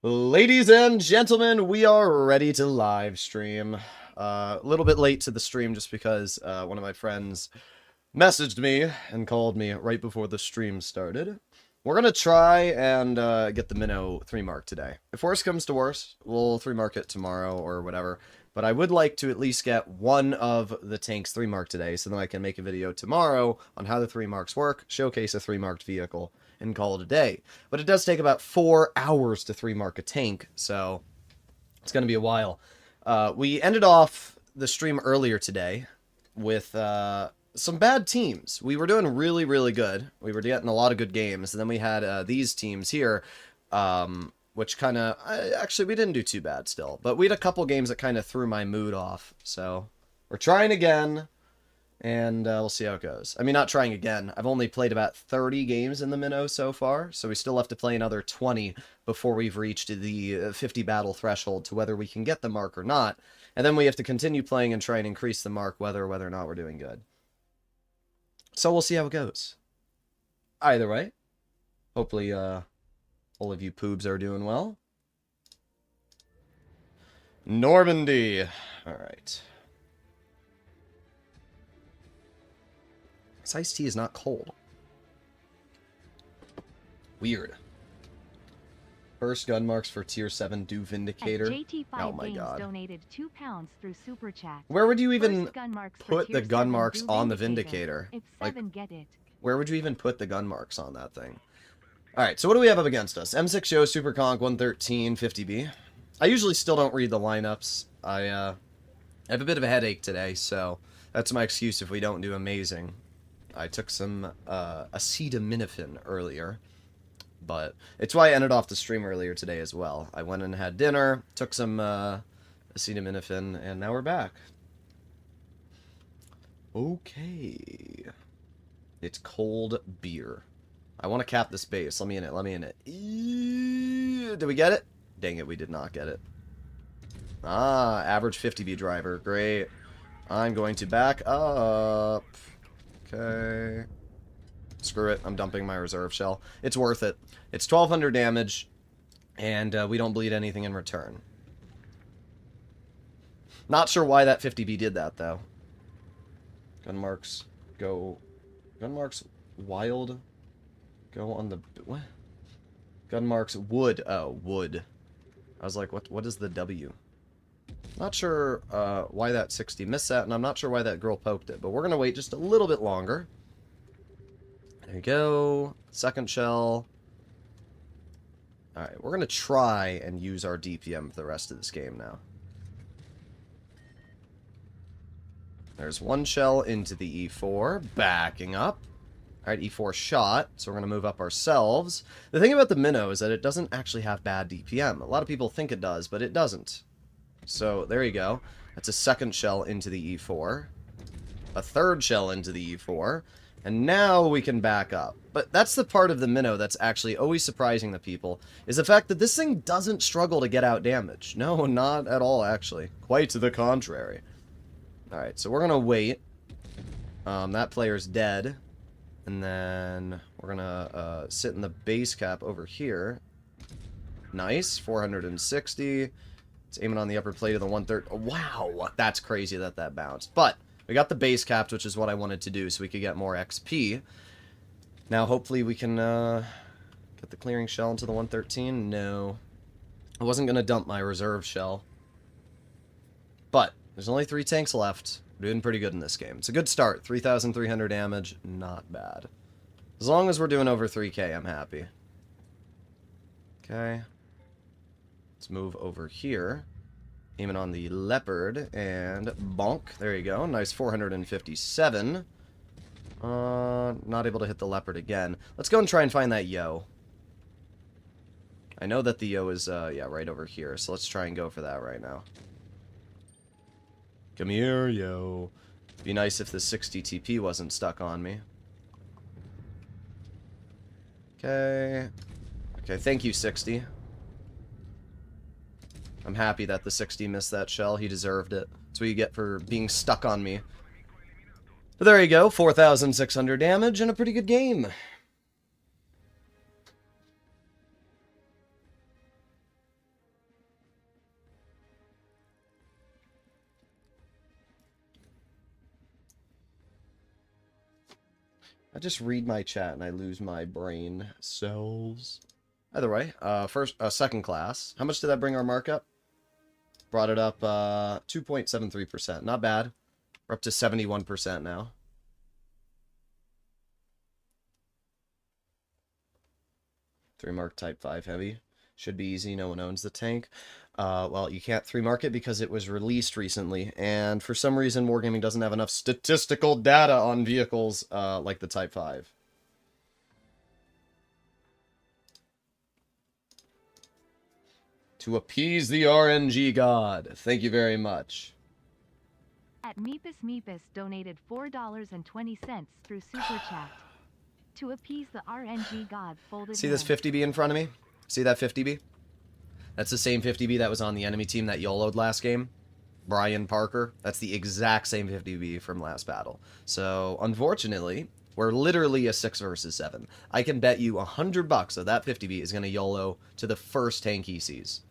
Ladies and gentlemen, we are ready to live stream. A little bit late to the stream just because one of my friends messaged me and called me right before the stream started. We're going to try and get the Minnow 3 mark today. If worse comes to worse, we'll 3 mark it tomorrow or whatever. But I would like to at least get one of the tanks 3 marked today, so then I can make a video tomorrow on how the 3 marks work, showcase a 3 marked vehicle, and call it a day. But it does take about 4 hours to 3 mark a tank, so it's going to be a while. We ended off the stream earlier today with some bad teams. We were doing really, really good. We were getting a lot of good games, and then we had these teams here, which kind of... Actually, we didn't do too bad still, but we had a couple games that kind of threw my mood off, so we're trying again. And we'll see how it goes. I mean, not trying again. I've only played about 30 games in the Minnow so far, so we still have to play another 20 before we've reached the 50 battle threshold to whether we can get the mark or not. And then we have to continue playing and try and increase the mark whether or not we're doing good. So we'll see how it goes. Either way, hopefully all of you poobs are doing well. Normandy. All right. This iced tea is not cold. Weird. First gun marks for tier 7 do Vindicator. Oh my god. Donated £2 through Super Chat. Where would you even put the gun marks on the Vindicator? Like, where would you even put the gun marks on that thing? Alright, so what do we have up against us? M6 Show, Super Conk, 113, 50B. I usually still don't read the lineups. I have a bit of a headache today, so that's my excuse if we don't do amazing. I took some acetaminophen earlier, but it's why I ended off the stream earlier today as well. I went and had dinner, took some acetaminophen, and now we're back. Okay. It's cold beer. I want to cap this base. Let me in it, let me in it. Did we get it? Dang it, we did not get it. Ah, average 50B driver. Great. I'm going to back up. Okay. Screw it. I'm dumping my reserve shell. It's worth it. It's 1200 damage, and we don't bleed anything in return. Not sure why that 50B did that, though. Gun marks go... Gun marks wild go on the... What? Gun marks wood. Oh, wood. I was like, what is the W? Not sure why that 60 missed that, and I'm not sure why that girl poked it, but we're going to wait just a little bit longer. There you go. Second shell. Alright, we're going to try and use our DPM for the rest of this game now. There's one shell into the E4, backing up. Alright, E4 shot, so we're going to move up ourselves. The thing about the Minnow is that it doesn't actually have bad DPM. A lot of people think it does, but it doesn't. So, there you go. That's a second shell into the E4. A third shell into the E4. And now we can back up. But that's the part of the Minnow that's actually always surprising the people, is the fact that this thing doesn't struggle to get out damage. No, not at all, actually. Quite to the contrary. Alright, so we're going to wait. That player's dead. And then we're going to sit in the base cap over here. Nice, 460. It's aiming on the upper plate of the 130. Wow, that's crazy that that bounced. But we got the base capped, which is what I wanted to do, so we could get more XP. Now, hopefully we can get the clearing shell into the 113. No. I wasn't going to dump my reserve shell. But there's only 3 tanks left. We're doing pretty good in this game. It's a good start. 3,300 damage. Not bad. As long as we're doing over 3k, I'm happy. Okay. Let's move over here. Aiming on the leopard, and bonk. There you go. Nice 457. Not able to hit the leopard again. Let's go and try and find that yo. I know that the yo is, yeah, right over here, so let's try and go for that right now. Come here, yo. Be nice if the 60 TP wasn't stuck on me. Okay. Okay, thank you, 60. I'm happy that the 60 missed that shell. He deserved it. That's what you get for being stuck on me. But there you go. 4,600 damage and a pretty good game. I just read my chat and I lose my brain cells. Either way, second class. How much did that bring our markup? Brought it up 2.73%. Not bad. We're up to 71% now. Three mark type 5 heavy. Should be easy. No one owns the tank. Well, you can't 3-mark it because it was released recently, and for some reason Wargaming doesn't have enough statistical data on vehicles like the Type 5. To appease the RNG god. Thank you very much. At Meepus donated $4.20 through Super Chat. To appease the RNG god folded See this hand. 50B in front of me? See that 50B? That's the same 50B that was on the enemy team that YOLO'd last game. Brian Parker. That's the exact same 50B from last battle. So, unfortunately, we're literally a 6 versus 7. I can bet you $100 that that 50B is going to YOLO to the first tank he sees.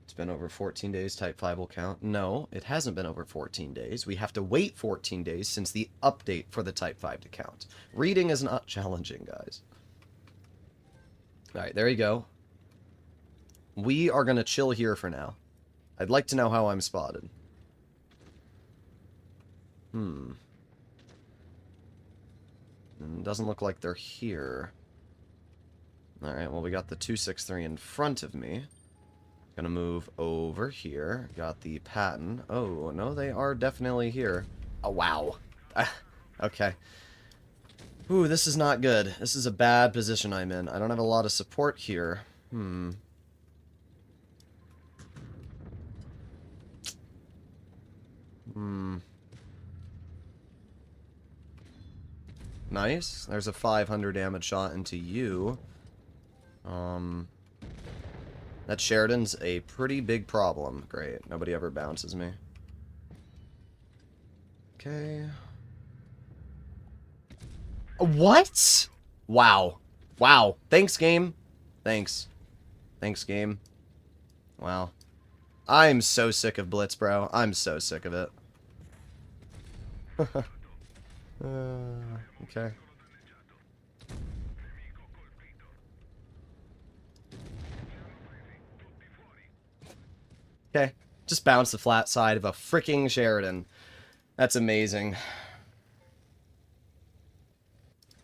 It's been over 14 days, Type 5 will count. No, it hasn't been over 14 days. We have to wait 14 days since the update for the Type 5 to count. Reading is not challenging, guys. Alright, there you go. We are going to chill here for now. I'd like to know how I'm spotted. Doesn't look like they're here. Alright, well we got the 263 in front of me. Gonna move over here. Got the Patton. Oh, no, they are definitely here. Oh, wow. Okay. Ooh, this is not good. This is a bad position I'm in. I don't have a lot of support here. Nice. There's a 500 damage shot into you. That Sheridan's a pretty big problem. Great. Nobody ever bounces me. Okay. What? Wow. Wow. Thanks, game. Thanks. Thanks, game. Wow. I'm so sick of Blitz, bro. I'm so sick of it. Okay. Okay. Just bounce the flat side of a freaking Sheridan. That's amazing.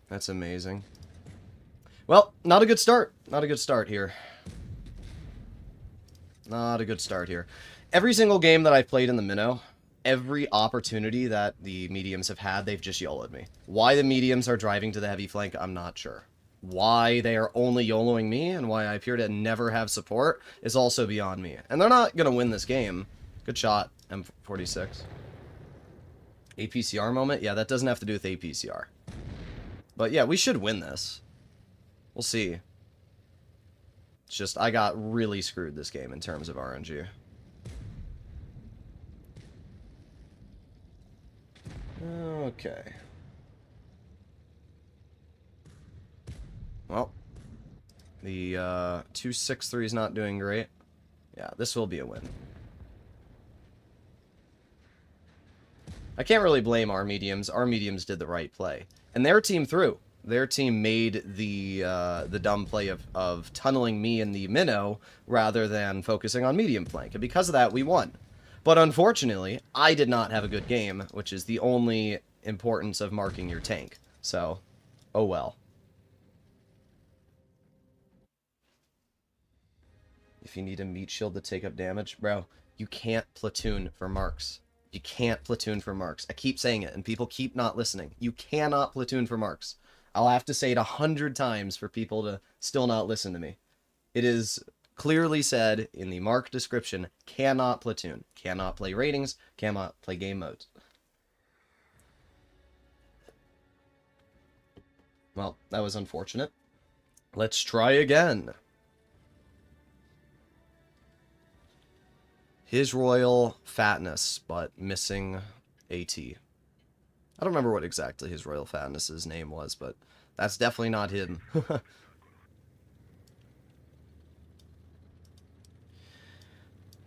That's amazing. Well, not a good start. Not a good start here. Not a good start here. Every single game that I've played in the Minnow, every opportunity that the mediums have had, they've just YOLO'd me. Why the mediums are driving to the heavy flank, I'm not sure. Why they are only YOLOing me and why I appear to never have support is also beyond me. And they're not going to win this game. Good shot, M46. APCR moment? Yeah, that doesn't have to do with APCR. But yeah, we should win this. We'll see. It's just, I got really screwed this game in terms of RNG. Okay. Well, the 263 is not doing great. Yeah, this will be a win. I can't really blame our mediums. Our mediums did the right play. And their team threw. Their team made the dumb play of tunneling me in the minnow rather than focusing on medium flank. And because of that, we won. But unfortunately, I did not have a good game, which is the only importance of marking your tank. So, oh well. If you need a meat shield to take up damage, bro, you can't platoon for marks. You can't platoon for marks. I keep saying it, and people keep not listening. You cannot platoon for marks. I'll have to say it 100 times for people to still not listen to me. It is clearly said in the mark description, cannot platoon. Cannot play ratings, cannot play game modes. Well, that was unfortunate. Let's try again. His Royal Fatness, but missing AT. I don't remember what exactly his Royal Fatness's name was, but that's definitely not him.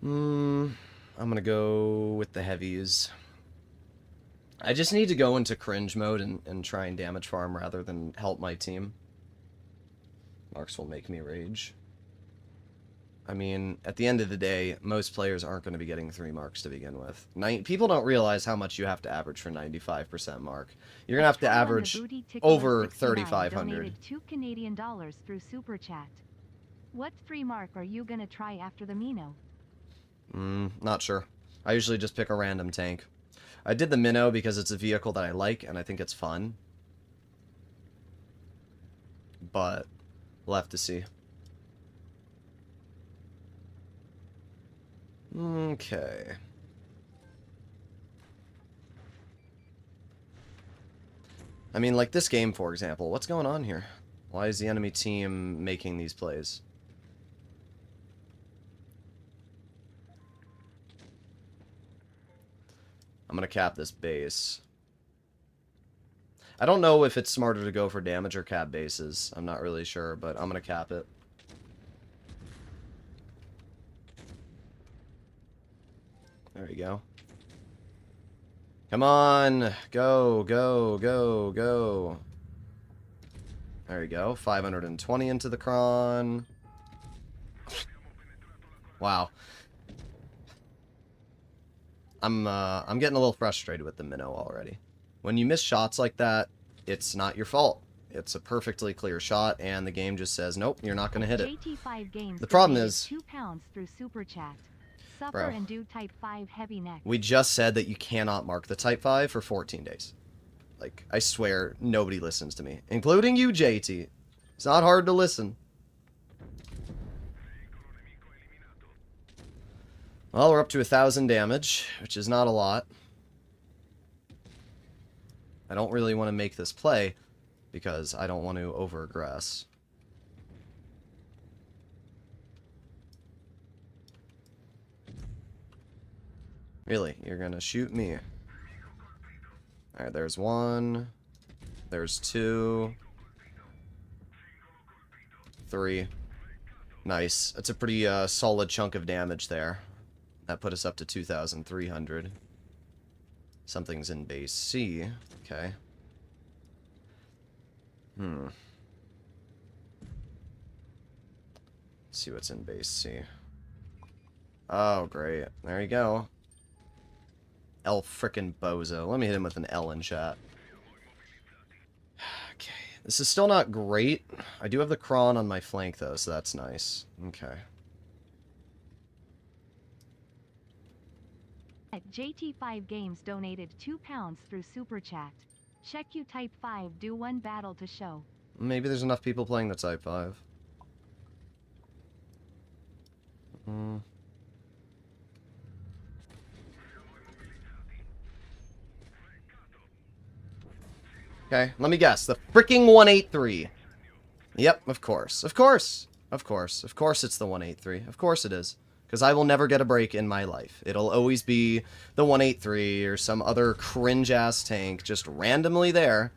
I'm gonna go with the heavies. I just need to go into cringe mode and try and damage farm rather than help my team. Marks will make me rage. I mean, at the end of the day, most players aren't going to be getting 3 marks to begin with. People don't realize how much you have to average for 95% mark. You're going to have to average over 3,500. Donated $2 Canadian through Super Chat. What 3 mark are you gonna try after the Mino? Not sure. I usually just pick a random tank. I did the Mino because it's a vehicle that I like and I think it's fun. But we'll have to see. Okay. I mean, like this game, for example. What's going on here? Why is the enemy team making these plays? I'm gonna cap this base. I don't know if it's smarter to go for damage or cap bases. I'm not really sure, but I'm gonna cap it. There you go. Come on! Go, go, go, go. There you go. 520 into the cron. Wow. I'm getting a little frustrated with the Minnow already. When you miss shots like that, it's not your fault. It's a perfectly clear shot, and the game just says, nope, you're not going to hit it. JT5 Games the problem is... £2 through Super Chat. Suffer Bro, and do Type 5 heavy neck. We just said that you cannot mark the Type 5 for 14 days. Like, I swear, nobody listens to me. Including you, JT. It's not hard to listen. Well, we're up to 1,000 damage, which is not a lot. I don't really want to make this play, because I don't want to over-aggress. Really? You're gonna shoot me? Alright, there's 1. There's 2. 3. Nice. That's a pretty solid chunk of damage there. That put us up to 2,300. Something's in base C. Okay. Let's see what's in base C. Oh, great. There you go. L frickin' bozo. Let me hit him with an L in chat. Okay. This is still not great. I do have the cron on my flank, though, so that's nice. Okay. JT5 Games donated £2 through Super Chat. Check you Type 5 do 1 battle to show. Maybe there's enough people playing the Type 5. Okay, let me guess. The freaking 183. Yep, of course. Of course. Of course. Of course it's the 183. Of course it is. Because I will never get a break in my life. It'll always be the 183 or some other cringe-ass tank just randomly there.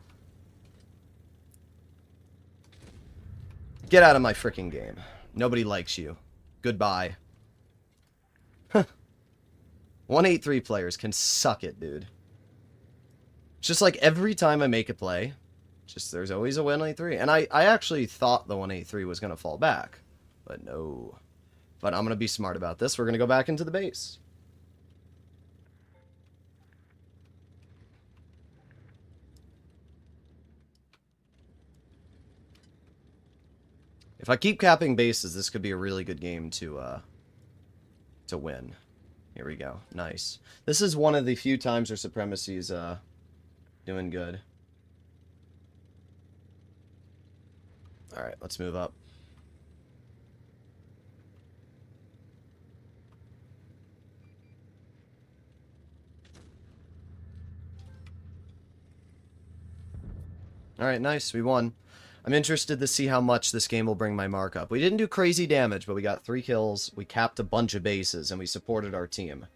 Get out of my freaking game. Nobody likes you. Goodbye. 183 players can suck it, dude. It's just like every time I make a play, just there's always a 183. And I actually thought the 183 was going to fall back. But no. But I'm going to be smart about this. We're going to go back into the base. If I keep capping bases, this could be a really good game to win. Here we go. Nice. This is one of the few times where Supremacy's doing good. Alright, let's move up. Alright, nice. We won. I'm interested to see how much this game will bring my mark up. We didn't do crazy damage, but we got 3 kills, we capped a bunch of bases, and we supported our team.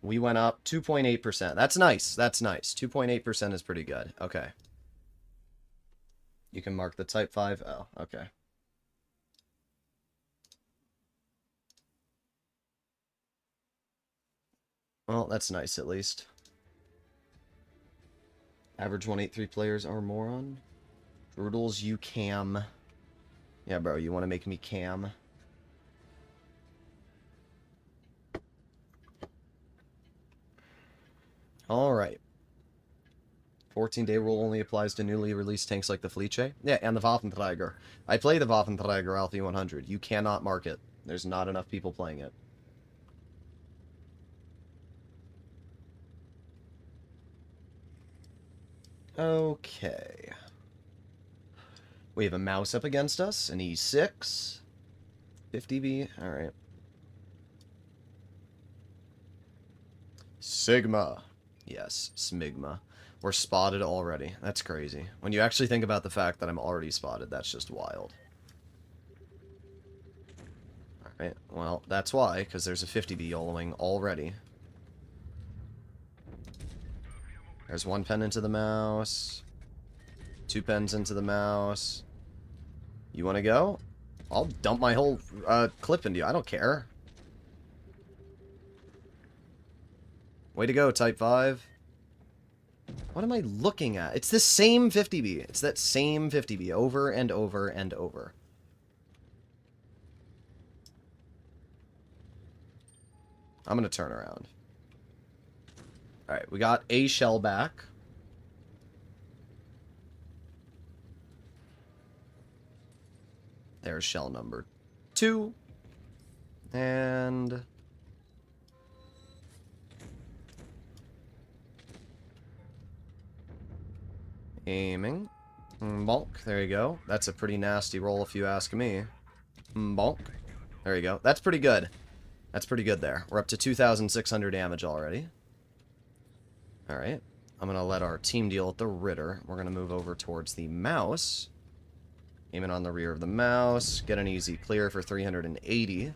We went up 2.8%. That's nice. That's nice. 2.8% is pretty good. Okay. You can mark the Type 5. Oh, okay. Well, that's nice at least. Average 183 players or more on. Droodles, you cam. Yeah, bro, you want to make me cam? Alright. 14-day rule only applies to newly released tanks like the Fleece. Yeah, and the Waffenträger. I play the Waffenträger Alpha 100. You cannot mark it. There's not enough people playing it. Okay. We have a mouse up against us, an E6. 50B, alright. Sigma. Yes, Smigma. We're spotted already. That's crazy. When you actually think about the fact that I'm already spotted, that's just wild. Alright, well, that's why, because there's a 50B YOLOing already. There's one pen into the mouse. 2 pens into the mouse. You want to go? I'll dump my whole clip into you. I don't care. Way to go, Type 5. What am I looking at? It's the same 50B. It's that same 50B over and over and over. I'm going to turn around. Alright, we got a shell back. There's shell number 2. And... aiming. Bonk. There you go. That's a pretty nasty roll if you ask me. Bonk. There you go. That's pretty good. That's pretty good there. We're up to 2,600 damage already. Alright. I'm going to let our team deal with the Ritter. We're going to move over towards the mouse. Aiming on the rear of the mouse. Get an easy clear for 380.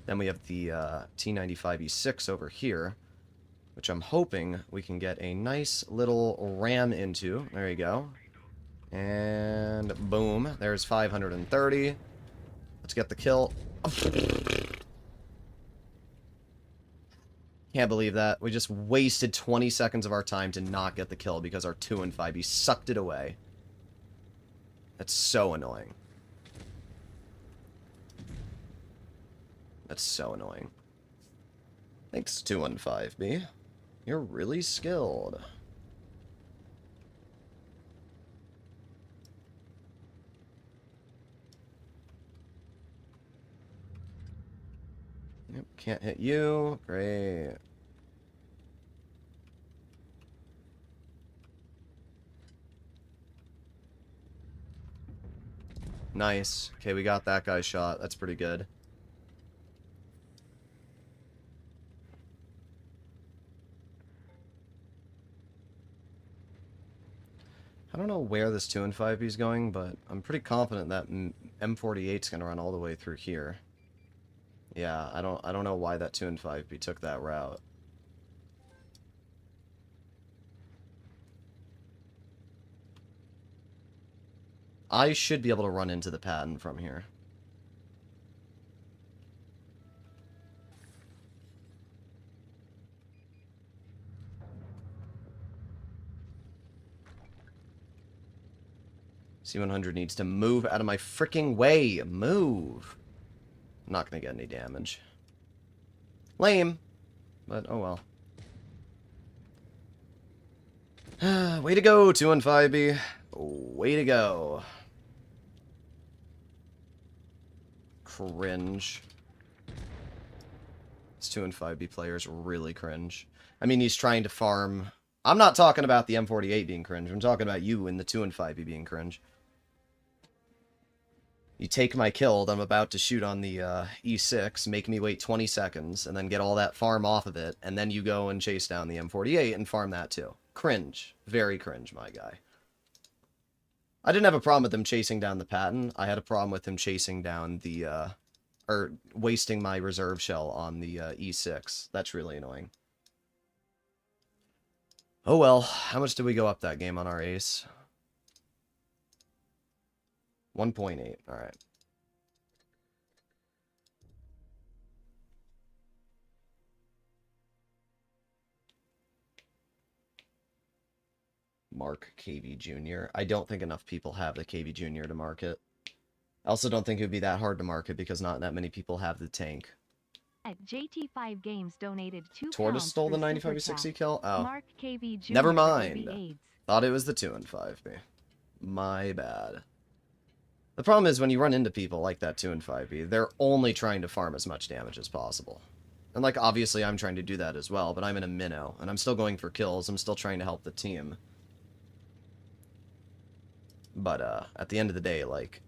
Then we have the T95E6 over here, which I'm hoping we can get a nice little ram into. There you go. And boom. There's 530. Let's get the kill. Can't believe that. We just wasted 20 seconds of our time to not get the kill because our 2 and 5B sucked it away. That's so annoying. That's so annoying. Thanks, 2 and 5B. You're really skilled. Yep, can't hit you. Great. Nice. Okay, we got that guy shot. That's pretty good. I don't know where this 2 and 5B is going, but I'm pretty confident that M48 is going to run all the way through here. Yeah, I don't know why that 2 and 5B took that route. I should be able to run into the pattern from here. C100 needs to move out of my freaking way. Move. I'm not going to get any damage. Lame. But, oh well. Way to go, 2 and 5B. Way to go. Cringe. This 2 and 5B players really cringe. I mean, he's trying to farm... I'm not talking about the M48 being cringe. I'm talking about you and the 2 and 5B being cringe. You take my kill that I'm about to shoot on the E6, make me wait 20 seconds, and then get all that farm off of it, and then you go and chase down the M48 and farm that too. Cringe. Very cringe, my guy. I didn't have a problem with him chasing down the Patton. I had a problem with him chasing down the, or wasting my reserve shell on the E6. That's really annoying. Oh well, how much did we go up that game on our ace? 1.8, alright. Mark KV Jr. I don't think enough people have the KV Jr. to market. I also don't think it would be that hard to market because not that many people have the tank. At JT5 Games donated Tortoise £2 stole the through 95 Super 60 Chat. kill? Oh. Mark KV Jr. Never AB mind. AIDS. Thought it was the 2 and 5B. My bad. The problem is when you run into people like that 2 and 5B, they're only trying to farm as much damage as possible. And like obviously I'm trying to do that as well, but I'm in a minnow and I'm still going for kills. I'm still trying to help the team. But at the end of the day, like,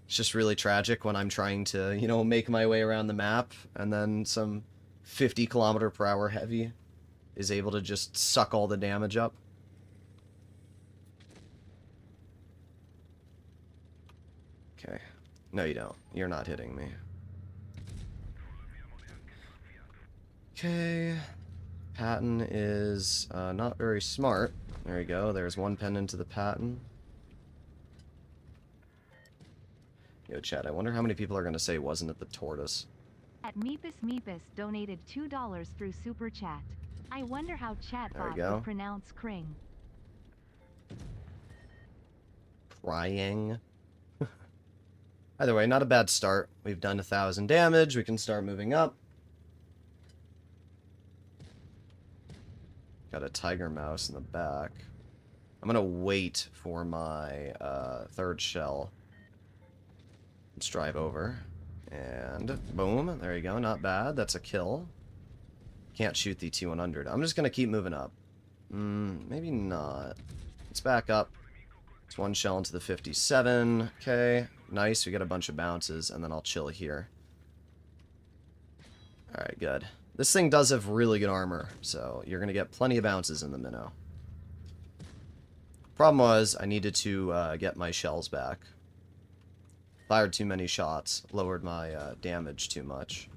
it's just really tragic when I'm trying to, you know, make my way around the map and then some 50km/h heavy is able to just suck all the damage up. Okay. No, you don't. You're not hitting me. Okay. Patton is not very smart. There we go. There's one pen into the Patton. Yo, chat, I wonder how many people are going to say wasn't it the Tortoise. At Meepus donated $2 through Super Chat. I wonder how chatbot would pronounce Kring. Crying. Either way, not a bad start. We've done 1,000 damage. We can start moving up. Got a tiger mouse in the back. I'm going to wait for my third shell. Let's drive over. And boom. There you go. Not bad. That's a kill. Can't shoot the T100. I'm just going to keep moving up. Maybe not. Let's back up. It's one shell into the 57. Okay. Nice. We got a bunch of bounces. And then I'll chill here. Alright, good. This thing does have really good armor. So you're going to get plenty of bounces in the minnow. Problem was, I needed to get my shells back. Fired too many shots. Lowered my damage too much.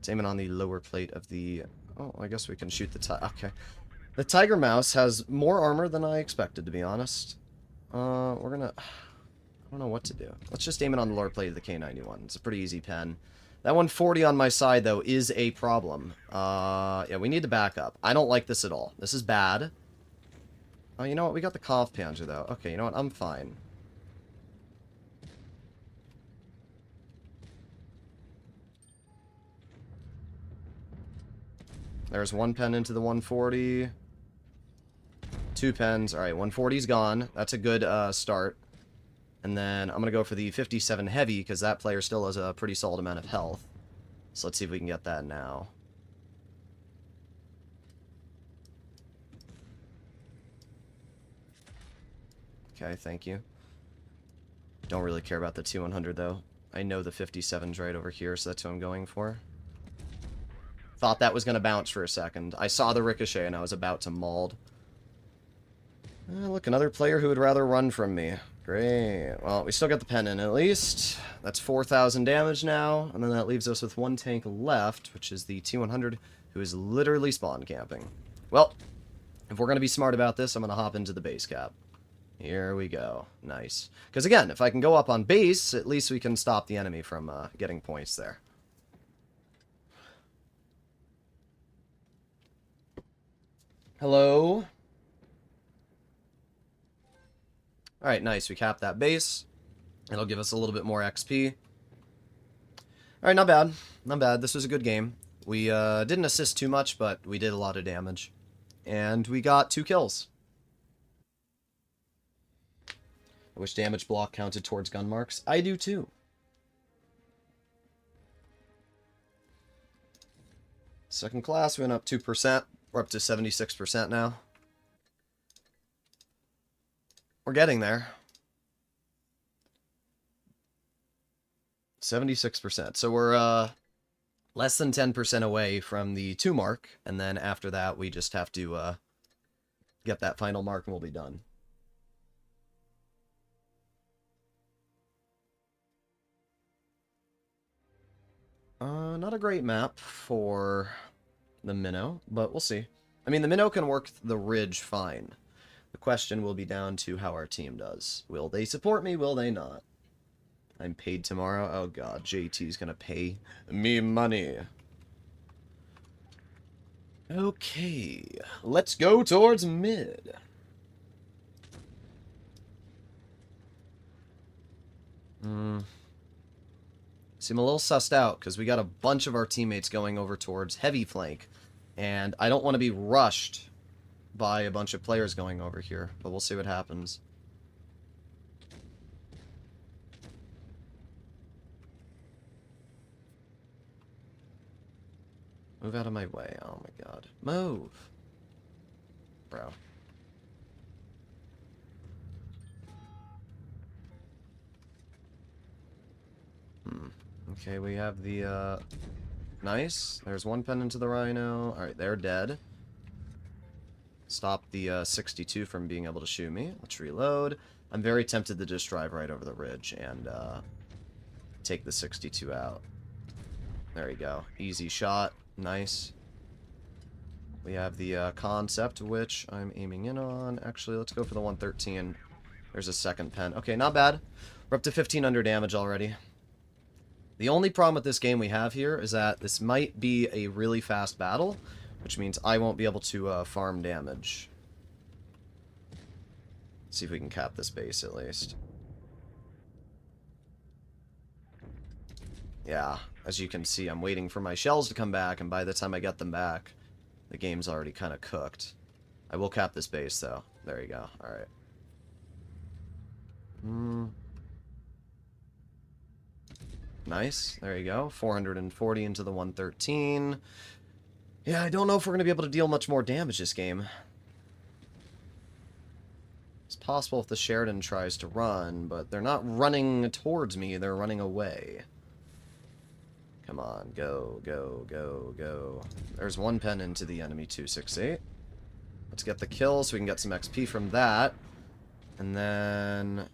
It's aiming on the lower plate of the... Oh, I guess we can shoot the tiger. Okay. The tiger mouse has more armor than I expected, to be honest. We're gonna... I don't know what to do. Let's just aim it on the lower plate of the K91. It's a pretty easy pen. That 140 on my side, though, is a problem. Yeah, we need to back up. I don't like this at all. This is bad. Oh, you know what? We got the Kampf Panzer, though. Okay, you know what? I'm fine. There's one pen into the 140. Two pens. Alright, 140's gone. That's a good start. And then I'm going to go for the 57 heavy, because that player still has a pretty solid amount of health. So let's see if we can get that now. Okay, thank you. Don't really care about the T100, though. I know the 57's right over here, so that's who I'm going for. Thought that was going to bounce for a second. I saw the ricochet, and I was about to mauled. Look, another player who would rather run from me. Great. Well, we still got the pen in at least. That's 4,000 damage now. And then that leaves us with one tank left, which is the T100, who is literally spawn camping. Well, if we're going to be smart about this, I'm going to hop into the base cap. Here we go. Nice. Because again, if I can go up on base, at least we can stop the enemy from getting points there. Hello? Alright, nice. We capped that base. It'll give us a little bit more XP. Alright, not bad. Not bad. This was a good game. We didn't assist too much, but we did a lot of damage. And we got 2 kills. I wish damage block counted towards gun marks. I do too. Second class went up 2%. We're up to 76% now. We're getting there. 76%. So we're less than 10% away from the 2 mark. And then after that, we just have to get that final mark and we'll be done. Not a great map for the minnow, but we'll see. I mean, the minnow can work the ridge fine. The question will be down to how our team does. Will they support me? Will they not? I'm paid tomorrow. Oh god, JT's gonna pay me money. Okay, let's go towards mid. Seem a little sussed out, because we got a bunch of our teammates going over towards heavy flank. And I don't want to be rushed by a bunch of players going over here, but we'll see what happens. Move out of my way. Oh my god. Move! Bro. Okay, we have the, nice. There's one pen into the Rhino. Alright, they're dead. Stop the 62 from being able to shoot me. Let's reload. I'm very tempted to just drive right over the ridge and take the 62 out. There we go. Easy shot. Nice. We have the concept, which I'm aiming in on. Actually, let's go for the 113. There's a second pen. Okay, not bad. We're up to 1,500 damage already. The only problem with this game we have here is that this might be a really fast battle, which means I won't be able to farm damage. Let's see if we can cap this base at least. Yeah, as you can see, I'm waiting for my shells to come back, and by the time I get them back, the game's already kind of cooked. I will cap this base, though. There you go. Alright. Nice. There you go. 440 into the 113. Yeah, I don't know if we're going to be able to deal much more damage this game. It's possible if the Sheridan tries to run, but they're not running towards me, they're running away. Come on, go, go, go, go. There's one pen into the enemy 268. Let's get the kill so we can get some XP from that. And then...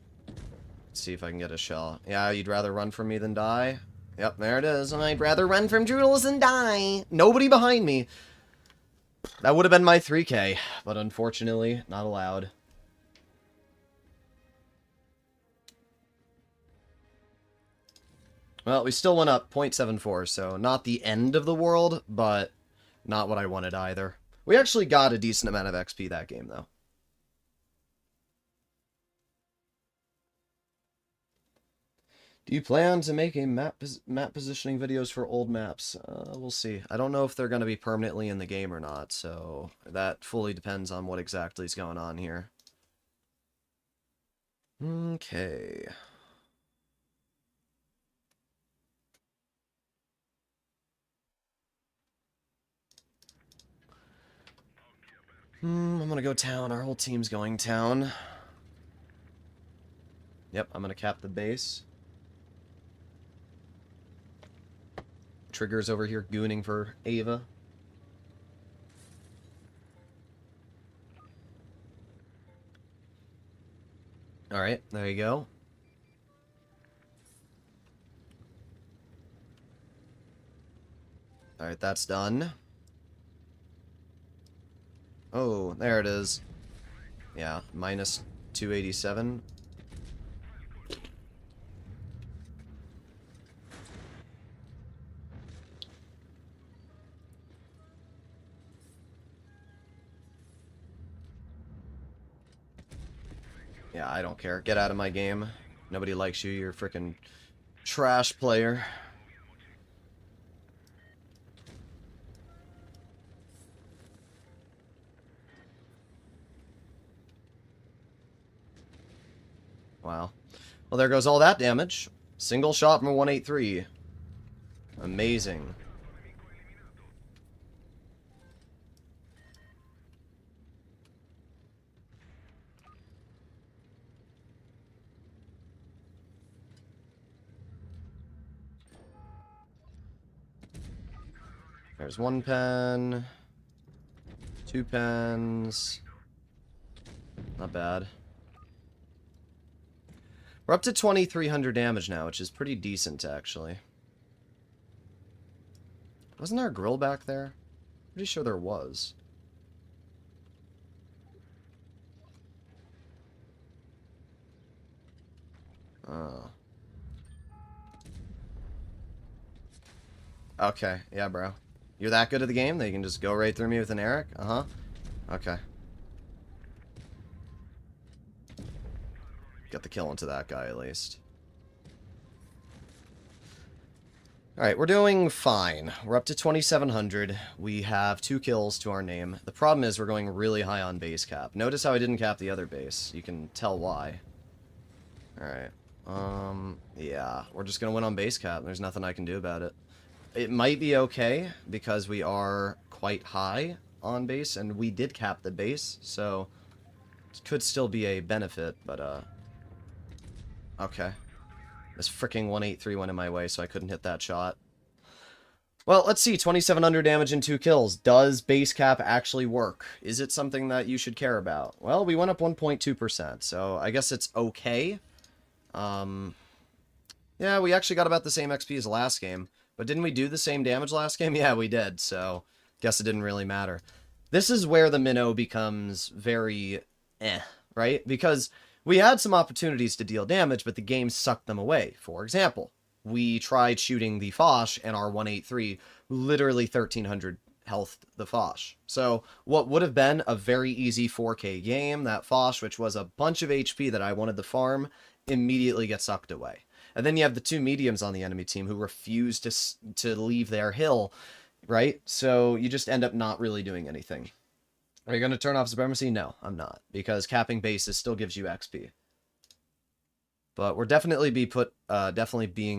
let's see if I can get a shell. Yeah, you'd rather run from me than die? Yep, there it is. I'd rather run from Droodles than die. Nobody behind me. That would have been my 3K, but unfortunately, not allowed. Well, we still went up 0.74, so not the end of the world, but not what I wanted either. We actually got a decent amount of XP that game, though. Do you plan to make a map positioning videos for old maps? We'll see. I don't know if they're going to be permanently in the game or not, so that fully depends on what exactly is going on here. Okay. I'm gonna go town. Our whole team's going town. Yep, I'm gonna cap the base. Trigger's over here gooning for Ava. Alright, there you go. Alright, that's done. Oh, there it is. Yeah, minus 287. Yeah, I don't care. Get out of my game. Nobody likes you. You're a freaking trash player. Wow. Well, there goes all that damage. Single shot from a 183. Amazing. There's one pen. Two pens. Not bad. We're up to 2,300 damage now, which is pretty decent, actually. Wasn't there a grill back there? Pretty sure there was. Oh. Okay, yeah, bro. You're that good at the game that you can just go right through me with an Eric? Uh-huh. Okay. Got the kill into that guy, at least. Alright, we're doing fine. We're up to 2,700. We have 2 kills to our name. The problem is we're going really high on base cap. Notice how I didn't cap the other base. You can tell why. Alright. Yeah. We're just gonna win on base cap. There's nothing I can do about it. It might be okay, because we are quite high on base, and we did cap the base, so it could still be a benefit, but, okay. This freaking 183 went in my way, so I couldn't hit that shot. Well, let's see. 2,700 damage and 2 kills. Does base cap actually work? Is it something that you should care about? Well, we went up 1.2%, so I guess it's okay. Yeah, we actually got about the same XP as last game. But didn't we do the same damage last game? Yeah, we did, so guess it didn't really matter. This is where the Minnow becomes very right? Because we had some opportunities to deal damage, but the game sucked them away. For example, we tried shooting the Foch, and our 183 literally 1,300 health the Foch. So what would have been a very easy 4K game, that Foch, which was a bunch of HP that I wanted to farm, immediately gets sucked away. And then you have the 2 mediums on the enemy team who refuse to leave their hill, right? So you just end up not really doing anything. Are you going to turn off Supremacy? No, I'm not. Because capping bases still gives you XP. But we're definitely being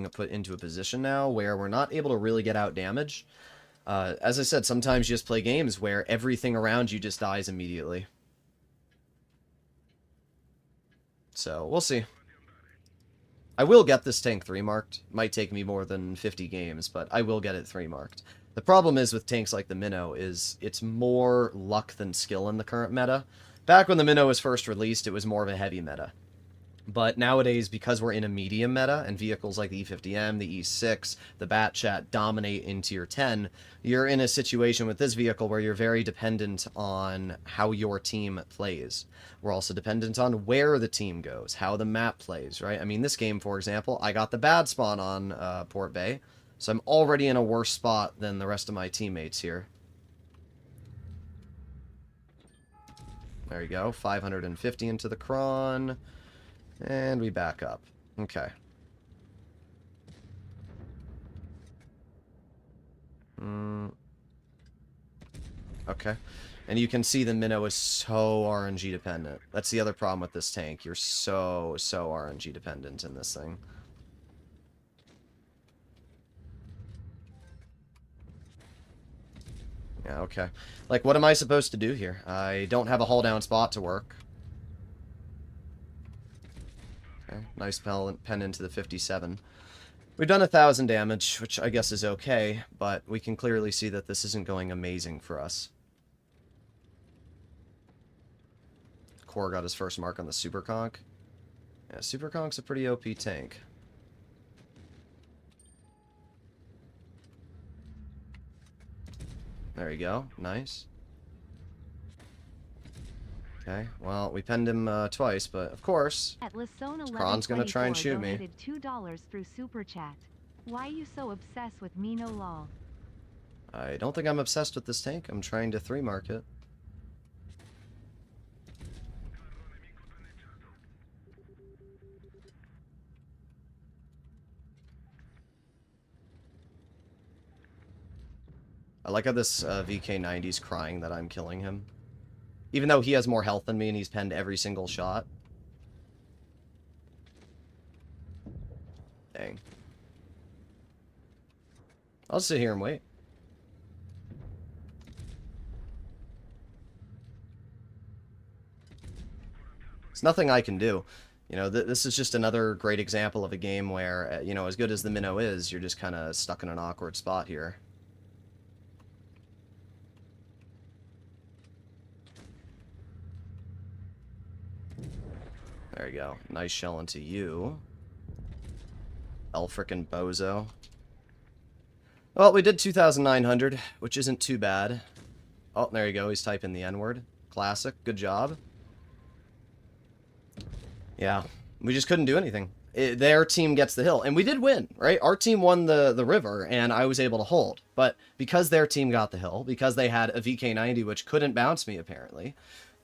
put into a position now where we're not able to really get out damage. As I said, sometimes you just play games where everything around you just dies immediately. So, we'll see. I will get this tank 3 marked. Might take me more than 50 games, but I will get it 3 marked. The problem is with tanks like the Minnow is it's more luck than skill in the current meta. Back when the Minnow was first released, it was more of a heavy meta. But nowadays, because we're in a medium meta, and vehicles like the E50M, the E6, the Batchat dominate in Tier 10, you're in a situation with this vehicle where you're very dependent on how your team plays. We're also dependent on where the team goes, how the map plays, right? I mean, this game, for example, I got the bad spawn on Port Bay, so I'm already in a worse spot than the rest of my teammates here. There you go, 550 into the cron. And we back up. Okay. Okay. And you can see the Minnow is so RNG dependent. That's the other problem with this tank. You're so RNG dependent in this thing. Yeah, okay. Like, what am I supposed to do here? I don't have a hull down spot to work. Okay, nice pen into the 57. We've done 1,000 damage, which I guess is okay, but we can clearly see that this isn't going amazing for us. Core got his first mark on the Super Conch. Yeah, Super Conch's a pretty OP tank. There you go. Nice. Okay, well, we penned him twice, but of course, Kron's gonna try and shoot me. $2 through Super Chat. Why you so obsessed with Mino lol? I don't think I'm obsessed with this tank. I'm trying to 3-mark it. I like how this VK90's crying that I'm killing him. Even though he has more health than me and he's penned every single shot. Dang. I'll sit here and wait. There's nothing I can do. You know, this is just another great example of a game where, you know, as good as the Minnow is, you're just kind of stuck in an awkward spot here. There you go. Nice shell into you. El frickin' bozo. Well, we did 2,900, which isn't too bad. Oh, there you go. He's typing the N-word. Classic. Good job. Yeah. We just couldn't do anything. their team gets the hill. And we did win, right? Our team won the river, and I was able to hold. But because their team got the hill, because they had a VK90, which couldn't bounce me, apparently,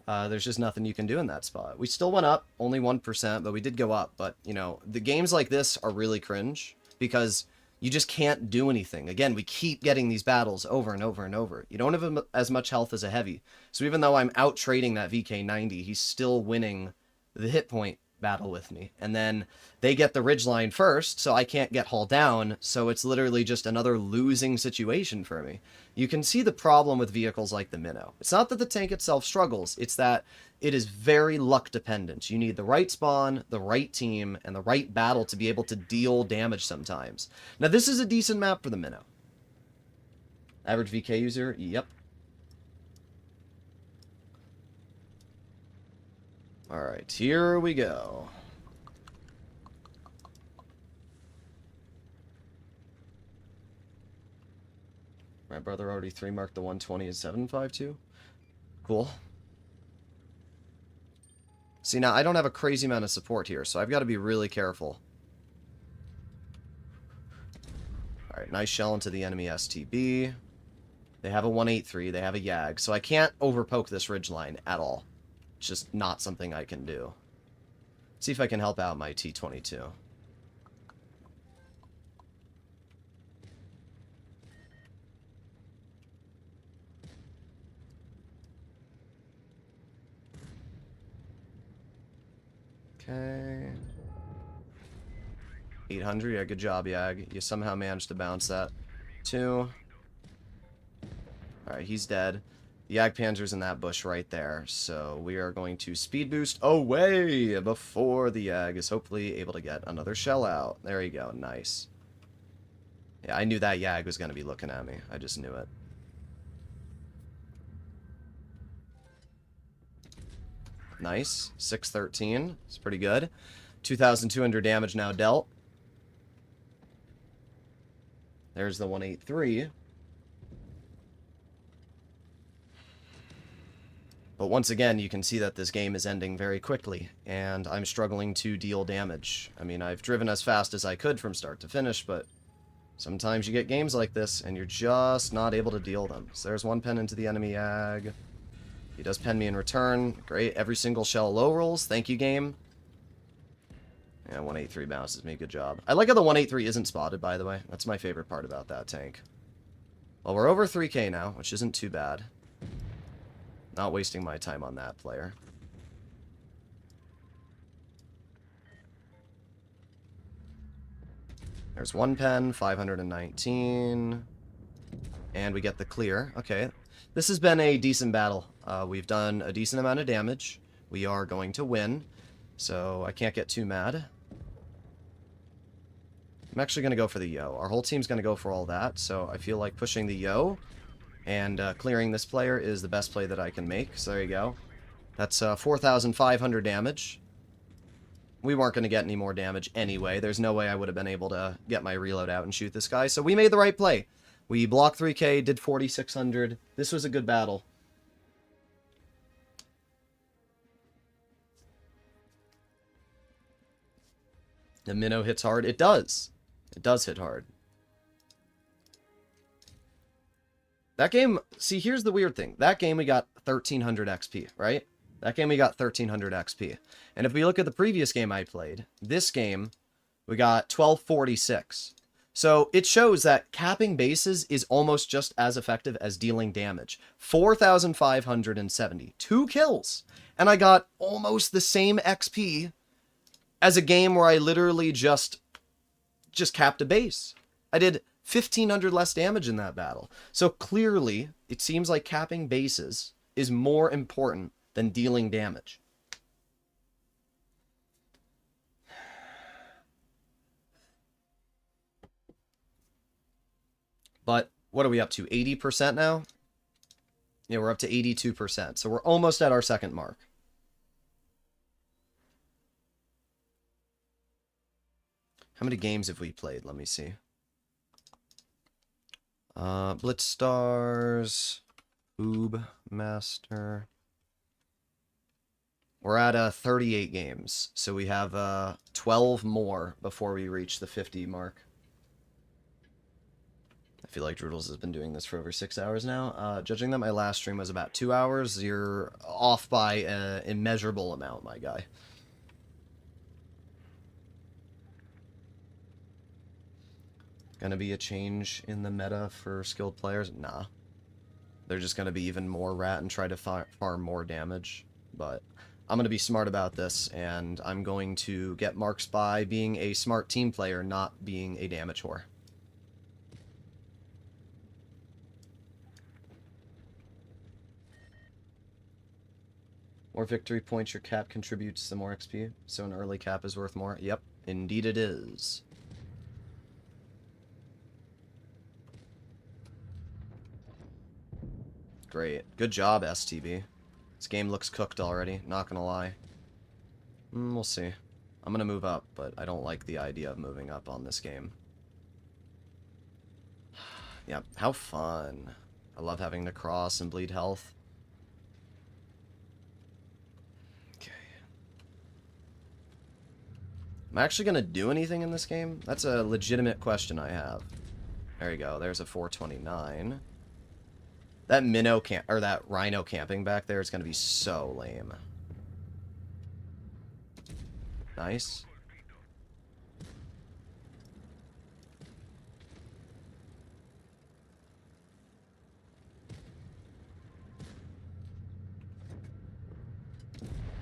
there's just nothing you can do in that spot. We still went up, only 1%, but we did go up. But, you know, the games like this are really cringe, because you just can't do anything. Again, we keep getting these battles over and over and over. You don't have as much health as a heavy. So even though I'm out trading that VK90, he's still winning the hit point battle with me. And then they get the ridgeline first, so I can't get hauled down. So it's literally just another losing situation for me. You can see the problem with vehicles like the Mino. It's not that the tank itself struggles. It's that it is very luck dependent. You need the right spawn, the right team, and the right battle to be able to deal damage sometimes. Now, this is a decent map for the Mino. Average VK user? Yep. Alright, here we go. My brother already 3-marked the 120 at 752. Cool. See, now, I don't have a crazy amount of support here, so I've got to be really careful. Alright, nice shell into the enemy STB. They have a 183, they have a YAG, so I can't overpoke this ridgeline at all. It's just not something I can do. See if I can help out my T-22. Okay. 800, yeah, good job, Yag. You somehow managed to bounce that. 2. Alright, he's dead. The Jagdpanzer's in that bush right there, so we are going to speed boost away before the Jag is hopefully able to get another shell out. There you go, nice. Yeah, I knew that Jag was going to be looking at me. I just knew it. Nice. 613. It's pretty good. 2,200 damage now dealt. There's the 183. But once again, you can see that this game is ending very quickly, and I'm struggling to deal damage. I mean, I've driven as fast as I could from start to finish, but sometimes you get games like this, and you're just not able to deal them. So there's one pen into the enemy Yag. He does pen me in return. Great. Every single shell low rolls. Thank you, game. Yeah, 183 bounces me. Good job. I like how the 183 isn't spotted, by the way. That's my favorite part about that tank. Well, we're over 3k now, which isn't too bad. Not wasting my time on that player. There's one pen, 519. And we get the clear. Okay. This has been a decent battle. We've done a decent amount of damage. We are going to win. So I can't get too mad. I'm actually going to go for the Yo. Our whole team's going to go for all that. So I feel like pushing the Yo and clearing this player is the best play that I can make. So there you go. That's 4,500 damage. We weren't going to get any more damage anyway. There's no way I would have been able to get my reload out and shoot this guy. So we made the right play. We blocked 3k, did 4,600. This was a good battle. The Mino hits hard. It does. It does hit hard. That game, see, here's the weird thing. That game we got 1,300 XP, right? That game we got 1,300 XP. And if we look at the previous game I played, this game, we got 1,246. So it shows that capping bases is almost just as effective as dealing damage. 4,570. 2 kills. And I got almost the same XP as a game where I literally just capped a base. I did 1,500 less damage in that battle. So clearly, it seems like capping bases is more important than dealing damage. But what are we up to? 80% now? Yeah, we're up to 82%. So we're almost at our second mark. How many games have we played? Let me see. Blitz Stars, Oob Master. We're at 38 games, so we have 12 more before we reach the 50 mark. I feel like Droodles has been doing this for over 6 hours now. Judging that my last stream was about 2 hours, you're off by an immeasurable amount, my guy. Gonna be a change in the meta for skilled players? Nah. They're just gonna be even more rat and try to farm more damage. But I'm gonna be smart about this, and I'm going to get marks by being a smart team player, not being a damage whore. More victory points your cap contributes, the more XP. So an early cap is worth more. Yep, indeed it is. Great. Good job, STB. This game looks cooked already, not gonna lie. We'll see. I'm gonna move up, but I don't like the idea of moving up on this game. Yeah, how fun. I love having to cross and bleed health. Okay. Am I actually gonna do anything in this game? That's a legitimate question I have. There you go, there's a 429. That minnow camp, or that rhino camping back there is gonna be so lame. Nice.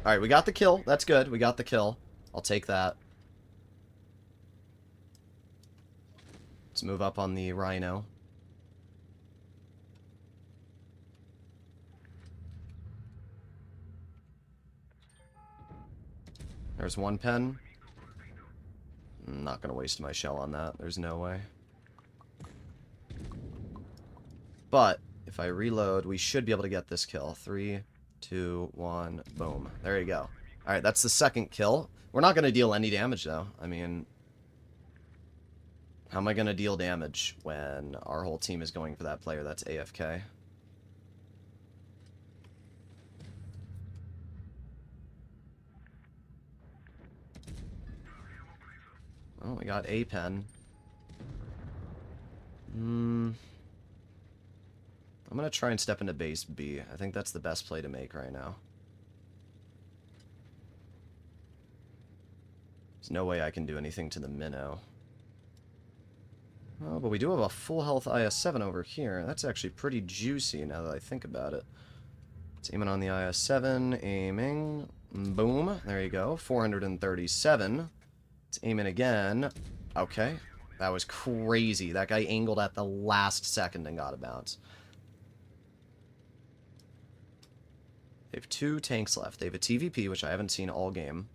Alright, we got the kill. That's good. We got the kill. I'll take that. Let's move up on the rhino. There's one pen. I'm not gonna waste my shell on that. There's no way. But if I reload, we should be able to get this kill. 3, 2, 1, boom. There you go. Alright, that's the second kill. We're not gonna deal any damage, though. I mean, how am I gonna deal damage when our whole team is going for that player that's AFK? Oh, we got a pen. I'm gonna try and step into base B. I think that's the best play to make right now. There's no way I can do anything to the minnow. Oh, but we do have a full health IS-7 over here. That's actually pretty juicy now that I think about it. Let's aim it on the IS-7. Aiming. Boom. There you go. 437. Let's aim it again. Okay. That was crazy. That guy angled at the last second and got a bounce. They have 2 tanks left. They have a TVP, which I haven't seen all game.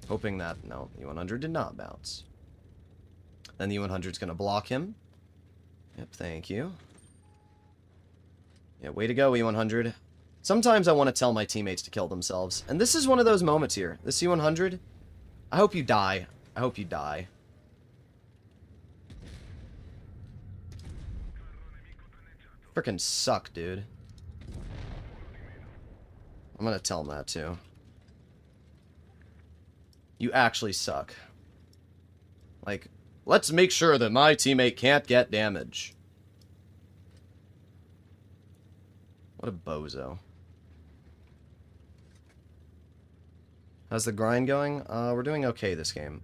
Hoping that... No, E100 did not bounce. Then the E100's going to block him. Yep, thank you. Yeah, way to go, E100. Sometimes I want to tell my teammates to kill themselves. And this is one of those moments here. This E100, I hope you die. I hope you die. Frickin' suck, dude. I'm gonna tell him that, too. You actually suck. Like, let's make sure that my teammate can't get damage. What a bozo. How's the grind going? We're doing okay this game.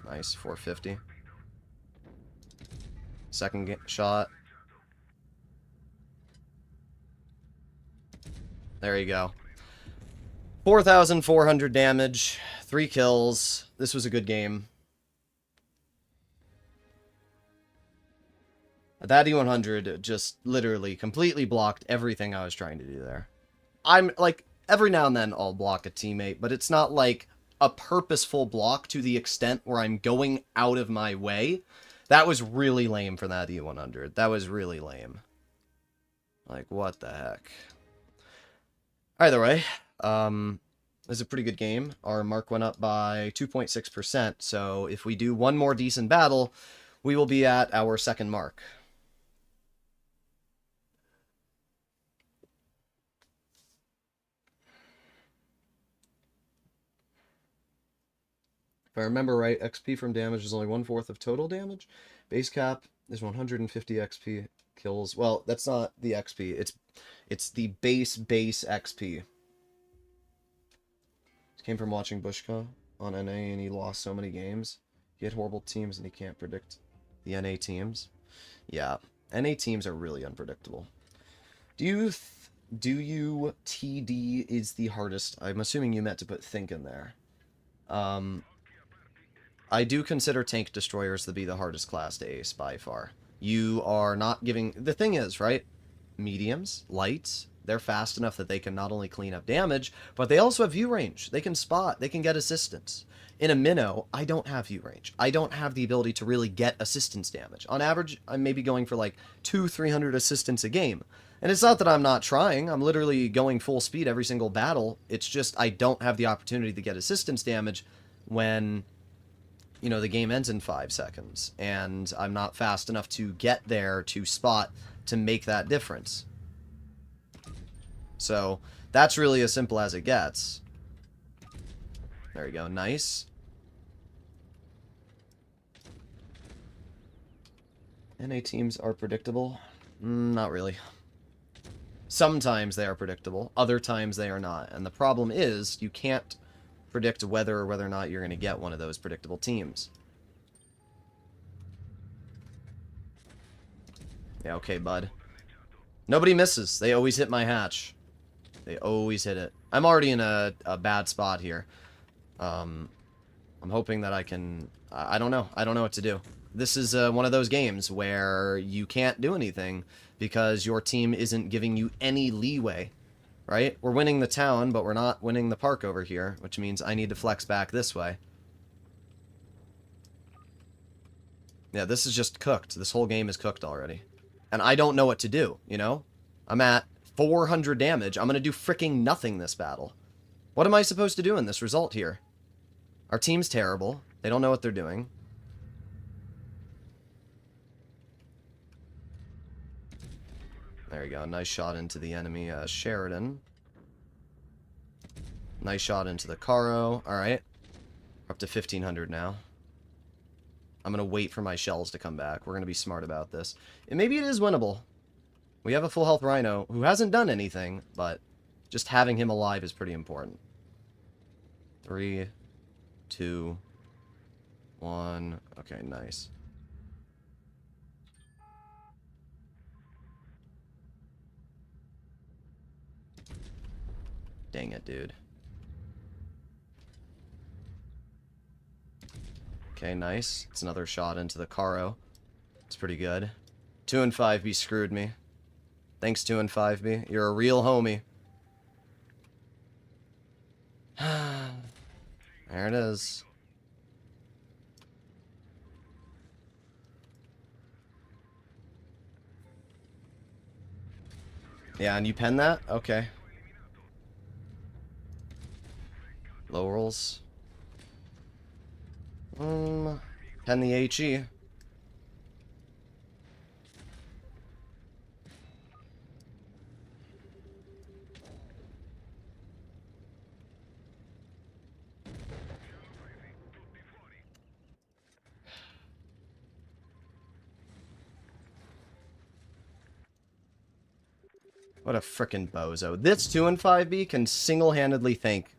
Nice, 450. Second shot. There you go. 4,400 damage, 3 kills. This was a good game. That E100 just literally completely blocked everything I was trying to do there. I'm, like, every now and then I'll block a teammate, but it's not, like, a purposeful block to the extent where I'm going out of my way. That was really lame for that E100. That was really lame. Like, what the heck? Either way, this is a pretty good game. Our mark went up by 2.6%, so if we do one more decent battle, we will be at our second mark. I remember right, XP from damage is only 1/4 of total damage. Base cap is 150 XP kills. Well, that's not the XP. It's the base XP. It came from watching Bushka on NA, and he lost so many games. He had horrible teams, and he can't predict the NA teams. Yeah, NA teams are really unpredictable. Do you TD is the hardest? I'm assuming you meant to put think in there. I do consider tank destroyers to be the hardest class to ace by far. You are not giving... The thing is, right? Mediums, lights, they're fast enough that they can not only clean up damage, but they also have view range. They can spot, they can get assistance. In a Minnow, I don't have view range. I don't have the ability to really get assistance damage. On average, I'm maybe going for like 200-300 assistance a game. And it's not that I'm not trying. I'm literally going full speed every single battle. It's just I don't have the opportunity to get assistance damage when, you know, the game ends in 5 seconds. And I'm not fast enough to get there to spot to make that difference. So that's really as simple as it gets. There we go. Nice. NA teams are predictable? Not really. Sometimes they are predictable. Other times they are not. And the problem is you can't predict whether or not you're going to get one of those predictable teams. Yeah, okay, bud. Nobody misses. They always hit my hatch. They always hit it. I'm already in a bad spot here. I'm hoping that I can... I don't know. I don't know what to do. This is one of those games where you can't do anything because your team isn't giving you any leeway, right? We're winning the town, but we're not winning the park over here, which means I need to flex back this way. Yeah, this is just cooked. This whole game is cooked already. And I don't know what to do, you know? I'm at 400 damage. I'm going to do freaking nothing this battle. What am I supposed to do in this result here? Our team's terrible. They don't know what they're doing. There we go. Nice shot into the enemy Sheridan. Nice shot into the Caro. Alright. We're up to 1,500 now. I'm going to wait for my shells to come back. We're going to be smart about this. And maybe it is winnable. We have a full health Rhino who hasn't done anything, but just having him alive is pretty important. 3, 2, 1. Okay, nice. Dang it, dude. Okay, nice. It's another shot into the Caro. It's pretty good. 2 and 5B screwed me. Thanks, 2 and 5B. You're a real homie. There it is. Yeah, and you pen that? Okay. Low rolls. Pen the HE. What a frickin' bozo. This 2 and 5B can single-handedly think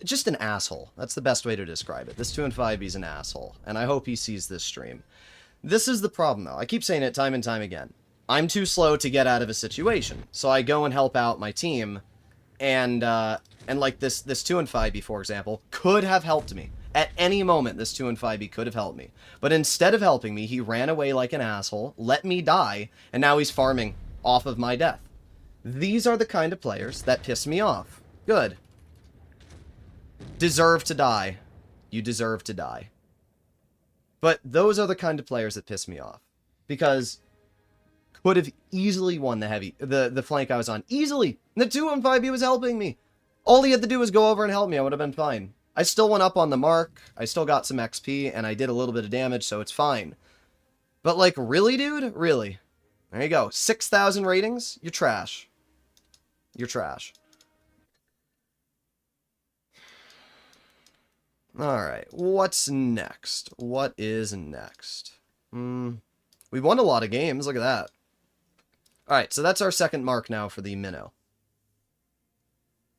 just an asshole. That's the best way to describe it. This 2 and 5B is an asshole, and I hope he sees this stream. This is the problem, though. I keep saying it time and time again. I'm too slow to get out of a situation, so I go and help out my team, and like this 2 and 5B, for example, could have helped me. At any moment, this 2 and 5B could have helped me. But instead of helping me, he ran away like an asshole, let me die, and now he's farming off of my death. These are the kind of players that piss me off. Good. Deserve to die. You deserve to die. But those are the kind of players that piss me off. Because could have easily won the flank I was on. Easily! The 2 and 5B was helping me. All he had to do was go over and help me. I would have been fine. I still went up on the mark, I still got some XP, and I did a little bit of damage, so it's fine. But, like, really, dude? Really? There you go. 6,000 ratings? You're trash. You're trash. Alright, what's next? What is next? We won a lot of games, look at that. Alright, so that's our second mark now for the Minnow.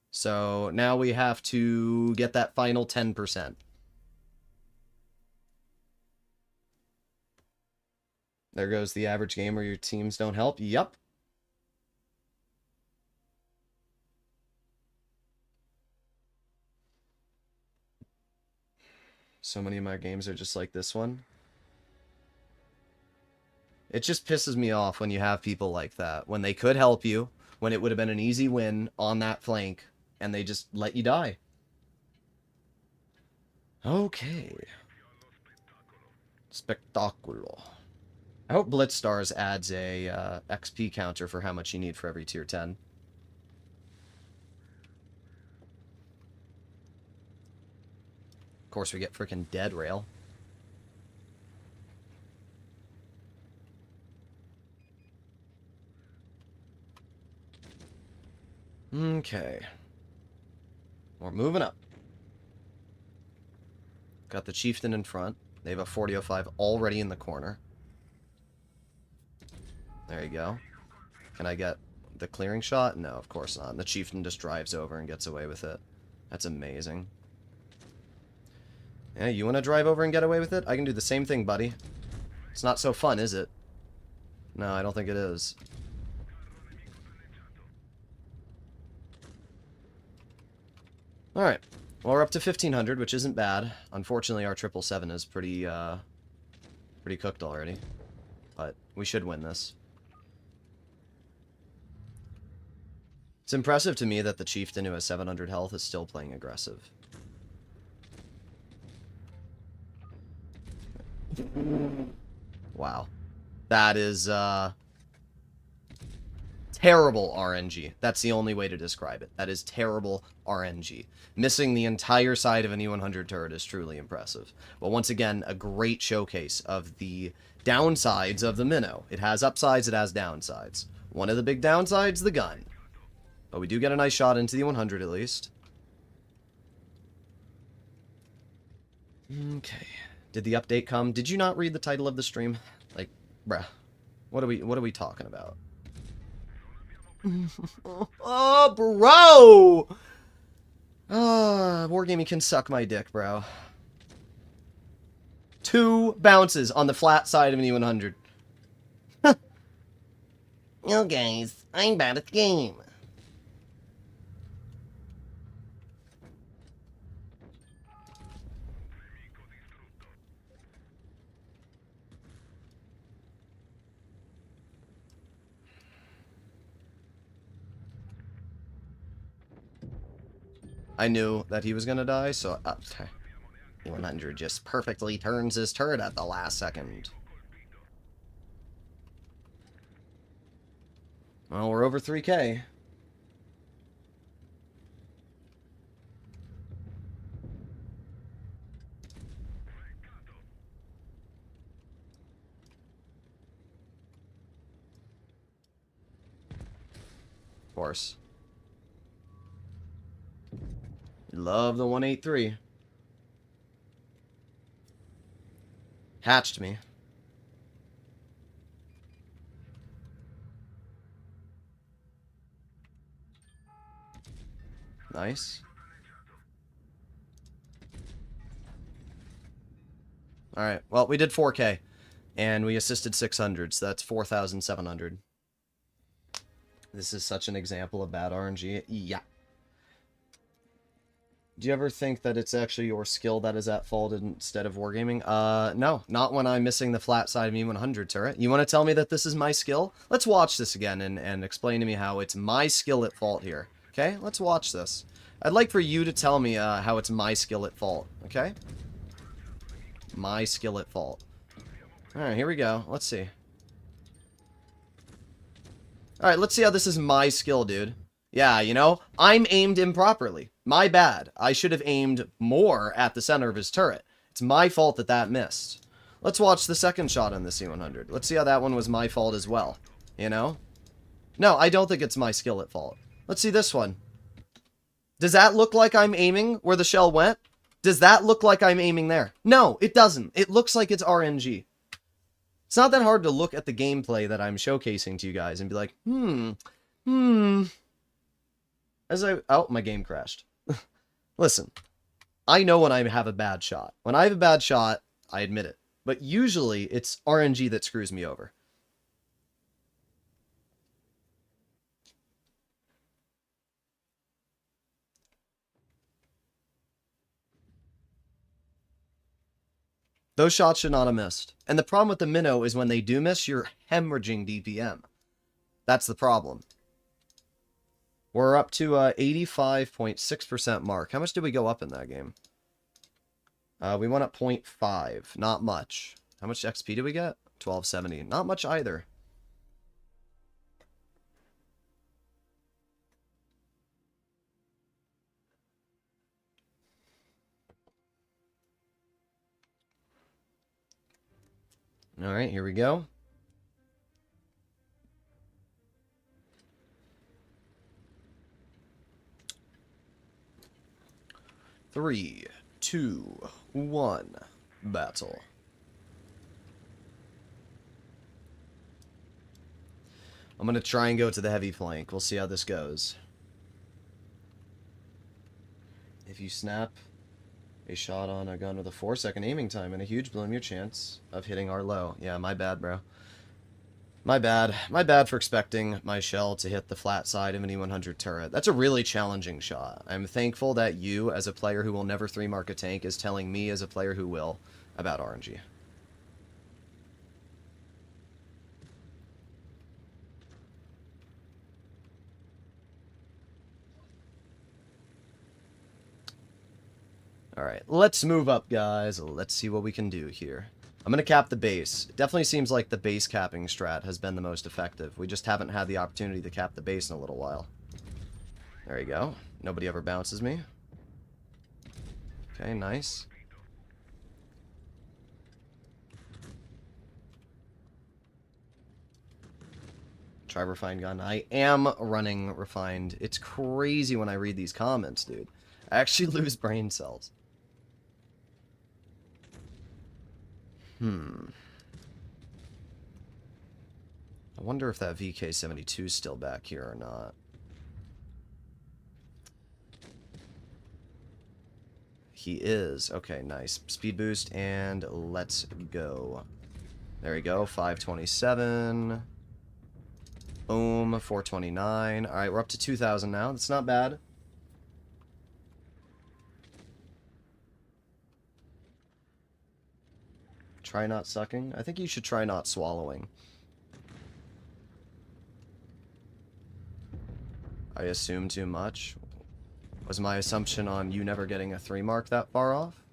So now we have to get that final 10%. There goes the average game where your teams don't help. Yup. So many of my games are just like this one. It just pisses me off when you have people like that. When they could help you, when it would have been an easy win on that flank, and they just let you die. Okay. Spectaculo. I hope Blitz Stars adds a XP counter for how much you need for every tier 10. Of course, we get freaking dead rail. Okay. We're moving up. Got the Chieftain in front. They have a 40-05 already in the corner. There you go. Can I get the clearing shot? No, of course not. And the Chieftain just drives over and gets away with it. That's amazing. Yeah, you want to drive over and get away with it? I can do the same thing, buddy. It's not so fun, is it? No, I don't think it is. Alright. Well, we're up to 1,500, which isn't bad. Unfortunately, our 777 is pretty cooked already. But we should win this. It's impressive to me that the Chieftain who has 700 health is still playing aggressive. Wow. That is, terrible RNG. That's the only way to describe it. That is terrible RNG. Missing the entire side of an E100 turret is truly impressive. But once again, a great showcase of the downsides of the Minnow. It has upsides, it has downsides. One of the big downsides, the gun. But we do get a nice shot into the 100 at least. Okay. Did the update come? Did you not read the title of the stream? Like, bruh. What are we talking about? Oh, bro! Wargaming can suck my dick, bro. 2 bounces on the flat side of an E100. No, guys. I'm bad at the game. I knew that he was gonna die, so... E100 just perfectly turns his turret at the last second. Well, we're over 3K. Of course. Love the 183. Hatched me. Nice. Alright, well, we did 4K. And we assisted 600, so that's 4,700. This is such an example of bad RNG. Yeah. Do you ever think that it's actually your skill that is at fault instead of wargaming? No. Not when I'm missing the flat side of E100 turret. You want to tell me that this is my skill? Let's watch this again and explain to me how it's my skill at fault here. Okay? Let's watch this. I'd like for you to tell me how it's my skill at fault. Okay? My skill at fault. Alright, here we go. Let's see. Alright, let's see how this is my skill, dude. Yeah, you know, I'm aimed improperly. My bad. I should have aimed more at the center of his turret. It's my fault that that missed. Let's watch the second shot on the C100. Let's see how that one was my fault as well. You know? No, I don't think it's my skill at fault. Let's see this one. Does that look like I'm aiming where the shell went? Does that look like I'm aiming there? No, it doesn't. It looks like it's RNG. It's not that hard to look at the gameplay that I'm showcasing to you guys and be like, Oh, my game crashed. Listen, I know when I have a bad shot. When I have a bad shot, I admit it. But usually, it's RNG that screws me over. Those shots should not have missed. And the problem with the Minnow is when they do miss, you're hemorrhaging DPM. That's the problem. We're up to 85.6% mark. How much did we go up in that game? We went up 0.5. Not much. How much XP did we get? 1270. Not much either. Alright, here we go. Three, two, one, battle. I'm going to try and go to the heavy flank. We'll see how this goes. If you snap a shot on a gun with a 4-second aiming time and a huge bloom, your chance of hitting our low. Yeah, my bad, bro. My bad. My bad for expecting my shell to hit the flat side of an E100 turret. That's a really challenging shot. I'm thankful that you, as a player who will never 3-mark a tank, is telling me, as a player who will, about RNG. Alright, let's move up, guys. Let's see what we can do here. I'm going to cap the base. It definitely seems like the base capping strat has been the most effective. We just haven't had the opportunity to cap the base in a little while. There you go. Nobody ever bounces me. Okay, nice. Try refined gun. I am running refined. It's crazy when I read these comments, dude. I actually lose brain cells. I wonder if that VK-72 is still back here or not. He is. Okay, nice. Speed boost, and let's go. There we go, 527. Boom, 429. Alright, we're up to 2,000 now. That's not bad. Try not sucking? I think you should try not swallowing. I assume too much. Was my assumption on you never getting a 3-mark that far off?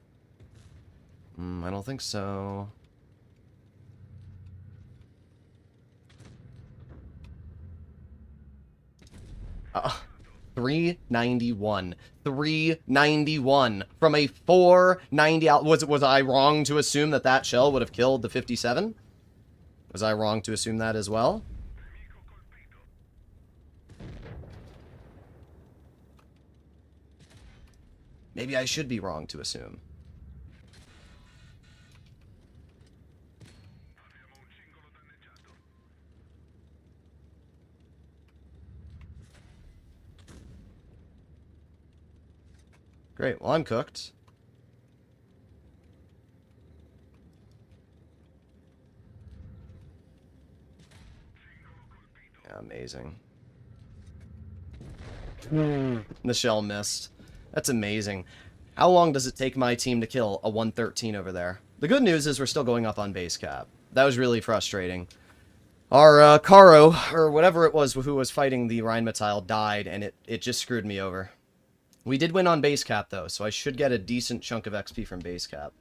I don't think so. Uh, 391. 391 from a 490 out. Was I wrong to assume that that shell would have killed the 57? Was I wrong to assume that as well? Maybe I should be wrong to assume. Great, well, I'm cooked. Yeah, amazing. The shell missed. That's amazing. How long does it take my team to kill a 113 over there? The good news is we're still going up on base cap. That was really frustrating. Our Caro, or whatever it was who was fighting the Rheinmetall, died, and it just screwed me over. We did win on base cap, though, so I should get a decent chunk of XP from base cap.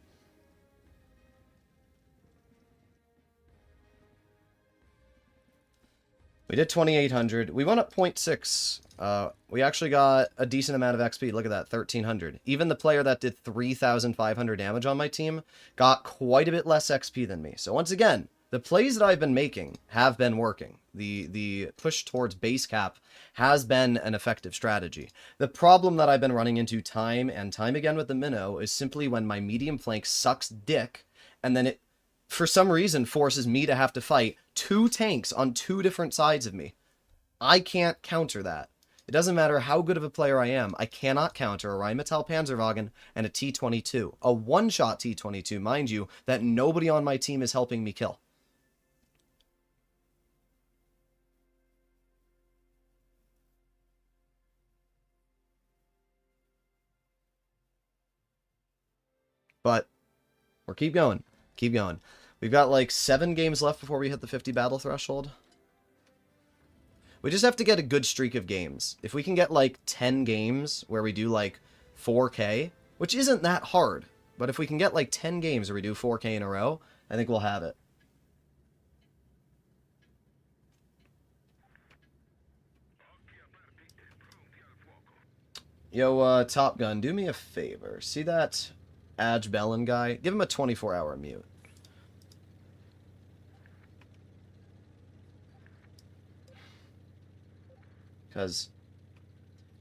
We did 2,800. We went up 0.6. We actually got a decent amount of XP. Look at that, 1,300. Even the player that did 3,500 damage on my team got quite a bit less XP than me. So once again, The plays that I've been making have been working. The push towards base cap has been an effective strategy. The problem that I've been running into time and time again with the Minnow is simply when my medium flank sucks dick, and then it, for some reason, forces me to have to fight 2 tanks on 2 different sides of me. I can't counter that. It doesn't matter how good of a player I am, I cannot counter a Rheinmetall Panzerwagen and a T-22. A one-shot T-22, mind you, that nobody on my team is helping me kill. But we'll keep going. Keep going. We've got like 7 games left before we hit the 50 battle threshold. We just have to get a good streak of games. If we can get like 10 games where we do like 4K, which isn't that hard, but if we can get like 10 games where we do 4K in a row, I think we'll have it. Yo, Top Gun, do me a favor. See that Adge Bellin guy? Give him a 24-hour mute. Because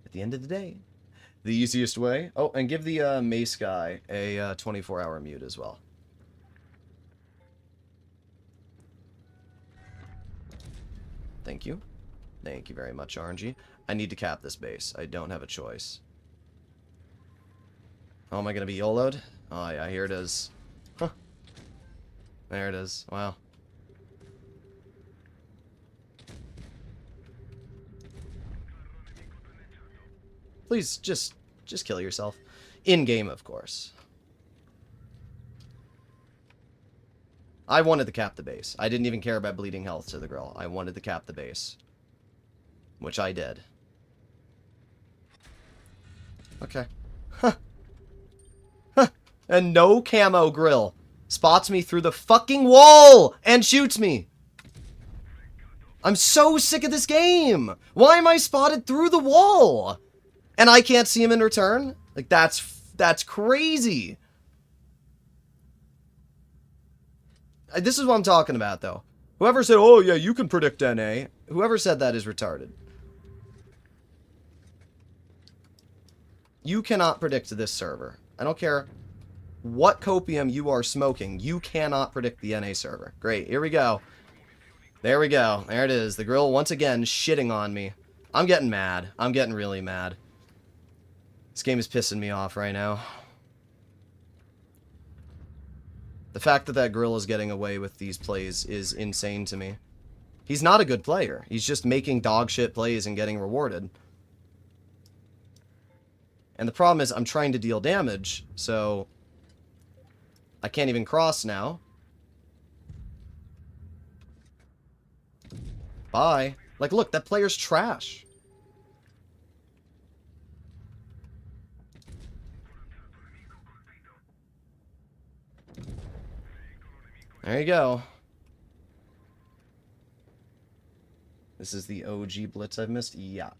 at the end of the day, the easiest way... Oh, and give the Mace guy a 24-hour mute as well. Thank you. Thank you very much, RNG. I need to cap this base. I don't have a choice. Oh, am I going to be YOLO'd? Oh, yeah, here it is. Huh. There it is. Wow. Please, just kill yourself. In-game, of course. I wanted to cap the base. I didn't even care about bleeding health to the girl. I wanted to cap the base. Which I did. Okay. Huh. Huh. And no camo grill spots me through the fucking wall and shoots me. I'm so sick of this game. Why am I spotted through the wall? And I can't see him in return? Like, that's crazy. This is what I'm talking about, though. Whoever said, oh, yeah, you can predict NA. Whoever said that is retarded. You cannot predict this server. I don't care what copium you are smoking. You cannot predict the NA server. Great, here we go. There we go. There it is. The grill, once again, shitting on me. I'm getting mad. I'm getting really mad. This game is pissing me off right now. The fact that that grill is getting away with these plays is insane to me. He's not a good player. He's just making dog shit plays and getting rewarded. And the problem is I'm trying to deal damage, so I can't even cross now. Bye. Like, look, that player's trash. There you go. This is the OG blitz I've missed? Yeah.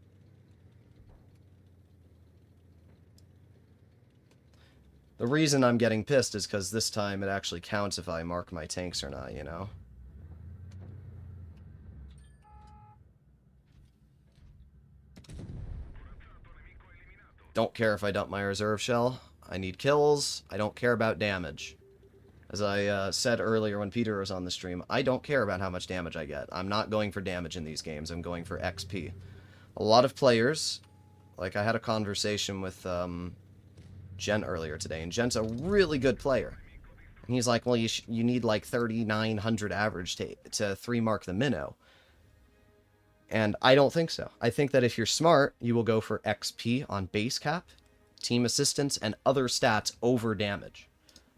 The reason I'm getting pissed is because this time it actually counts if I mark my tanks or not, you know? Don't care if I dump my reserve shell. I need kills. I don't care about damage. As I said earlier when Peter was on the stream, I don't care about how much damage I get. I'm not going for damage in these games. I'm going for XP. A lot of players, like I had a conversation with Gent earlier today, and Gent's a really good player. And he's like, well, you need like 3,900 average to 3-mark the Minnow. And I don't think so. I think that if you're smart, you will go for XP on base cap, team assistance, and other stats over damage.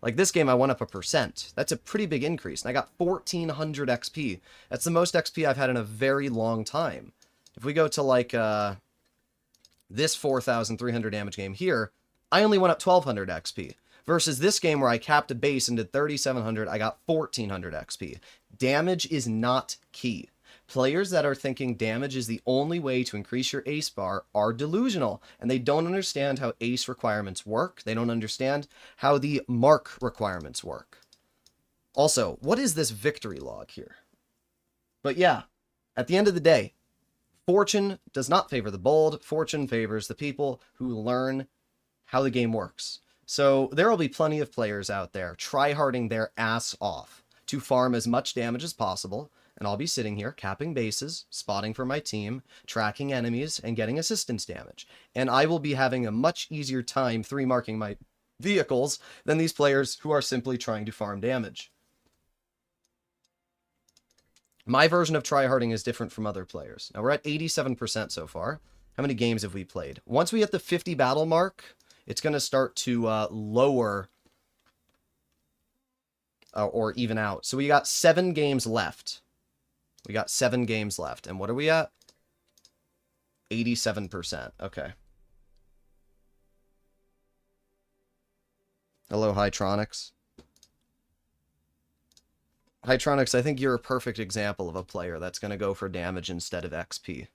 Like this game, I went up 1%. That's a pretty big increase. And I got 1,400 XP. That's the most XP I've had in a very long time. If we go to like this 4,300 damage game here, I only went up 1,200 XP. Versus this game where I capped a base and did 3,700, I got 1,400 XP. Damage is not key. Players that are thinking damage is the only way to increase your ace bar are delusional, and they don't understand how ace requirements work. They don't understand how the mark requirements work. Also, what is this victory log here? But yeah, at the end of the day, fortune does not favor the bold. Fortune favors the people who learn how the game works. So there will be plenty of players out there tryharding their ass off to farm as much damage as possible, and I'll be sitting here capping bases, spotting for my team, tracking enemies, and getting assistance damage. And I will be having a much easier time 3-marking my vehicles than these players who are simply trying to farm damage. My version of tryharding is different from other players. Now, we're at 87% so far. How many games have we played? Once we hit the 50 battle mark, it's going to start to lower or even out. So we got 7 games left. We got 7 games left. And what are we at? 87%. Okay. Hello, Hytronics. Hytronics, I think you're a perfect example of a player that's going to go for damage instead of XP.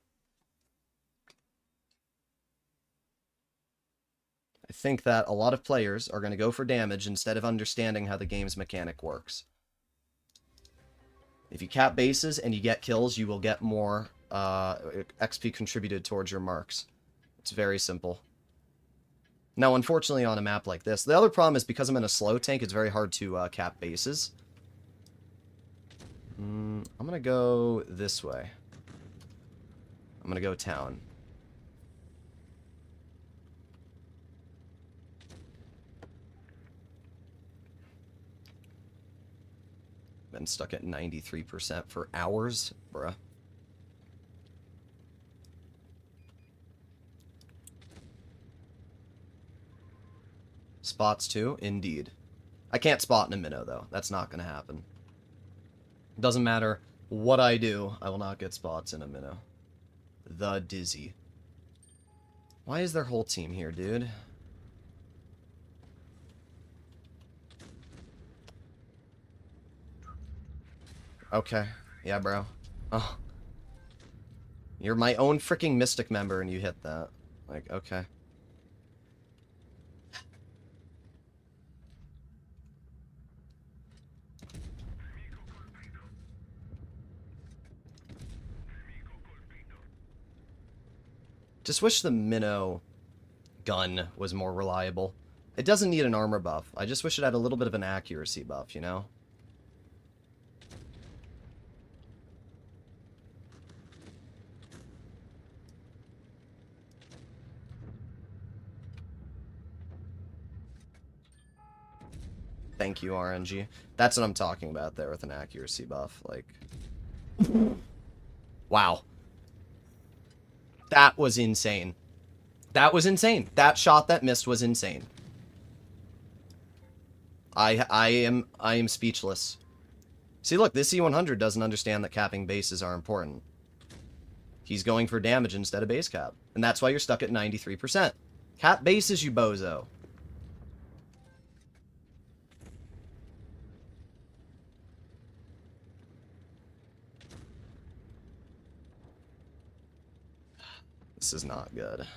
I think that a lot of players are going to go for damage instead of understanding how the game's mechanic works. If you cap bases and you get kills, you will get more XP contributed towards your marks. It's very simple. Now, unfortunately, on a map like this, the other problem is because I'm in a slow tank, it's very hard to cap bases. I'm going to go this way. I'm going to go town. Been stuck at 93% for hours, bruh. Spots too? Indeed. I can't spot in a minnow, though. That's not going to happen. Doesn't matter what I do, I will not get spots in a minnow. The Dizzy. Why is their whole team here, dude? Okay. Yeah, bro. Oh. You're my own freaking Mystic member and you hit that. Like, okay. Just wish the minnow gun was more reliable. It doesn't need an armor buff. I just wish it had a little bit of an accuracy buff, you know? Thank you, RNG. That's what I'm talking about there with an accuracy buff. Like, wow. That was insane. That was insane. That shot that missed was insane. I am speechless. See, look, this E100 doesn't understand that capping bases are important. He's going for damage instead of base cap. And that's why you're stuck at 93%. Cap bases, you bozo. This is not good.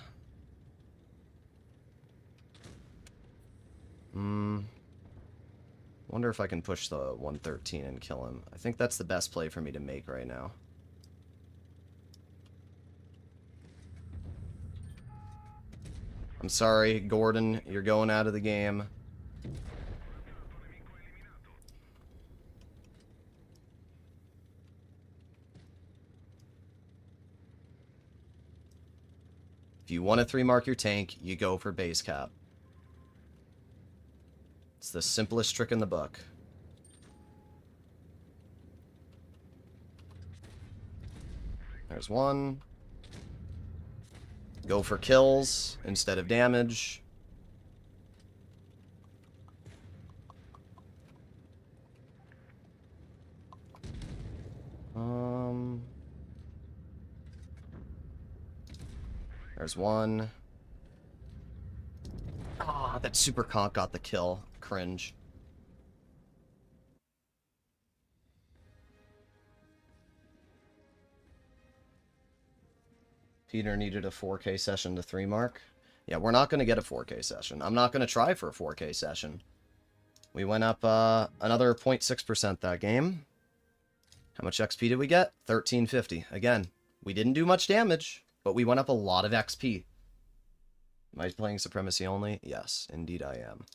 Wonder if I can push the 113 and kill him. I think that's the best play for me to make right now. I'm sorry, Gordon. You're going out of the game. If you want to 3-mark your tank, you go for base cap. It's the simplest trick in the book. There's one. Go for kills instead of damage. There's one. Ah, that super conk got the kill. Cringe. Peter needed a 4K session to 3-mark. Yeah, we're not going to get a 4K session. I'm not going to try for a 4K session. We went up another 0.6% that game. How much XP did we get? 1350. Again, we didn't do much damage, but we went up a lot of XP. Am I playing Supremacy only? Yes, indeed I am.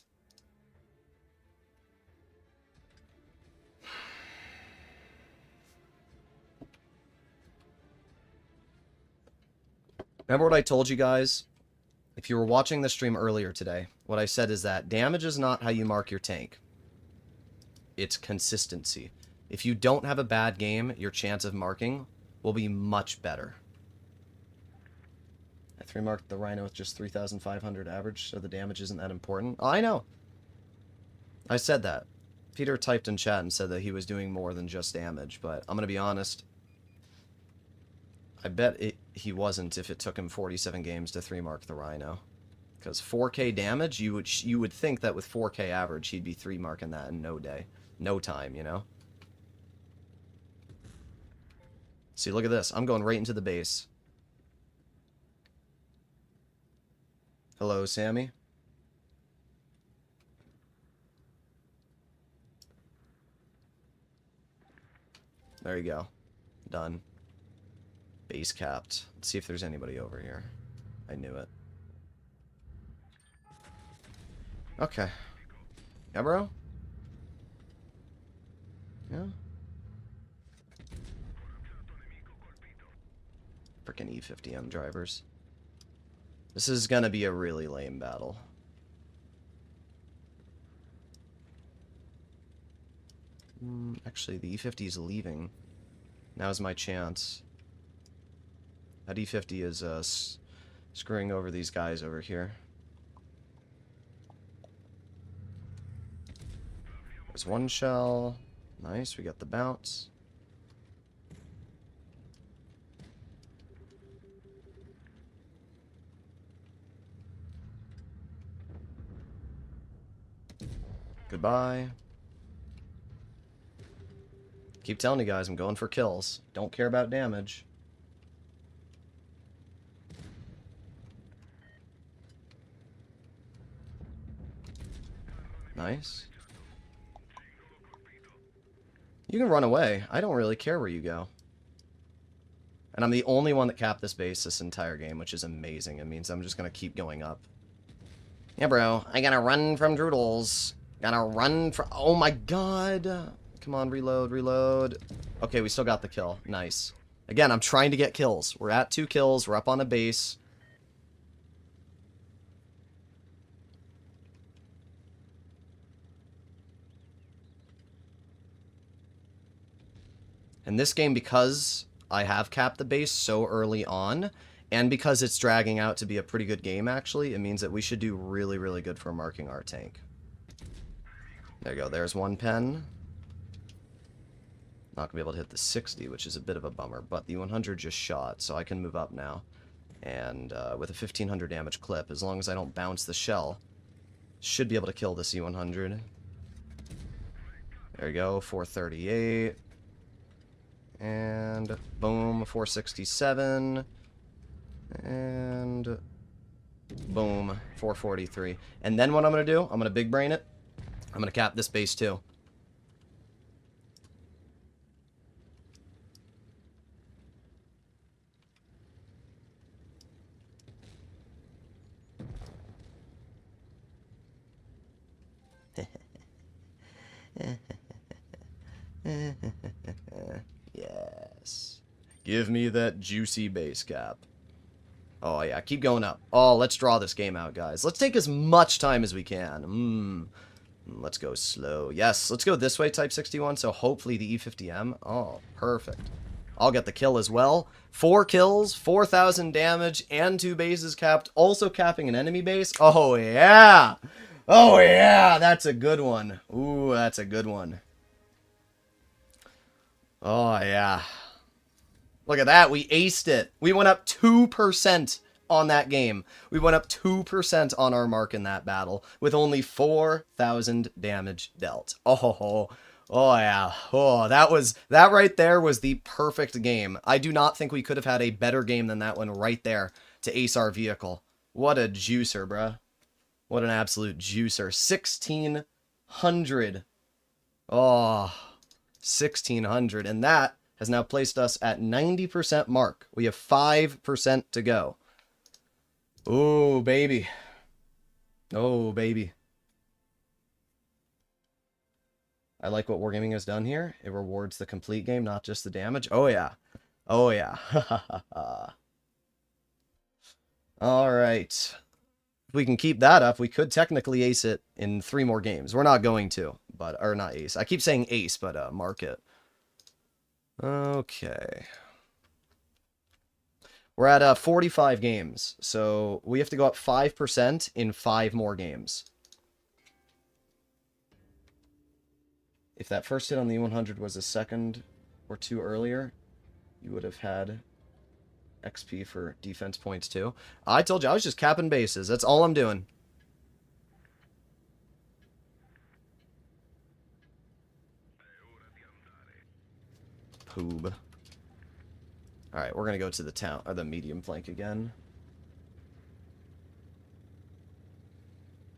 Remember what I told you guys? If you were watching the stream earlier today, what I said is that damage is not how you mark your tank. It's consistency. If you don't have a bad game, your chance of marking will be much better. I 3-marked the Rhino with just 3,500 average, so the damage isn't that important. Oh, I know. I said that. Peter typed in chat and said that he was doing more than just damage, but I'm going to be honest. I bet he wasn't if it took him 47 games to 3-mark the Rhino. Because 4k damage, you would think that with 4k average, he'd be 3-marking that in no day. No time, you know? See, look at this. I'm going right into the base. Hello, Sammy. There you go. Done. Base capped. Let's see if there's anybody over here. I knew it. Okay. Yeah, bro? Yeah? Frickin' E50M drivers. This is gonna be a really lame battle. Actually, the E50 is leaving. Now's my chance. That E50 is screwing over these guys over here. There's one shell. Nice, we got the bounce. Goodbye. Keep telling you guys, I'm going for kills. Don't care about damage. Nice. You can run away. I don't really care where you go. And I'm the only one that capped this base this entire game, which is amazing. It means I'm just going to keep going up. Yeah, bro. I gotta run from Droodles. Gotta run from... Oh my god. Come on, reload, reload. Okay, we still got the kill. Nice. Again, I'm trying to get kills. We're at 2 kills. We're up on a base. In this game, because I have capped the base so early on, and because it's dragging out to be a pretty good game, actually, it means that we should do really, really good for marking our tank. There you go. There's one pen. Not going to be able to hit the 60, which is a bit of a bummer, but the 100 just shot, so I can move up now. And with a 1500 damage clip, as long as I don't bounce the shell, should be able to kill the C100. There you go, 438. And boom, 467. And boom, 443. And then what I'm going to do, I'm going to big brain it. I'm going to cap this base too. Yes. Give me that juicy base cap. Oh, yeah. Keep going up. Oh, let's draw this game out, guys. Let's take as much time as we can. Let's go slow. Yes, let's go this way, Type 61, so hopefully the E50M. Oh, perfect. I'll get the kill as well. 4 kills, 4,000 damage, and 2 bases capped. Also capping an enemy base. Oh, yeah. Oh, yeah. That's a good one. Ooh, that's a good one. Oh, yeah. Look at that. We aced it. We went up 2% on that game. We went up 2% on our mark in that battle with only 4,000 damage dealt. Oh, yeah. Oh, that right there was the perfect game. I do not think we could have had a better game than that one right there to ace our vehicle. What a juicer, bruh. What an absolute juicer. 16 1,600. Oh, 1,600. And that has now placed us at 90% mark. We have 5% to go. Oh, baby. Oh, baby. I like what Wargaming has done here. It rewards the complete game, not just the damage. Oh, yeah. Oh, yeah. All right. If we can keep that up, we could technically ace it in 3 more games. We're not going to, but, or not ace. I keep saying ace, but mark it. Okay. We're at 45 games, so we have to go up 5% in 5 more games. If that first hit on the E100 was a second or 2 earlier, you would have had XP for defense points too. I told you, I was just capping bases. That's all I'm doing. Poob. Alright, we're gonna go to the town, or the medium flank again.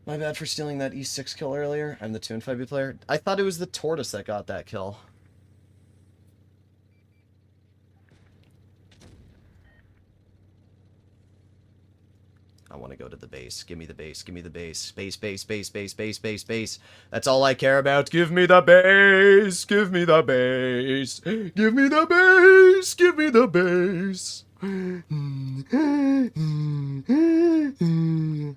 My bad for stealing that E6 kill earlier. I'm the 2-5B player. I thought it was the tortoise that got that kill. I want to go to the base. Give me the base. Give me the base. Base, base, base, base, base, base, base. That's all I care about. Give me the base. Give me the base. Give me the base. Give me the base.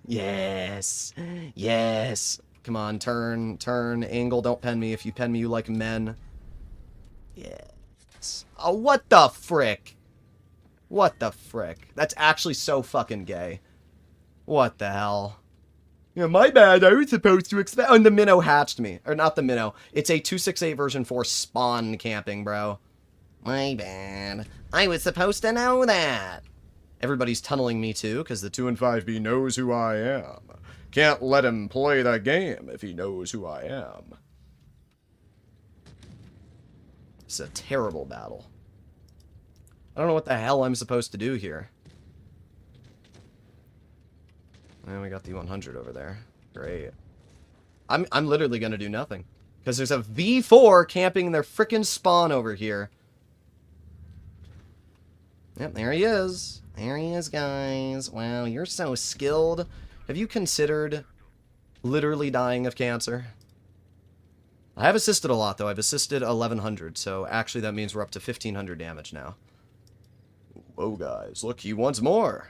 Yes. Yes. Come on, turn, turn, angle. Don't pen me. If you pen me, you like men. Yes. Oh, what the frick? What the frick? That's actually so fucking gay. What the hell? Yeah, my bad. I was supposed to expect. Oh, and the Mino hatched me. Or not the Mino. It's a 268 version 4 spawn camping, bro. My bad. I was supposed to know that. Everybody's tunneling me too, because the 2-5B knows who I am. Can't let him play the game if he knows who I am. It's a terrible battle. I don't know what the hell I'm supposed to do here. And we got the 100 over there. Great. I'm literally gonna do nothing. Because there's a V4 camping their frickin' spawn over here. Yep, there he is. There he is, guys. Wow, you're so skilled. Have you considered literally dying of cancer? I have assisted a lot, though. I've assisted 1,100, so actually that means we're up to 1,500 damage now. Whoa, guys. Look, he wants more.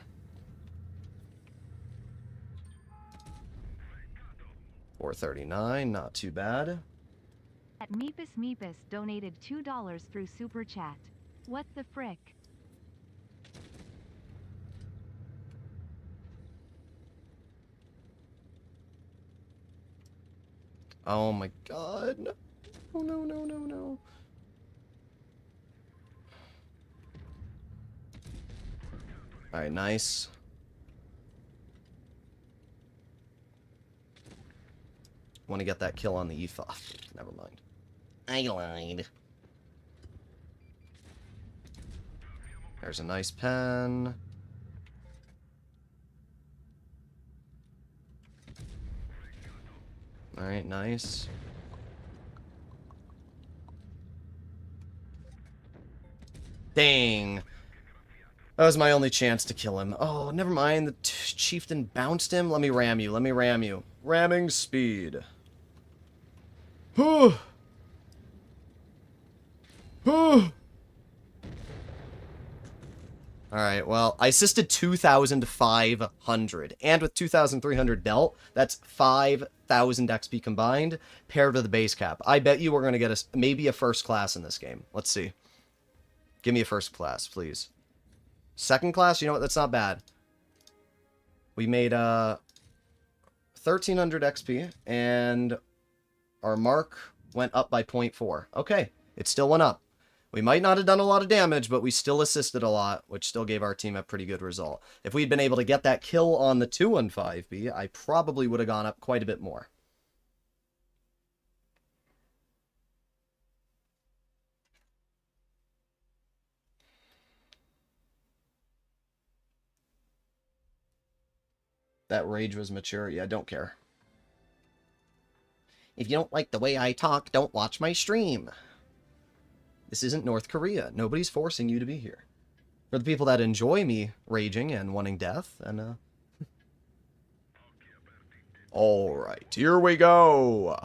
439, not too bad. At Meepus donated $2 through Super Chat. What the frick? Oh my god. No. Oh, no, no, no, no. Alright, nice. Want to get that kill on the E5. Never mind. I lied. There's a nice pen. Alright, nice. Dang. That was my only chance to kill him. Oh, never mind. The chieftain bounced him. Let me ram you. Let me ram you. Ramming speed. Whew. Whew. Alright, well, I assisted 2,500. And with 2,300 belt, that's 5,000 XP combined, paired with the base cap. I bet you we're going to get maybe a first class in this game. Let's see. Give me a first class, please. Second class? You know what? That's not bad. We made 1,300 XP, and our mark went up by 0.4. Okay, it still went up. We might not have done a lot of damage, but we still assisted a lot, which still gave our team a pretty good result. If we'd been able to get that kill on the 2-1-5B, I probably would have gone up quite a bit more. That rage was mature. Yeah, don't care. If you don't like the way I talk, don't watch my stream. This isn't North Korea. Nobody's forcing you to be here. For the people that enjoy me raging and wanting death, and, Alright, here we go!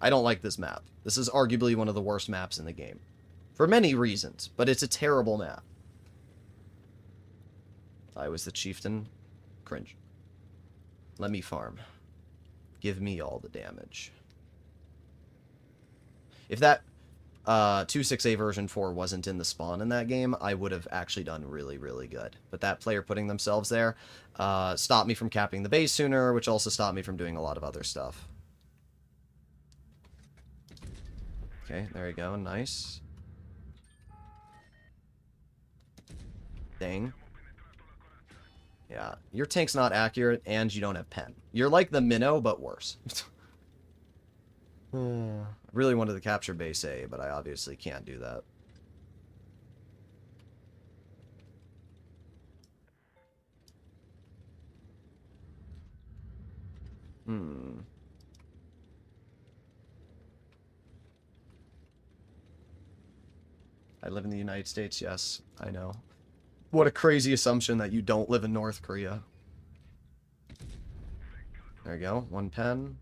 I don't like this map. This is arguably one of the worst maps in the game. For many reasons, but it's a terrible map. I was the chieftain. Cringe. Let me farm. Give me all the damage. If that 2.6a version 4 wasn't in the spawn in that game, I would have actually done really, really good. But that player putting themselves there stopped me from capping the base sooner, which also stopped me from doing a lot of other stuff. Okay, there you go. Nice. Dang. Yeah, your tank's not accurate, and you don't have pen. You're like the Mino, but worse. I really wanted to capture base A, but I obviously can't do that. I live in the United States, yes, I know. What a crazy assumption that you don't live in North Korea. There you go, 1 pen.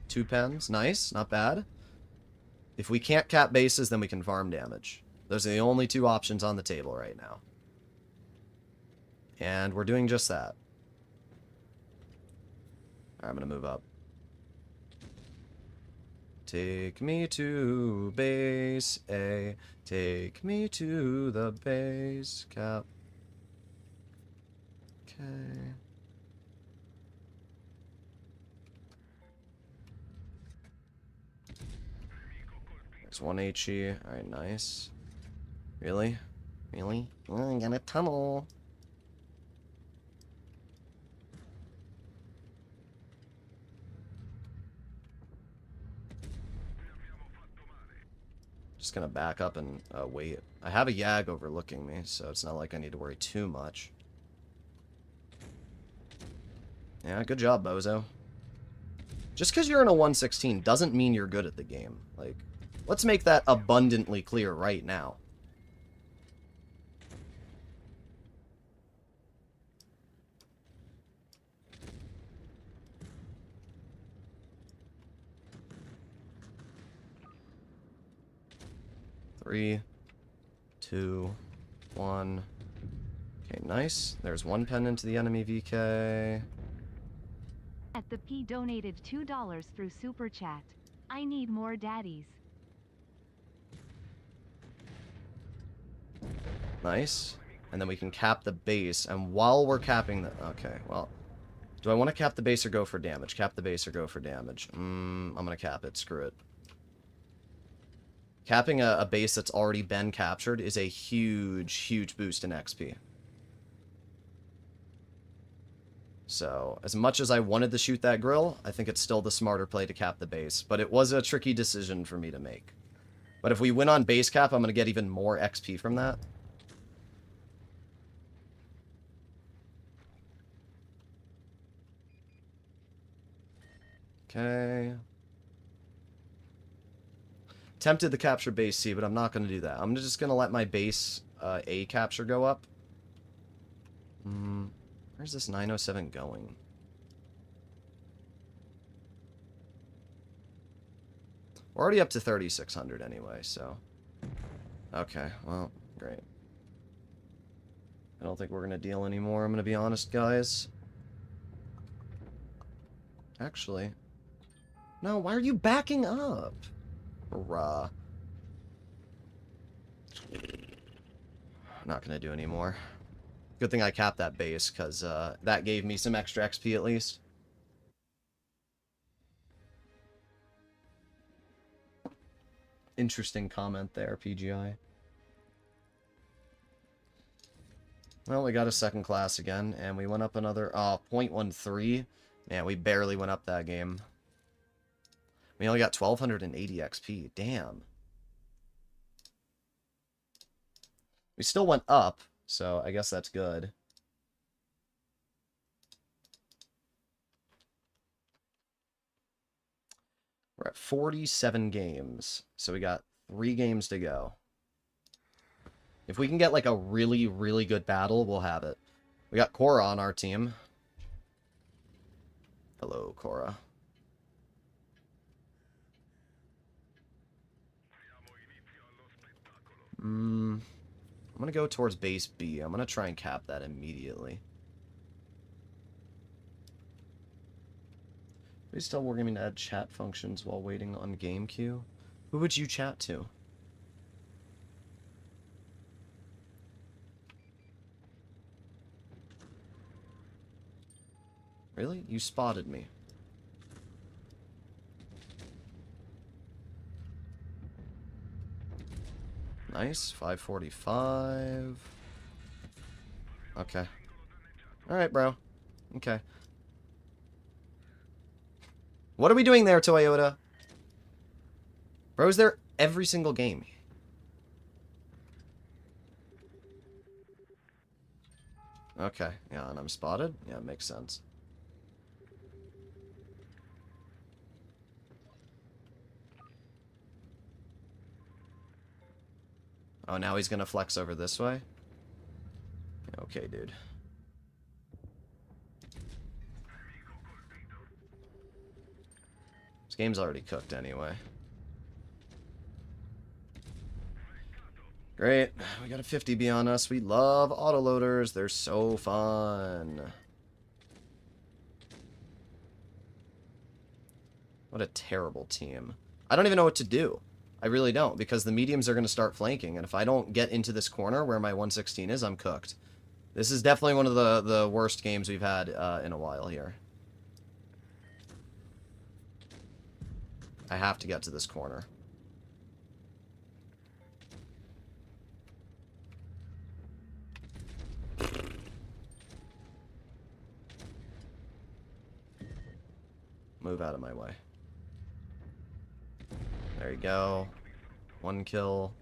2 pens, nice, not bad. If we can't cap bases, then we can farm damage. Those are the only 2 options on the table right now. And we're doing just that. Alright, I'm gonna move up. Take me to base A. Take me to the base cap. Okay. There's 1 HE. Alright, nice. Really? Really? Oh, I got a tunnel. Just gonna back up and wait. I have a Yag overlooking me, so it's not like I need to worry too much. Yeah, good job, Bozo. Just because you're in a 116 doesn't mean you're good at the game. Like, let's make that abundantly clear right now. Three, 2, 1. Okay, nice. There's 1 pen into the enemy VK. At the P donated $2 through Super Chat. I need more daddies. Nice. And then we can cap the base. And while we're capping the... Okay, well... Do I want to cap the base or go for damage? Cap the base or go for damage? I'm going to cap it. Screw it. Capping a base that's already been captured is a huge, huge boost in XP. So, as much as I wanted to shoot that grill, I think it's still the smarter play to cap the base. But it was a tricky decision for me to make. But if we win on base cap, I'm going to get even more XP from that. Okay. Tempted to capture base C, but I'm not going to do that. I'm just going to let my base A capture go up. Where's this 907 going? We're already up to 3,600 anyway, so... Okay, well, great. I don't think we're going to deal anymore, I'm going to be honest, guys. Actually... No, why are you backing up? Hurrah. Not going to do anymore. Good thing I capped that base, because that gave me some extra XP at least. Interesting comment there, PGI. Well, we got a second class again, and we went up another 0.13. Man, we barely went up that game. We only got 1,280 XP. Damn. We still went up, so I guess that's good. We're at 47 games. So we got 3 games to go. If we can get like a really, really good battle, we'll have it. We got Cora on our team. Hello, Cora. I'm going to go towards base B. I'm going to try and cap that immediately. Are we still working to add chat functions while waiting on game queue? Who would you chat to? Really? You spotted me. Nice. 545. Okay. Alright, bro. Okay. What are we doing there, Toyota? Bro's there every single game. Okay. Yeah, and I'm spotted? Yeah, it makes sense. Oh, now he's gonna flex over this way? Okay, dude. This game's already cooked anyway. Great. We got a 50B on us. We love autoloaders. They're so fun. What a terrible team. I don't even know what to do. I really don't, because the mediums are going to start flanking, and if I don't get into this corner where my 116 is, I'm cooked. This is definitely one of the worst games we've had in a while here. I have to get to this corner. Move out of my way. There you go. 1 kill.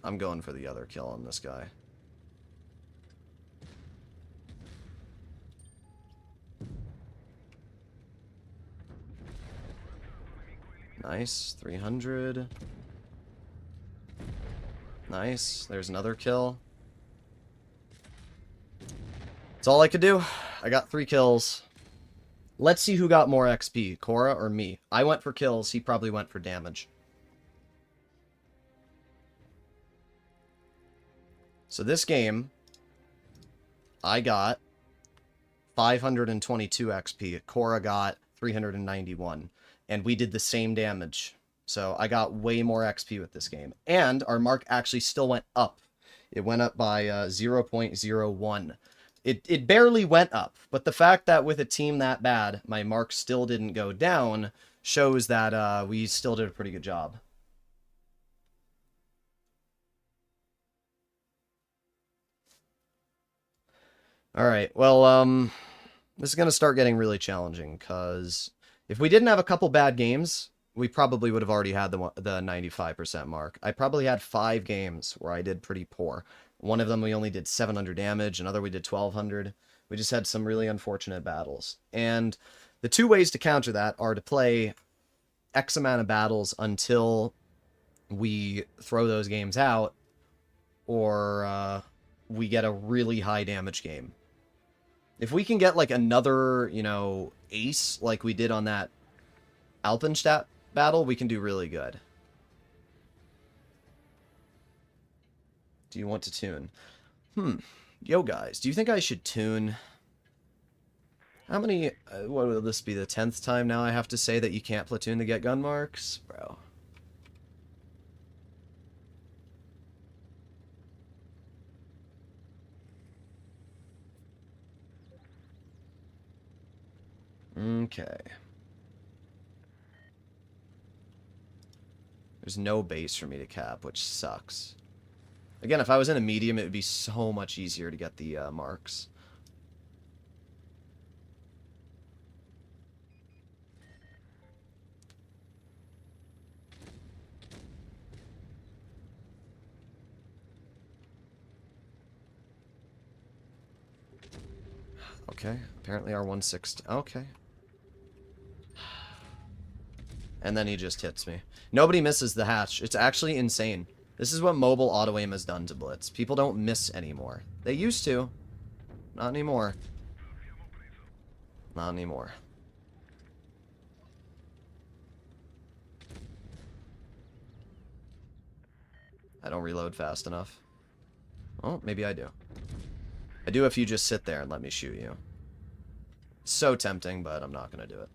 I'm going for the other kill on this guy. Nice. 300. Nice. There's another kill. That's all I could do. I got 3 kills. Let's see who got more XP, Cora or me. I went for kills. He probably went for damage. So this game, I got 522 XP. Cora got 391. And we did the same damage. So I got way more XP with this game. And our mark actually still went up. It went up by 0.01. It barely went up. But the fact that with a team that bad, my mark still didn't go down shows that we still did a pretty good job. Alright, well, this is going to start getting really challenging, because if we didn't have a couple bad games, we probably would have already had the 95% mark. I probably had 5 games where I did pretty poor. One of them we only did 700 damage, another we did 1200. We just had some really unfortunate battles. And the 2 ways to counter that are to play X amount of battles until we throw those games out, or we get a really high damage game. If we can get, like, another, you know, ace like we did on that Alpenstadt battle, we can do really good. Do you want to tune? Yo, guys, do you think I should tune? How many... what will this be, the 10th time now I have to say that you can't platoon to get gun marks? Bro. Okay. There's no base for me to cap, which sucks. Again, if I was in a medium, it would be so much easier to get the marks. Okay, apparently our 160. Okay. And then he just hits me. Nobody misses the hatch. It's actually insane. This is what mobile auto-aim has done to Blitz. People don't miss anymore. They used to. Not anymore. Not anymore. I don't reload fast enough. Oh, maybe I do. I do if you just sit there and let me shoot you. So tempting, but I'm not going to do it.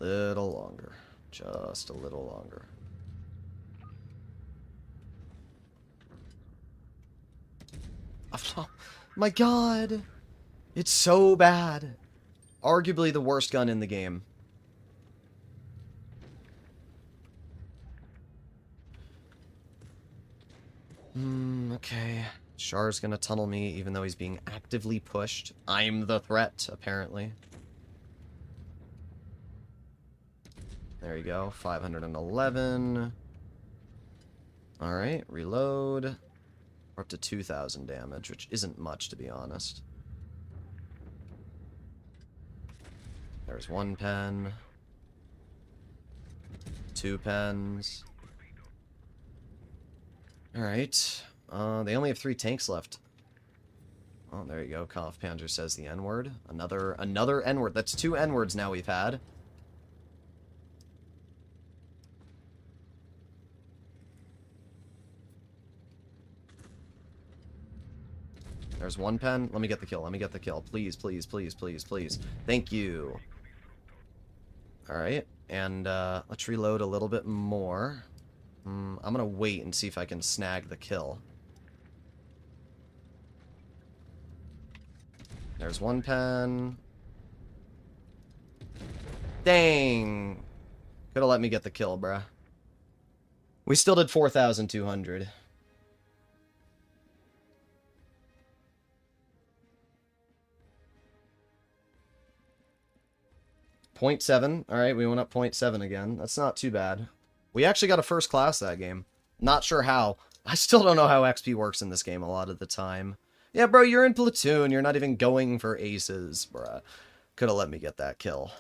Little longer. Just a little longer. Oh, my god! It's so bad. Arguably the worst gun in the game. Okay. Char's gonna tunnel me even though he's being actively pushed. I'm the threat, apparently. There you go. 511. Alright, reload. We're up to 2,000 damage, which isn't much, to be honest. There's 1 pen. 2 pens. Alright. They only have 3 tanks left. Oh, there you go. Kampf Panzer says the N-word. Another N-word. That's 2 N-words now we've had. There's 1 pen. Let me get the kill. Let me get the kill. Please, please, please, please, please. Thank you. Alright. And, let's reload a little bit more. I'm gonna wait and see if I can snag the kill. There's 1 pen. Dang. Could've let me get the kill, bruh. We still did 4,200. .7. Alright, we went up .7 again. That's not too bad. We actually got a first class that game. Not sure how. I still don't know how XP works in this game a lot of the time. Yeah, bro, you're in platoon. You're not even going for aces, bruh. Could have let me get that kill.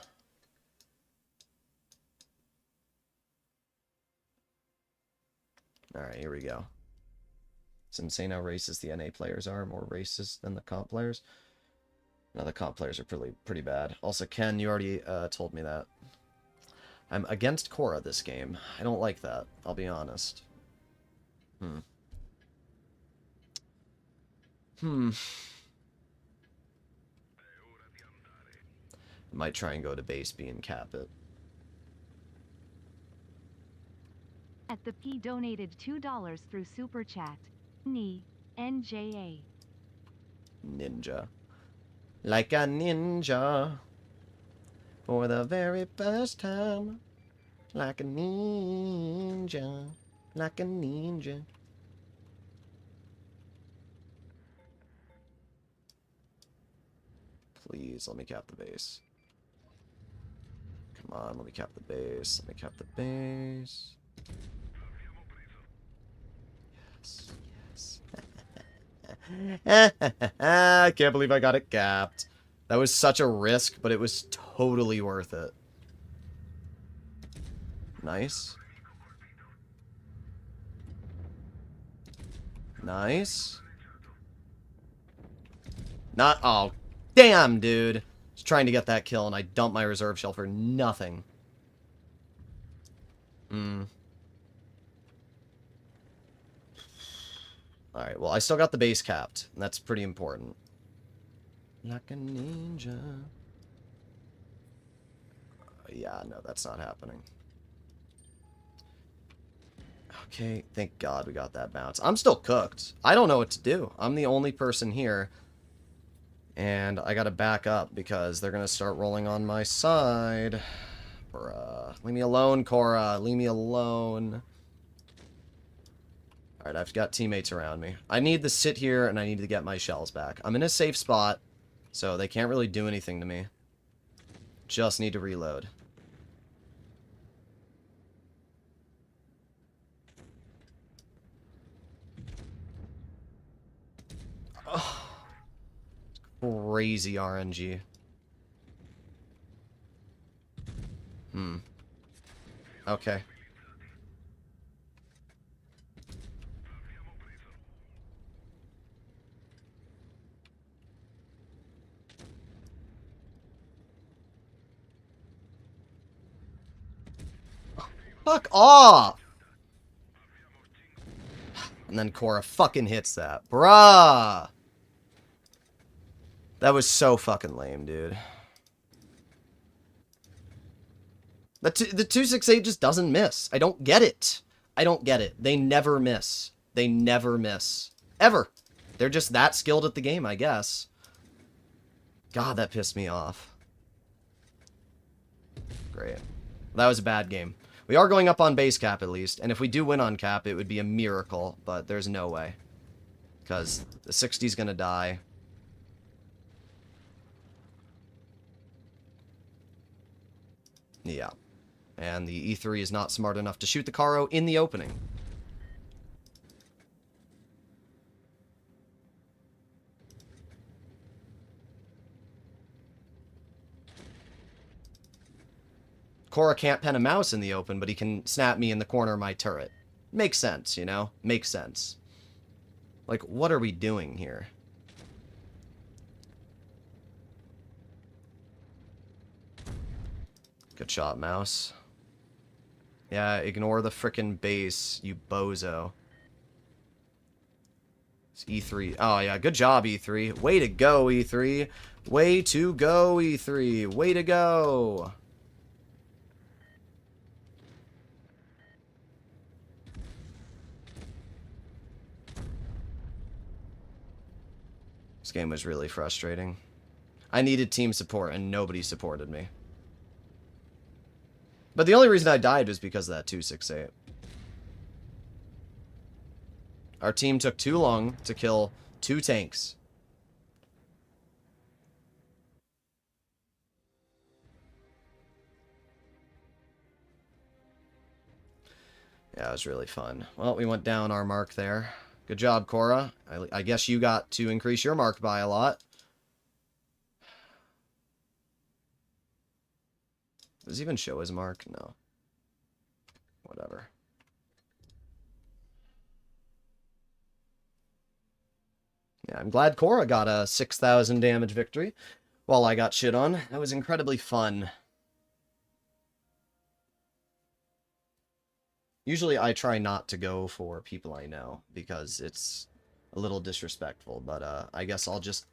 Alright, here we go. It's insane how racist the NA players are. More racist than the comp players. No, the comp players are pretty bad. Also, Ken, you already told me that. I'm against Cora this game. I don't like that. I'll be honest. I might try and go to base B and cap it. At the P donated $2 through Super Chat. NJA. Ninja. Like a ninja. For the very first time. Like a ninja. Like a ninja. Please, let me cap the base. Come on, let me cap the base. Let me cap the base. Yes, yes. I can't believe I got it capped. That was such a risk, but it was totally worth it. Nice. Nice. Not... Oh, damn, dude. Just trying to get that kill, and I dumped my reserve shell for nothing. Alright, well, I still got the base capped, and that's pretty important. Like a ninja. Yeah, no, that's not happening. Okay, thank God we got that bounce. I'm still cooked. I don't know what to do. I'm the only person here. And I gotta back up because they're gonna start rolling on my side. Bruh. Leave me alone, Cora. Leave me alone. Alright, I've got teammates around me. I need to sit here and I need to get my shells back. I'm in a safe spot, so they can't really do anything to me. Just need to reload. crazy RNG. Okay. Fuck off! And then Korra fucking hits that. Bruh! That was so fucking lame, dude. The 268 just doesn't miss. I don't get it. I don't get it. They never miss. They never miss. Ever. They're just that skilled at the game, I guess. God, that pissed me off. Great. That was a bad game. We are going up on base cap, at least. And if we do win on cap, it would be a miracle. But there's no way. Because the 60's gonna die. Yeah. And the E3 is not smart enough to shoot the Karo in the opening. Korra can't pen a mouse in the open, but he can snap me in the corner of my turret. Makes sense, you know? Makes sense. Like, what are we doing here? Good shot, mouse. Yeah, ignore the frickin' base, you bozo. It's E3. Oh, yeah, good job, E3. Way to go, E3. Way to go, E3. Way to go. This game was really frustrating. I needed team support, and nobody supported me. But the only reason I died was because of that 268. Our team took too long to kill 2 tanks. Yeah, it was really fun. Well, we went down our mark there. Good job, Korra. I guess you got to increase your mark by a lot. Does he even show his mark? No. Whatever. Yeah, I'm glad Korra got a 6,000 damage victory while I got shit on. That was incredibly fun. Usually I try not to go for people I know because it's a little disrespectful, but I guess I'll just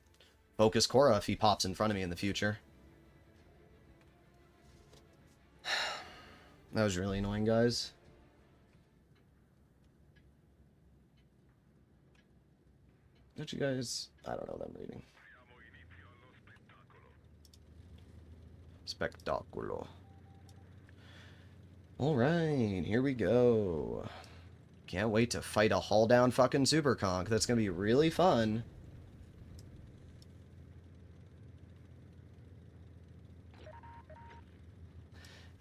focus Korra if he pops in front of me in the future. That was really annoying, guys. Don't you guys... I don't know what I'm reading. Spectaculo. Alright, here we go. Can't wait to fight a haul-down fucking super conch. That's gonna be really fun.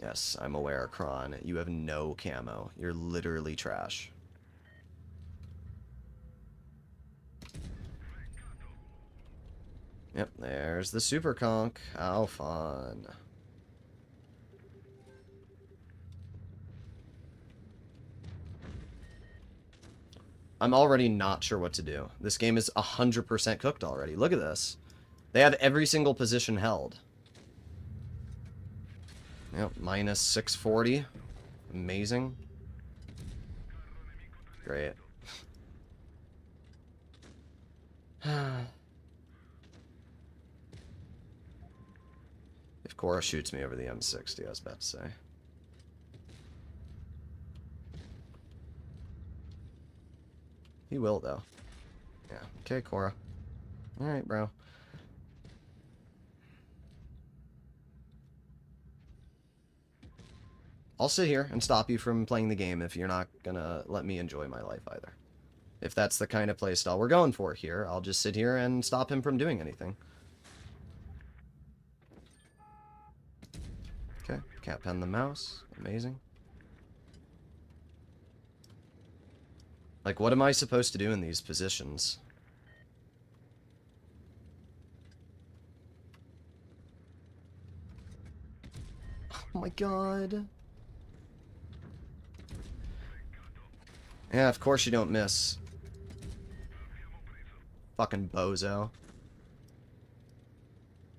Yes, I'm aware, Kron. You have no camo. You're literally trash. Yep, there's the super conch. How fun. I'm already not sure what to do. This game is 100% cooked already. Look at this. They have every single position held. Yep, minus 640. Amazing. Great. If Korra shoots me over the M60, I was about to say. He will, though. Yeah. Okay, Korra. Alright, bro. I'll sit here and stop you from playing the game if you're not gonna let me enjoy my life either. If that's the kind of playstyle we're going for here, I'll just sit here and stop him from doing anything. Okay, can't pen the mouse. Amazing. Like, what am I supposed to do in these positions? Oh my god. Yeah, of course you don't miss. Fucking bozo.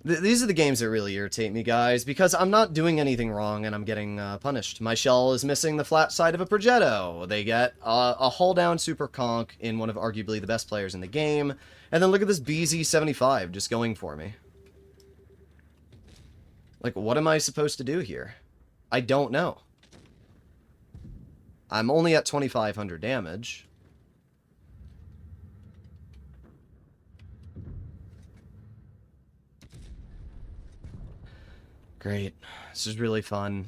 These are the games that really irritate me, guys, because I'm not doing anything wrong and I'm getting punished. My shell is missing the flat side of a progetto. They get a hull-down super conk in one of arguably the best players in the game. And then look at this BZ75 just going for me. Like, what am I supposed to do here? I don't know. I'm only at 2,500 damage. Great. This is really fun.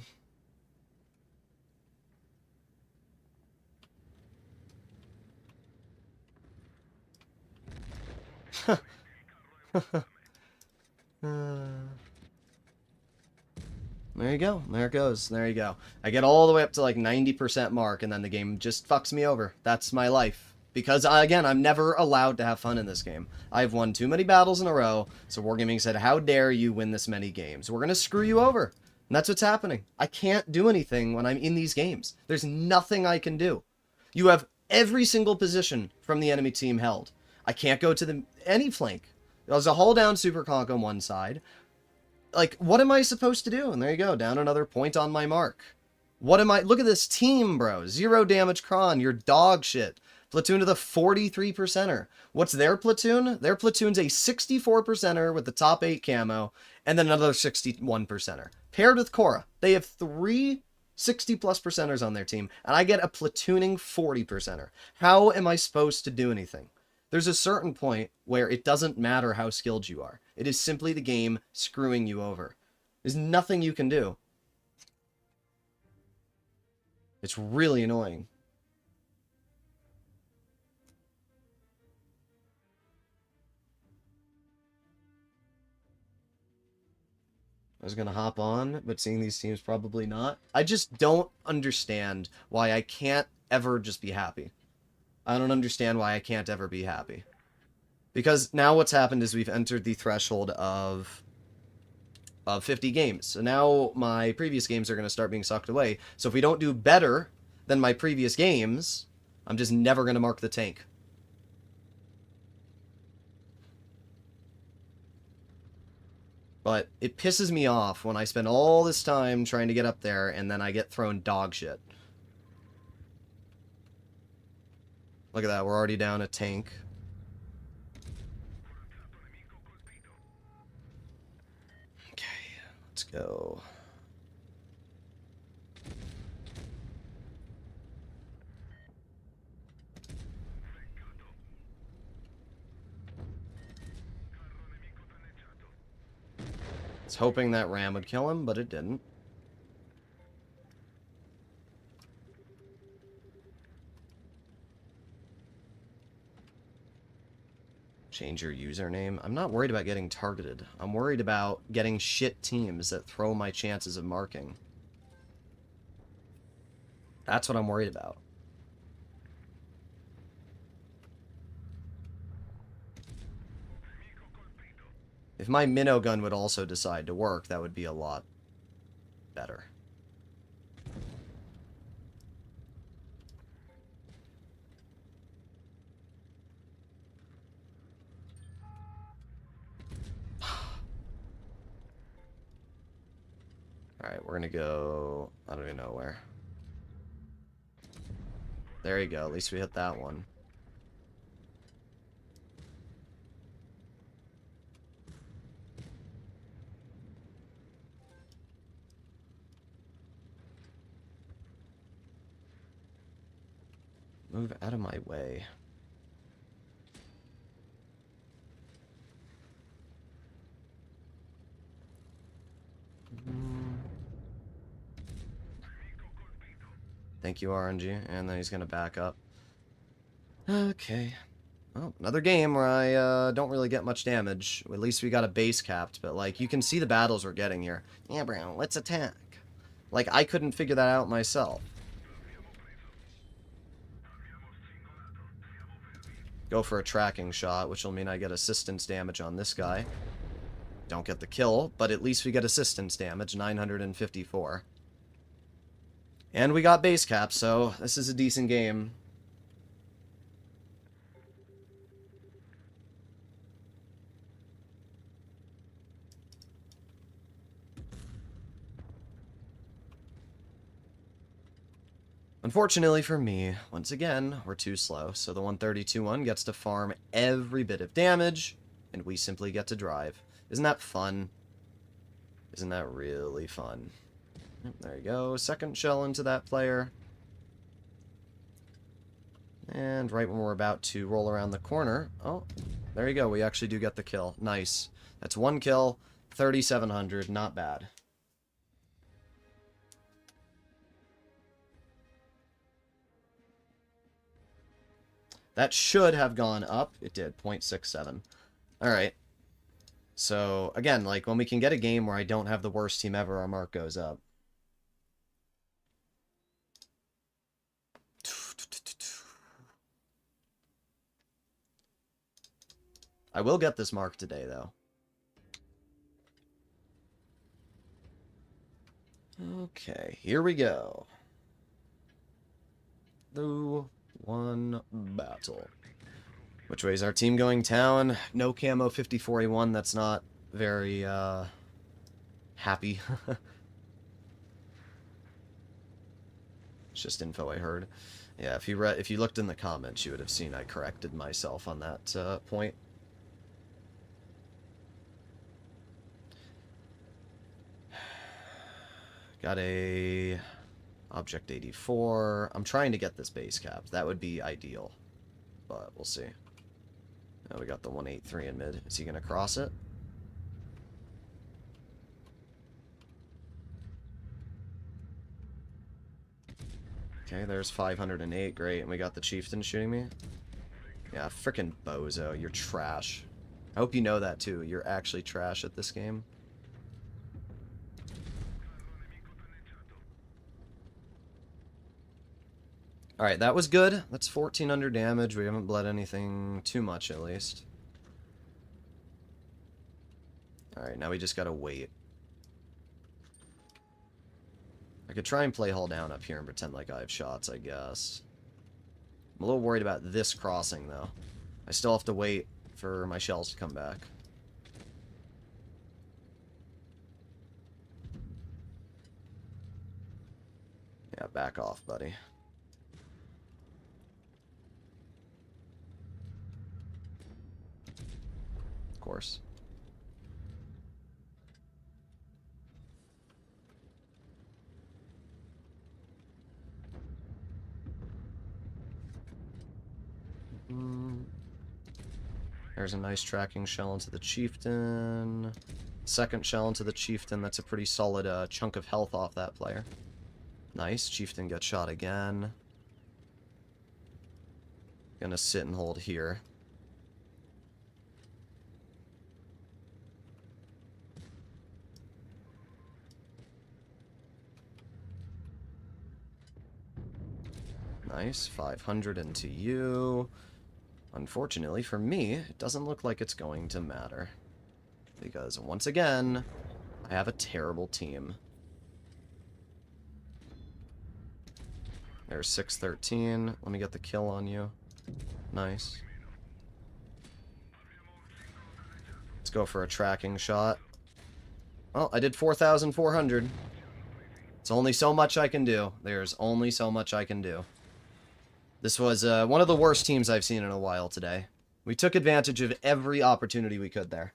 There you go. There it goes. There you go. I get all the way up to like 90% mark, and then the game just fucks me over. That's my life. Because, again, I'm never allowed to have fun in this game. I've won too many battles in a row, so Wargaming said, how dare you win this many games? We're going to screw you over. And that's what's happening. I can't do anything when I'm in these games. There's nothing I can do. You have every single position from the enemy team held. I can't go to any flank. There's a hull down super conk on one side. Like, what am I supposed to do? And there you go, down another point on my mark. What am I... Look at this team, bro. 0 damage Kron. You're dog shit. Platoon to the 43%er. What's their platoon? Their platoon's a 64%er with the top 8 camo, and then another 61%er. Paired with Korra. They have 3 60-plus percenters on their team, and I get a platooning 40%er. How am I supposed to do anything? There's a certain point where it doesn't matter how skilled you are. It is simply the game screwing you over. There's nothing you can do. It's really annoying. I was going to hop on, but seeing these teams, probably not. I just don't understand why I can't ever just be happy. I don't understand why I can't ever be happy. Because now what's happened is we've entered the threshold of 50 games. So now my previous games are going to start being sucked away. So if we don't do better than my previous games, I'm just never going to mark the tank. But it pisses me off when I spend all this time trying to get up there and then I get thrown dog shit. Look at that, we're already down a tank. Okay, let's go. I was hoping that ram would kill him, but it didn't. Change your username. I'm not worried about getting targeted. I'm worried about getting shit teams that throw my chances of marking. That's what I'm worried about. If my minnow gun would also decide to work, that would be a lot better. Alright, we're gonna go... I don't even know where. There you go, at least we hit that one. Move out of my way. Thank you, RNG. And then he's going to back up. Okay. Well, another game where I don't really get much damage. At least we got a base capped, but, like, you can see the battles we're getting here. Yeah, bro, let's attack. Like, I couldn't figure that out myself. Go for a tracking shot, which will mean I get assistance damage on this guy. Don't get the kill, but at least we get assistance damage, 954. And we got base cap, so this is a decent game. Unfortunately for me, once again, we're too slow, so the 132-1 gets to farm every bit of damage, and we simply get to drive. Isn't that fun? Isn't that really fun? There you go, second shell into that player. And right when we're about to roll around the corner, oh, there you go, we actually do get the kill. Nice. That's one kill, 3,700, not bad. That should have gone up. It did, 0.67. Alright. So, again, like, when we can get a game where I don't have the worst team ever, our mark goes up. I will get this mark today, though. Okay, here we go. The one battle. Which way is our team going? Town. No camo 54A1. That's not very happy. It's just info I heard. Yeah, if you looked in the comments, you would have seen I corrected myself on that point. Got a Object 84. I'm trying to get this base cap. That would be ideal. But we'll see. Now we got the 183 in mid. Is he going to cross it? Okay, there's 508. Great. And we got the Chieftain shooting me. Yeah, frickin' bozo. You're trash. I hope you know that too. You're actually trash at this game. Alright, that was good. That's 1,400 damage. We haven't bled anything too much, at least. Alright, now we just gotta wait. I could try and play hull down up here and pretend like I have shots, I guess. I'm a little worried about this crossing, though. I still have to wait for my shells to come back. Yeah, back off, buddy. Of course. There's a nice tracking shell into the Chieftain. Second shell into the Chieftain. That's a pretty solid chunk of health off that player. Nice. Chieftain gets shot again. Gonna sit and hold here. Nice. 500 into you. Unfortunately for me, it doesn't look like it's going to matter. Because, once again, I have a terrible team. There's 613. Let me get the kill on you. Nice. Let's go for a tracking shot. Well, I did 4,400. It's only so much I can do. There's only so much I can do. This was one of the worst teams I've seen in a while today. We took advantage of every opportunity we could there.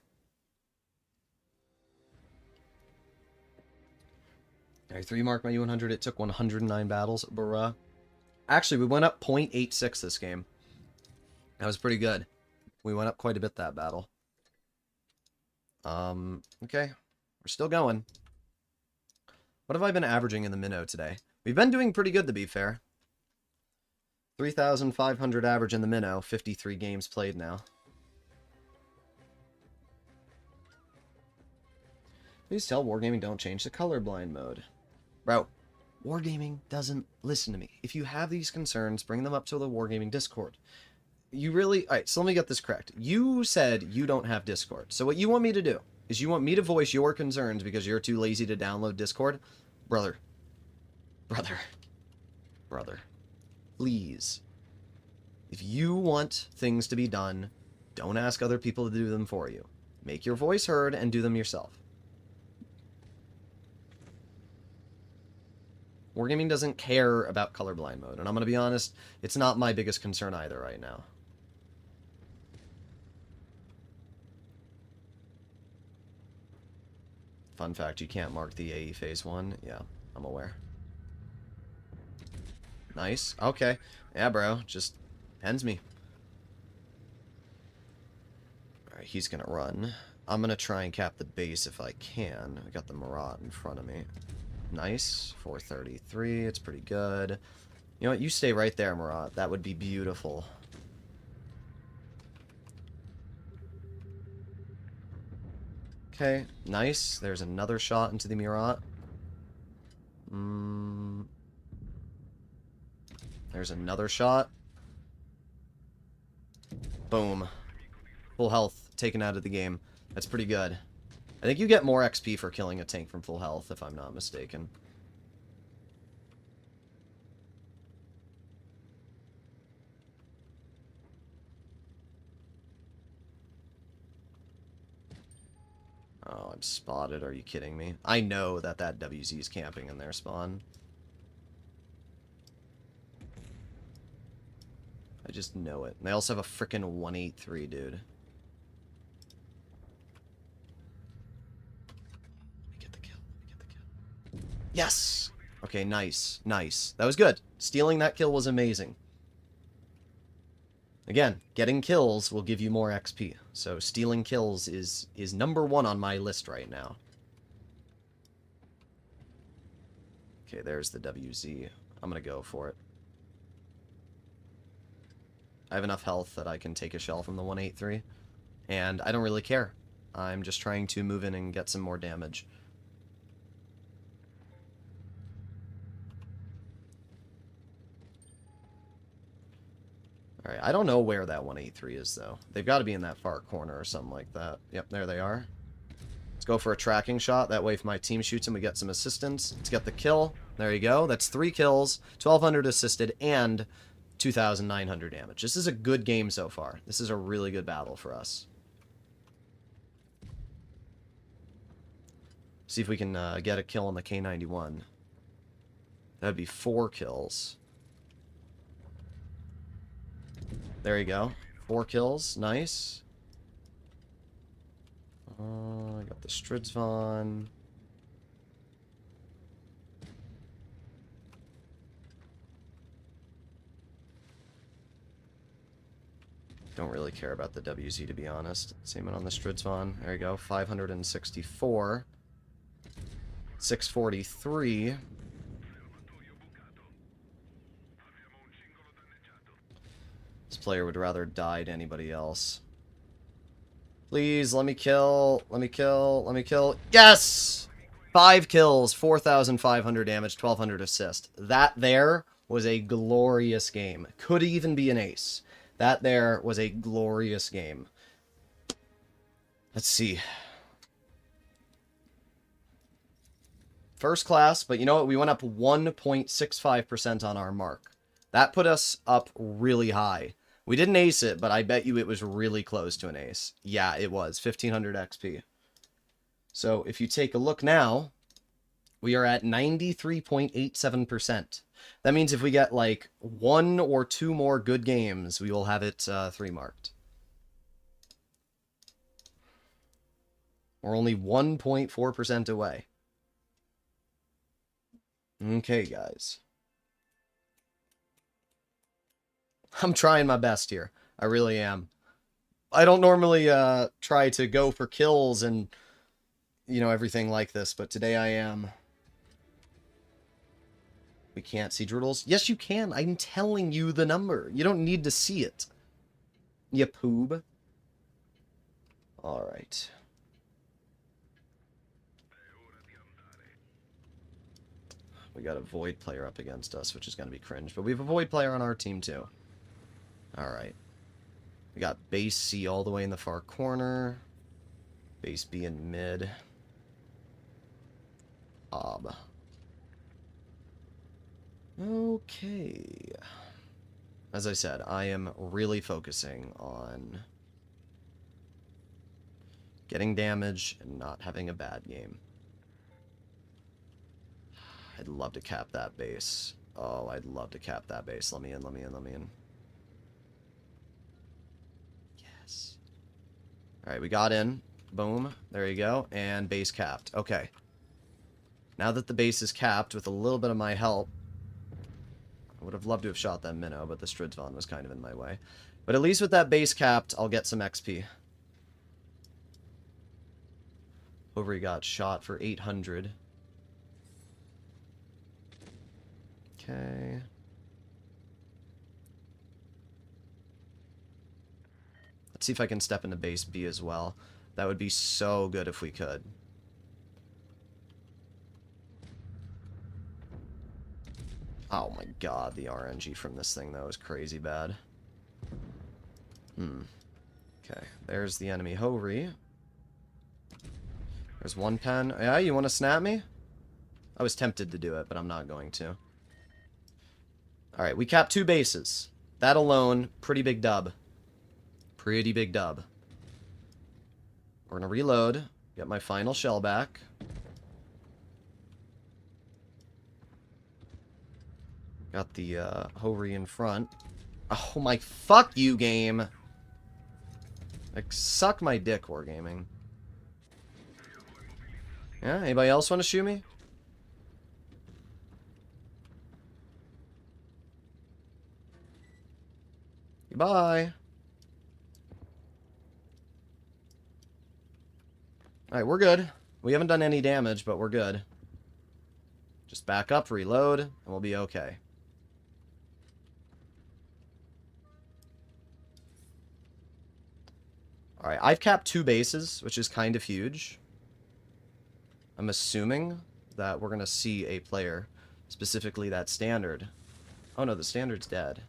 Alright, 3 mark my U100. It took 109 battles. Bruh. Actually, we went up 0.86 this game. That was pretty good. We went up quite a bit that battle. Okay. We're still going. What have I been averaging in the Mino today? We've been doing pretty good, to be fair. 3,500 average in the Mino. 53 games played now. Please tell Wargaming don't change the colorblind mode. Bro, Wargaming doesn't listen to me. If you have these concerns, bring them up to the Wargaming Discord. You really... Alright, so let me get this correct. You said you don't have Discord. So what you want me to do is you want me to voice your concerns because you're too lazy to download Discord? Brother. Brother. Brother. Please. If you want things to be done, don't ask other people to do them for you. Make your voice heard and do them yourself. Wargaming doesn't care about colorblind mode, and I'm going to be honest, it's not my biggest concern either right now. Fun fact, you can't mark the AE Phase 1. Yeah, I'm aware. Nice. Okay. Yeah, bro. Just pens me. Alright, he's going to run. I'm going to try and cap the base if I can. I got the Marat in front of me. Nice. 433. It's pretty good. You know what? You stay right there, Marat. That would be beautiful. Okay, nice. There's another shot into the Murat. There's another shot. Boom. Full health taken out of the game. That's pretty good. I think you get more XP for killing a tank from full health, if I'm not mistaken. Oh, I'm spotted. Are you kidding me? I know that that WZ is camping in their spawn. I just know it. And they also have a frickin' 183, dude. Let me get the kill. Let me get the kill. Yes! Okay, nice. Nice. That was good. Stealing that kill was amazing. Again, getting kills will give you more XP. So stealing kills is #1 on my list right now. Okay, there's the WZ. I'm gonna go for it. I have enough health that I can take a shell from the 183. And I don't really care. I'm just trying to move in and get some more damage. Alright, I don't know where that 183 is, though. They've got to be in that far corner or something like that. Yep, there they are. Let's go for a tracking shot. That way, if my team shoots him, we get some assistance. Let's get the kill. There you go. That's 3 kills, 1,200 assisted, and 2,900 damage. This is a good game so far. This is a really good battle for us. See if we can get a kill on the K91. That'd be 4 kills. There you go. 4 kills. Nice. I got the Stridsvon. Don't really care about the WZ, to be honest. Same on the Stridsvon. There you go. 564. 643. This player would rather die to anybody else. Please, let me kill. Let me kill. Let me kill. Yes! 5 kills, 4,500 damage, 1,200 assist. That there was a glorious game. Could even be an ace. That there was a glorious game. Let's see. First class, but you know what? We went up 1.65% on our mark. That put us up really high. We didn't ace it, but I bet you it was really close to an ace. Yeah, it was. 1,500 XP. So if you take a look now, we are at 93.87%. That means if we get like 1 or 2 more good games, we will have it 3 marked. We're only 1.4% away. Okay, guys. I'm trying my best here. I really am. I don't normally try to go for kills and, you know, everything like this, but today I am. We can't see Droodles? Yes, you can. I'm telling you the number. You don't need to see it. You poob. Alright. We got a Void player up against us, which is going to be cringe. But we have a Void player on our team, too. Alright. We got base C all the way in the far corner. Base B in mid. Ob. Okay. As I said, I am really focusing on getting damage and not having a bad game. I'd love to cap that base. Oh, I'd love to cap that base. Let me in, let me in, let me in. Yes. Alright, we got in. Boom. There you go. And base capped. Okay. Now that the base is capped with a little bit of my help, I would have loved to have shot that Minnow, but the Stridsvon was kind of in my way. But at least with that base capped, I'll get some XP. Over he got shot for 800. Okay. Let's see if I can step into base B as well. That would be so good if we could. Oh my god, the RNG from this thing, though, is crazy bad. Okay, there's the enemy Ho-Ri. There's one pen. Yeah, you want to snap me? I was tempted to do it, but I'm not going to. Alright, we capped 2 bases. That alone, pretty big dub. Pretty big dub. We're gonna reload, get my final shell back. Got the Ho-Ri in front. Oh my, fuck you, game. Like, suck my dick, Wargaming. Yeah, anybody else want to shoot me? Goodbye. Alright, we're good. We haven't done any damage, but we're good. Just back up, reload, and we'll be okay. Alright, I've capped 2 bases, which is kind of huge. I'm assuming that we're going to see a player, specifically that standard. Oh no, the standard's dead.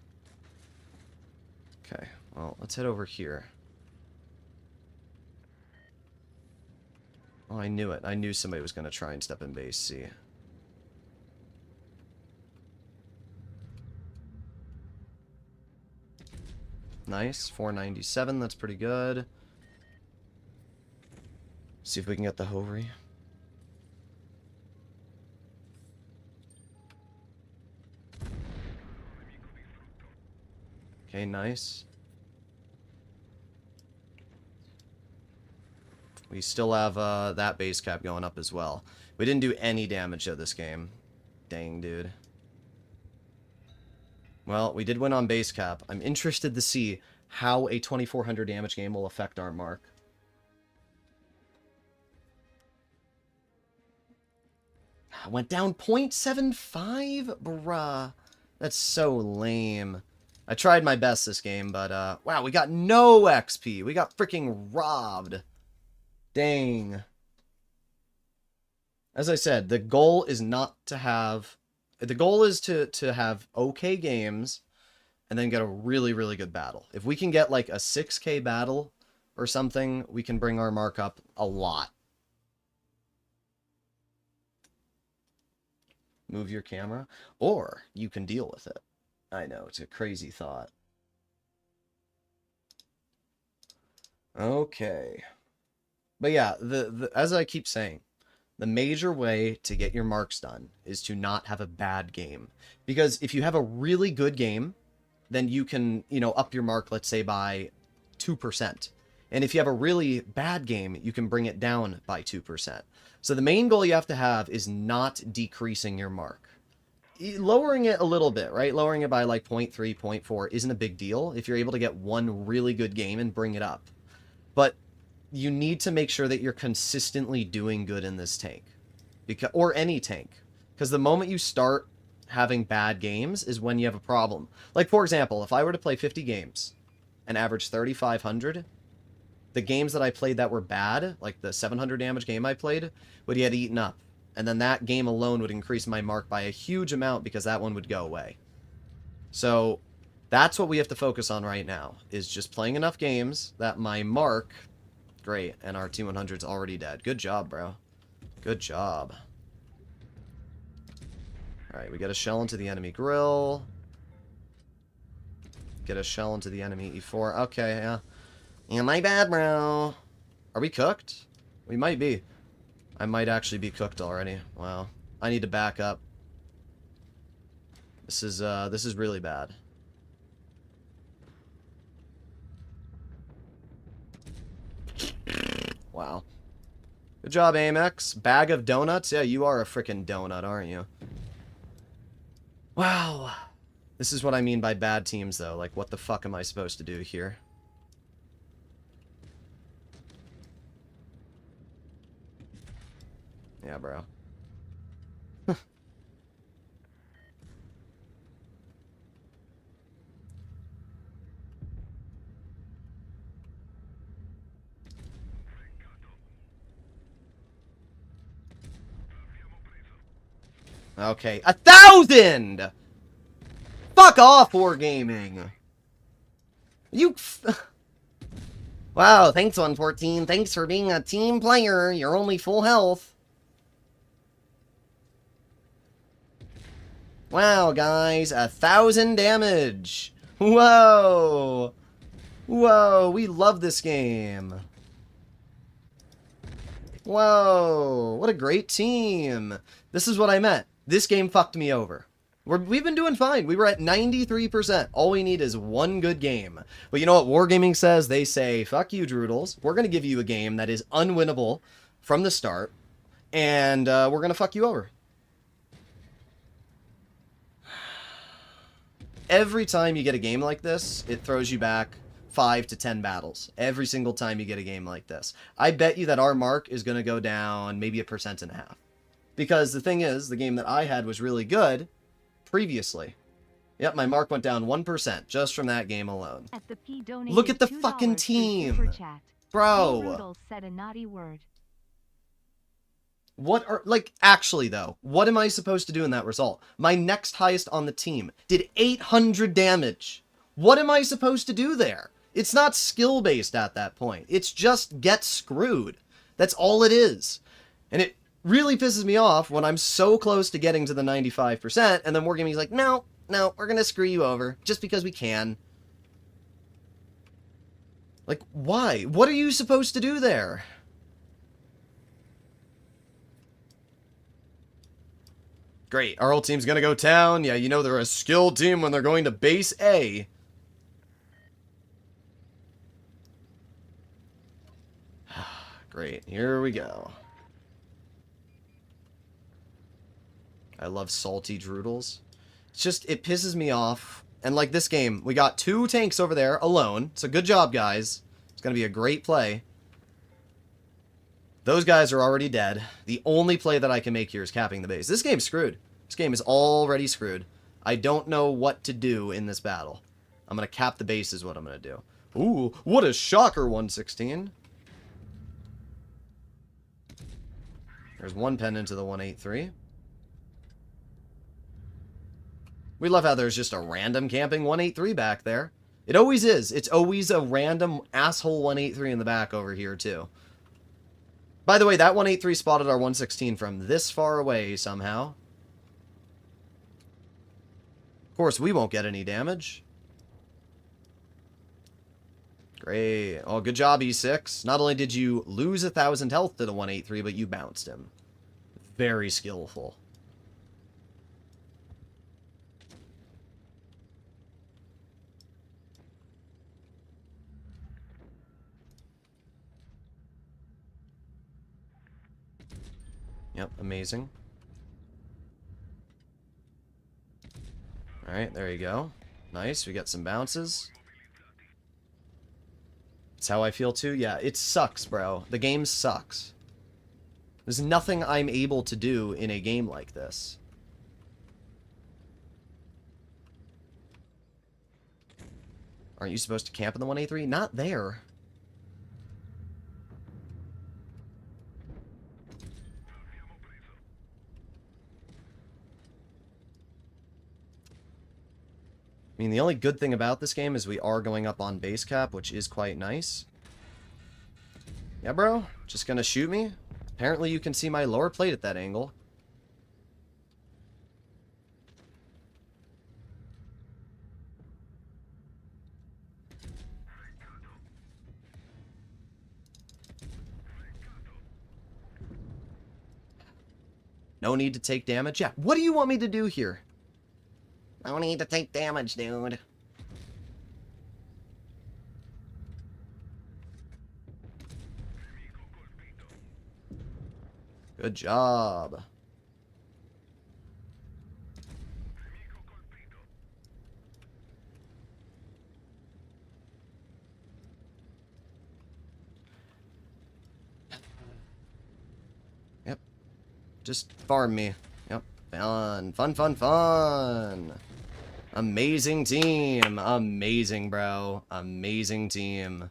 Okay, well, let's head over here. Oh, I knew it. I knew somebody was going to try and step in base C. Nice, 497, that's pretty good. See if we can get the Ho-Ri. Okay, nice. We still have that base cap going up as well. We didn't do any damage to this game. Dang, dude. Well, we did win on base cap. I'm interested to see how a 2400 damage game will affect our mark. I went down 0.75? Bruh. That's so lame. I tried my best this game, but, wow, we got no XP. We got freaking robbed. Dang. As I said, the goal is not to have... The goal is to have okay games and then get a really, really good battle. If we can get, like, a 6K battle or something, we can bring our mark up a lot. Move your camera. Or you can deal with it. I know, it's a crazy thought. Okay. But yeah, as I keep saying, the major way to get your marks done is to not have a bad game. Because if you have a really good game, then you can, you know, up your mark, let's say, by 2%. And if you have a really bad game, you can bring it down by 2%. So the main goal you have to have is not decreasing your mark. Lowering it a little bit, right? Lowering it by like 0.3, 0.4 isn't a big deal if you're able to get one really good game and bring it up. But you need to make sure that you're consistently doing good in this tank. Or any tank. Because the moment you start having bad games is when you have a problem. Like, for example, if I were to play 50 games and average 3,500, the games that I played that were bad, like the 700 damage game I played, would get eaten up. And then that game alone would increase my mark by a huge amount because that one would go away. So that's what we have to focus on right now, is just playing enough games that my mark Great, and our T-100's already dead. Good job, bro. Good job. Alright, we get a shell into the enemy grill. Get a shell into the enemy E4. Okay, yeah. Yeah, my bad, bro. Are we cooked? We might be. I might actually be cooked already. Wow. I need to back up. This is really bad. Wow. Good job, Amex. Bag of donuts? Yeah, you are a frickin' donut, aren't you? Wow. This is what I mean by bad teams, though. Like, what the fuck am I supposed to do here? Yeah, bro. Okay, 1,000! Fuck off, Wargaming! You... Wow, thanks, 114. Thanks for being a team player. You're only full health. Wow, guys, 1,000 damage. Whoa! Whoa, we love this game. Whoa, what a great team. This is what I meant. This game fucked me over. We've been doing fine. We were at 93%. All we need is one good game. But you know what Wargaming says? They say, fuck you, Droodles. We're going to give you a game that is unwinnable from the start. And we're going to fuck you over. Every time you get a game like this, it throws you back 5 to 10 battles. Every single time you get a game like this. I bet you that our mark is going to go down maybe 1.5%. Because the thing is, the game that I had was really good previously. Yep, my mark went down 1% just from that game alone. Look at the fucking team. Bro. Droodles said a naughty word. What are, like, actually though, what am I supposed to do in that result? My next highest on the team did 800 damage. What am I supposed to do there? It's not skill-based at that point. It's just get screwed. That's all it is. And it really pisses me off when I'm so close to getting to the 95%, and then Wargaming's like, no, we're gonna screw you over, just because we can. Like, why? What are you supposed to do there? Great, our whole team's gonna go town. Yeah, you know they're a skilled team when they're going to base A. Great, here we go. I love salty Droodles. It's just, it pisses me off. And like this game, we got 2 tanks over there alone. So good job, guys. It's going to be a great play. Those guys are already dead. The only play that I can make here is capping the base. This game's screwed. This game is already screwed. I don't know what to do in this battle. I'm going to cap the base is what I'm going to do. Ooh, what a shocker, 116. There's one pen into the 183. We love how there's just a random camping 183 back there. It always is. It's always a random asshole 183 in the back over here, too. By the way, that 183 spotted our 116 from this far away somehow. Of course, we won't get any damage. Great. Oh, good job, E6. Not only did you lose 1,000 health to the 183, but you bounced him. Very skillful. Yep, amazing. Alright, there you go. Nice, we got some bounces. It's how I feel too. Yeah, it sucks, bro. The game sucks. There's nothing I'm able to do in a game like this. Aren't you supposed to camp in the 183? Not there. I mean, the only good thing about this game is we are going up on base cap, which is quite nice. Yeah, bro? Just gonna shoot me? Apparently you can see my lower plate at that angle. No need to take damage? Yeah, what do you want me to do here? No need to take damage, dude. Good job. Yep. Just farm me. Yep. Fun. Fun, fun, fun. Amazing team. Amazing, bro. Amazing team.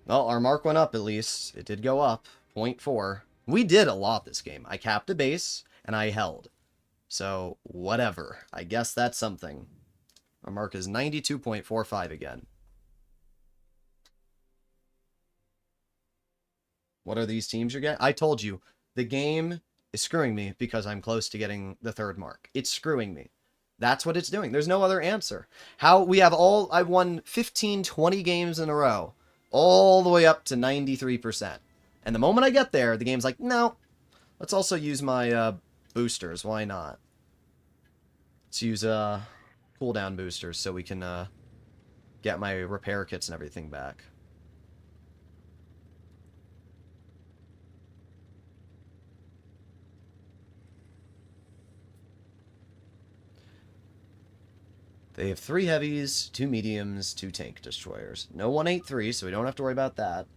Well, our mark went up at least. It did go up. 0.4. We did a lot this game. I capped a base, and I held. So, whatever. I guess that's something. Our mark is 92.45 again. What are these teams you're getting? I told you, the game is screwing me because I'm close to getting the third mark. It's screwing me. That's what it's doing. There's no other answer. I've won 15, 20 games in a row. All the way up to 93%. And the moment I get there, the game's like, no. Let's also use my boosters. Why not? Let's use cooldown boosters so we can get my repair kits and everything back. They have 3 heavies, 2 mediums, 2 tank destroyers. No 183, so we don't have to worry about that.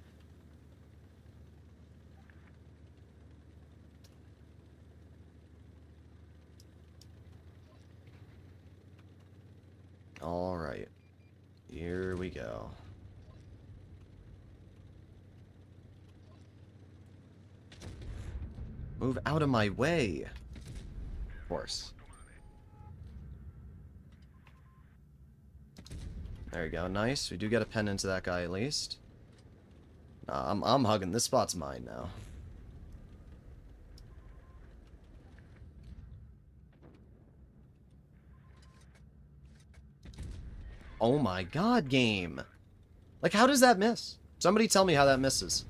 Alright. Here we go. Move out of my way. Of course. There you go. Nice. We do get a pen into that guy at least. I'm hugging. This spot's mine now. Oh my god, game. Like, how does that miss? Somebody tell me how that misses.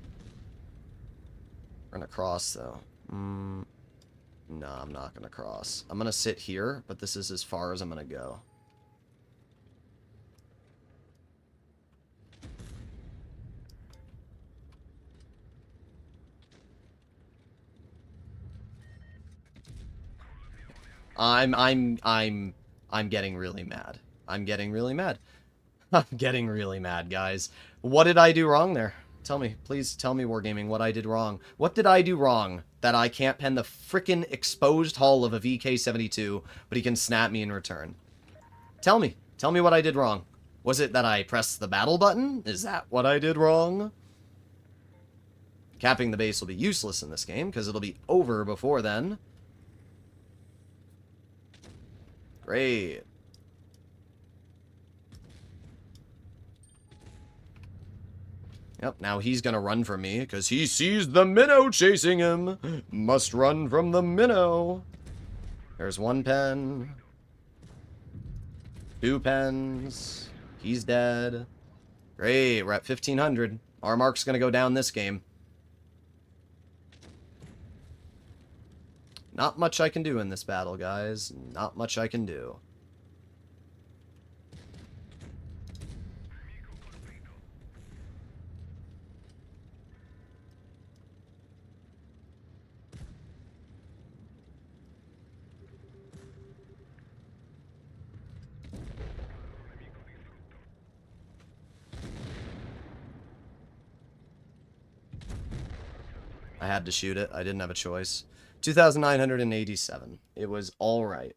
We're gonna cross, though. No, I'm not gonna cross. I'm gonna sit here, but this is as far as I'm gonna go. I'm getting really mad. I'm getting really mad. I'm getting really mad, guys. What did I do wrong there? Tell me, please tell me, Wargaming, what I did wrong. What did I do wrong that I can't pen the frickin' exposed hull of a VK-72, but he can snap me in return? Tell me. Tell me what I did wrong. Was it that I pressed the battle button? Is that what I did wrong? Capping the base will be useless in this game, because it'll be over before then. Great. Yep, now he's gonna run from me, because he sees the minnow chasing him. Must run from the minnow. There's 1 pen. 2 pens. He's dead. Great, we're at 1500. Our mark's gonna go down this game. Not much I can do in this battle, guys. Not much I can do. I had to shoot it. I didn't have a choice. 2,987. It was alright.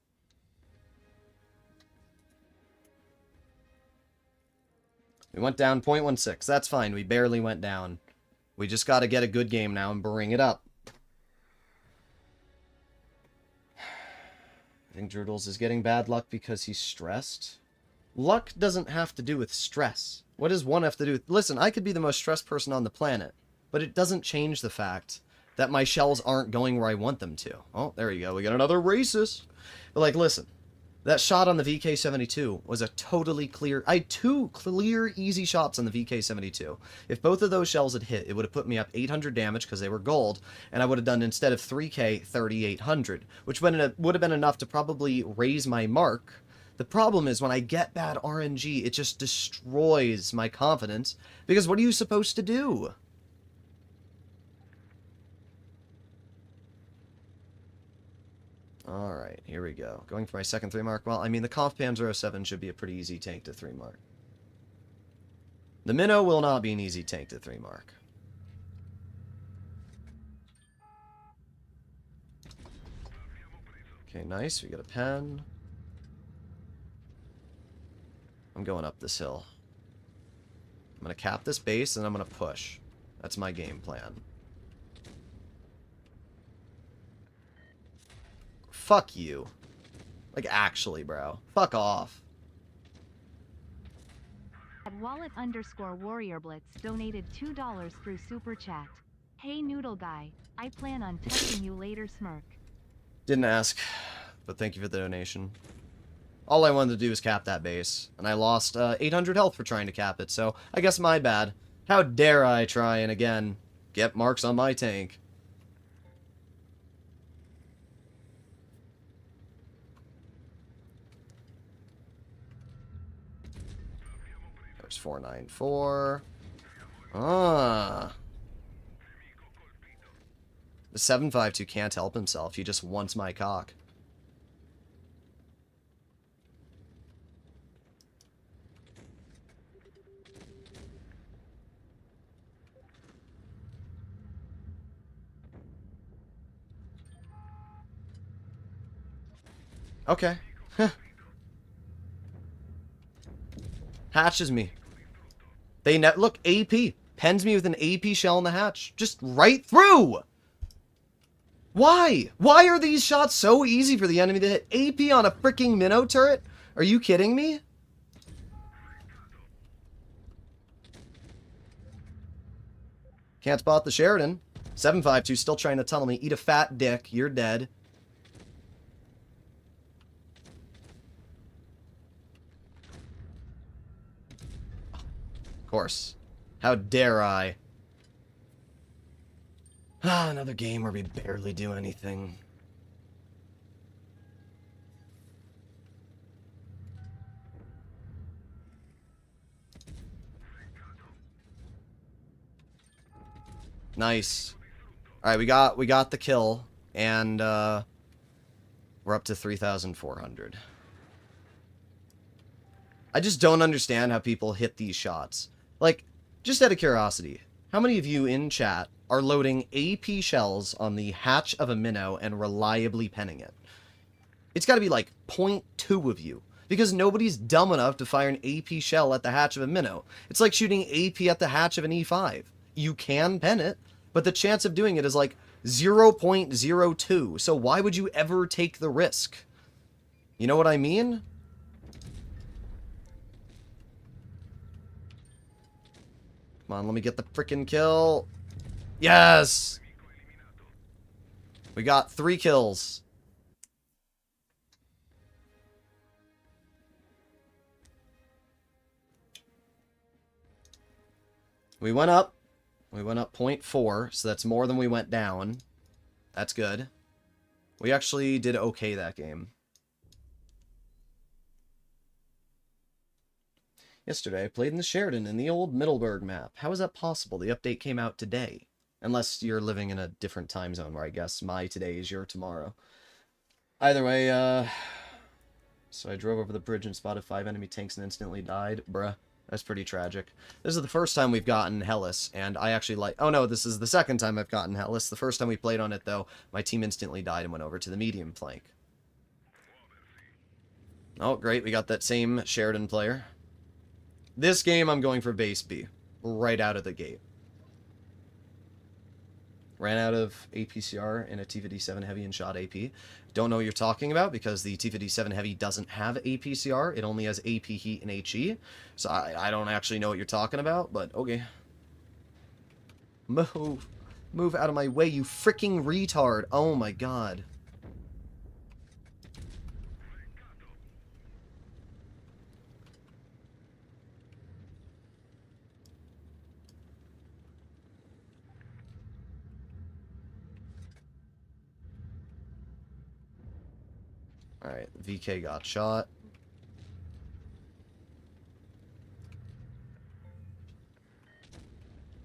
We went down 0.16. That's fine. We barely went down. We just got to get a good game now and bring it up. I think Droodles is getting bad luck because he's stressed. Luck doesn't have to do with stress. What does one have to do with... Listen, I could be the most stressed person on the planet, but it doesn't change the fact that my shells aren't going where I want them to. Oh, there you go. We got another racist. But, like, listen. That shot on the VK-72 was a totally clear... I had 2 clear, easy shots on the VK-72. If both of those shells had hit, it would have put me up 800 damage because they were gold, and I would have done, instead of 3K, 3,800, which would have been enough to probably raise my mark. The problem is, when I get bad RNG, it just destroys my confidence, because what are you supposed to do? Alright, here we go. Going for my second 3 mark. Well, I mean, the Kampfpanzer 07 should be a pretty easy tank to 3 mark. The Mino will not be an easy tank to 3 mark. Okay, nice. We got a pen. I'm going up this hill. I'm going to cap this base, and I'm going to push. That's my game plan. Fuck you. Like, actually, bro. Fuck off. At wallet_warriorblitz donated $2 through Super Chat. Hey Noodle Guy, I plan on texting you later smirk. Didn't ask, but thank you for the donation. All I wanted to do was cap that base, and I lost 800 health for trying to cap it, so I guess my bad. How dare I try and, again, get marks on my tank. There's 494. Ah. The 752 can't help himself. He just wants my cock. Okay. Hatches me. They look, AP. Pens me with an AP shell in the hatch. Just right through! Why? Why are these shots so easy for the enemy to hit? AP on a freaking Minnow turret? Are you kidding me? Can't spot the Sheridan. 752 still trying to tunnel me. Eat a fat dick. You're dead. Of course. How dare I? Ah, another game where we barely do anything. Nice. Alright, we got the kill, and we're up to 3,400. I just don't understand how people hit these shots. Like, just out of curiosity, how many of you in chat are loading AP shells on the hatch of a Minnow and reliably penning it? It's got to be like 0.2 of you, because nobody's dumb enough to fire an AP shell at the hatch of a Minnow. It's like shooting AP at the hatch of an E5. You can pen it, but the chance of doing it is like 0.02, so why would you ever take the risk? You know what I mean? Come on, let me get the frickin' kill. Yes! We got 3 kills. We went up. We went up 0.4, so that's more than we went down. That's good. We actually did okay that game. Yesterday, I played in the Sheridan in the old Middleburg map. How is that possible? The update came out today. Unless you're living in a different time zone, where I guess my today is your tomorrow. Either way, so I drove over the bridge and spotted 5 enemy tanks and instantly died. Bruh. That's pretty tragic. This is the first time we've gotten Hellas, and I actually like... Oh no, this is the second time I've gotten Hellas. The first time we played on it, though, my team instantly died and went over to the medium flank. Oh, great. We got that same Sheridan player. This game, I'm going for base B. Right out of the gate. Ran out of APCR in a T57 Heavy and shot AP. Don't know what you're talking about because the T57 Heavy doesn't have APCR. It only has AP Heat and HE. So I don't actually know what you're talking about, but okay. Move. Move out of my way, you freaking retard. Oh my god. Alright, VK got shot.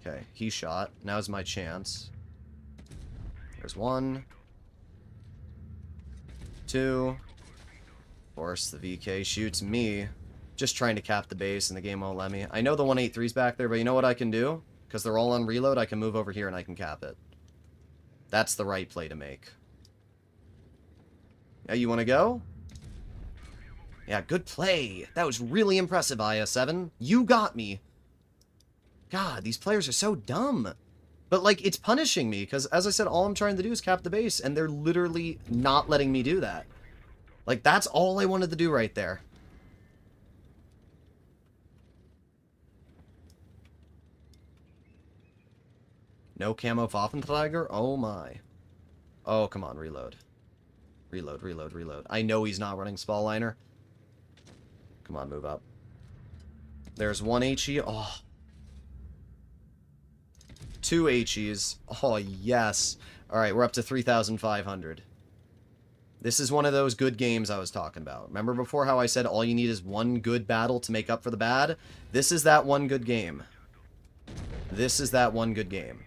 Okay, he shot. Now's my chance. There's one. Two. Of course, the VK shoots me. Just trying to cap the base and the game won't let me. I know the 183's back there, but you know what I can do? Because they're all on reload, I can move over here and I can cap it. That's the right play to make. Yeah, you want to go? Yeah, good play. That was really impressive, IS7. You got me. God, these players are so dumb. But, like, it's punishing me, because, as I said, all I'm trying to do is cap the base, and they're literally not letting me do that. Like, that's all I wanted to do right there. No camo Waffenträger? Oh my. Oh, come on, reload. Reload, reload, reload. I know he's not running Spaliner. Come on, move up. There's one HE. Oh. Two HEs. Oh, yes. Alright, we're up to 3,500. This is one of those good games I was talking about. Remember before how I said all you need is one good battle to make up for the bad? This is that one good game. This is that one good game.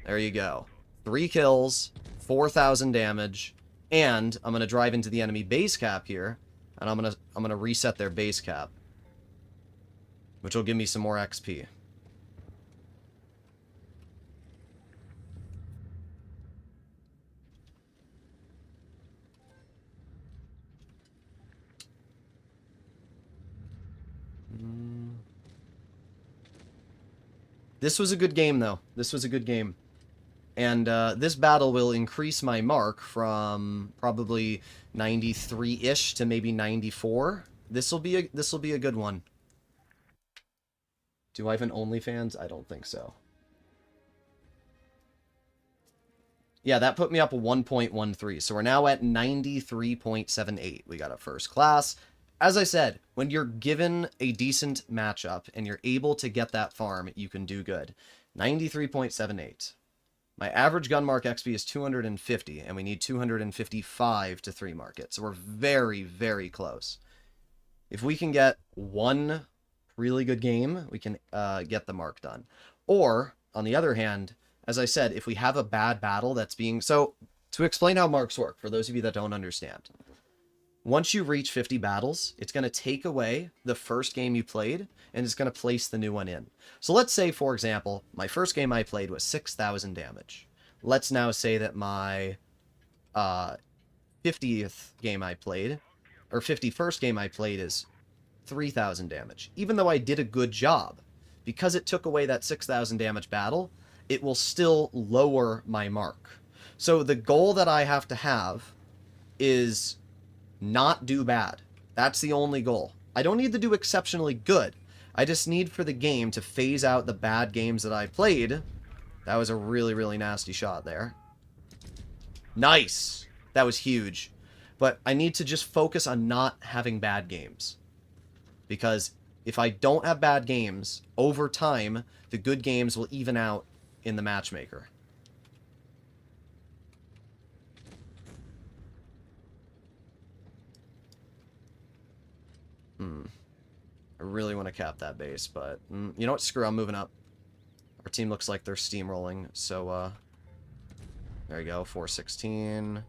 There you go. 3 kills, 4,000 damage, and I'm going to drive into the enemy base cap here, and I'm going to reset their base cap, which will give me some more XP. This was a good game, though. This was a good game. And this battle will increase my mark from probably 93-ish to maybe 94. This will be a good one. Do I have an OnlyFans? I don't think so. Yeah, that put me up 1.13. So we're now at 93.78. We got a first class. As I said, when you're given a decent matchup and you're able to get that farm, you can do good. 93.78. My average gun mark XP is 250, and we need 255 to 3 mark it. So we're very, very close. If we can get one really good game, we can get the mark done. Or, on the other hand, as I said, if we have a bad battle that's being... So, to explain how marks work, for those of you that don't understand. Once you reach 50 battles, it's going to take away the first game you played, and it's going to place the new one in. So let's say, for example, my first game I played was 6,000 damage. Let's now say that my 50th game I played, or 51st game I played is 3,000 damage. Even though I did a good job, because it took away that 6,000 damage battle, it will still lower my mark. So the goal that I have to have is... not do bad. That's the only goal. I don't need to do exceptionally good. I just need for the game to phase out the bad games that I played. That was a really, really nasty shot there. Nice! That was huge. But I need to just focus on not having bad games. Because if I don't have bad games, over time, the good games will even out in the matchmaker. I really want to cap that base, but you know what? Screw it, I'm moving up. Our team looks like they're steamrolling, so there you go, 416.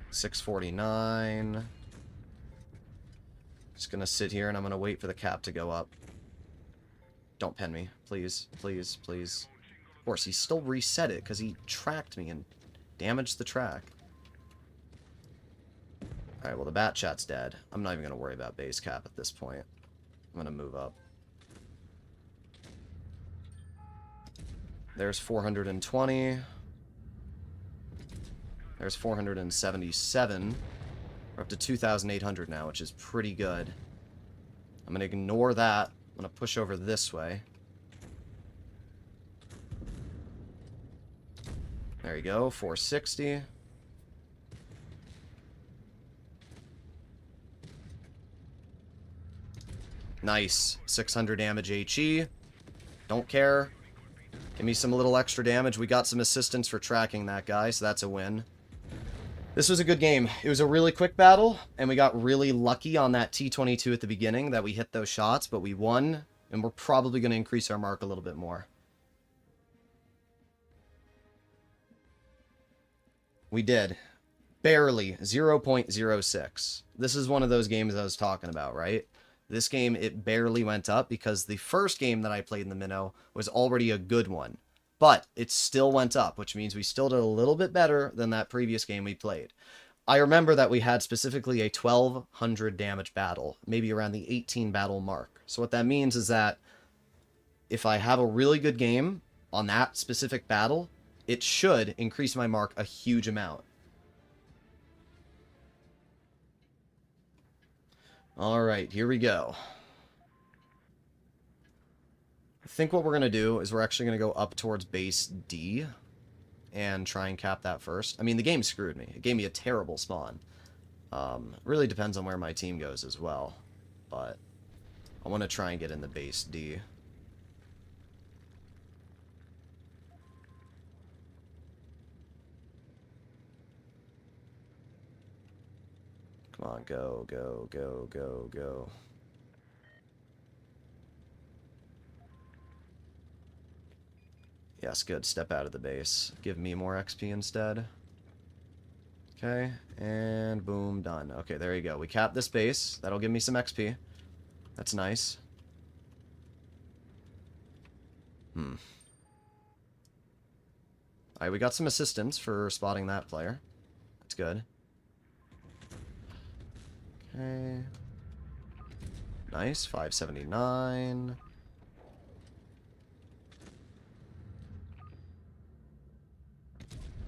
649. Just gonna sit here and I'm gonna wait for the cap to go up. Don't pen me, please, please, please. Of course, he still reset it because he tracked me and damaged the track. Alright, well, the bat chat's dead. I'm not even going to worry about base cap at this point. I'm going to move up. There's 420. There's 477. We're up to 2,800 now, which is pretty good. I'm going to ignore that. I'm going to push over this way. There you go, 460. Nice. 600 damage HE. Don't care. Give me some little extra damage. We got some assistance for tracking that guy, so that's a win. This was a good game. It was a really quick battle, and we got really lucky on that T-22 at the beginning that we hit those shots, but we won, and we're probably going to increase our mark a little bit more. We did. Barely. 0.06. This is one of those games I was talking about, right? This game, it barely went up because the first game that I played in the Minnow was already a good one. But it still went up, which means we still did a little bit better than that previous game we played. I remember that we had specifically a 1,200 damage battle, maybe around the 18 battle mark. So what that means is that if I have a really good game on that specific battle, it should increase my mark a huge amount. Alright, here we go. I think what we're going to do is we're actually going to go up towards base D and try and cap that first. I mean, the game screwed me. It gave me a terrible spawn. Really depends on where my team goes as well. But I want to try and get in the base D. Come on, go, go, go, go, go. Yes, good. Step out of the base. Give me more XP instead. Okay, and boom, done. Okay, there you go. We capped this base. That'll give me some XP. That's nice. Alright, we got some assistance for spotting that player. That's good. Okay. Nice, 579.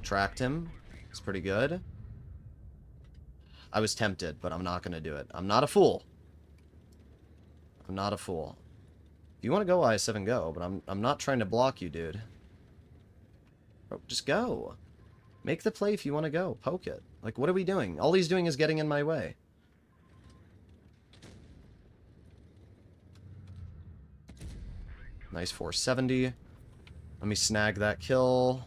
Tracked him. It's pretty good. I was tempted, but I'm not going to do it. I'm not a fool. I'm not a fool. If you want to go, I7, go, but I'm not trying to block you, dude. Oh, just go. Make the play if you want to go. Poke it. Like, what are we doing? All he's doing is getting in my way. Nice 470. Let me snag that kill.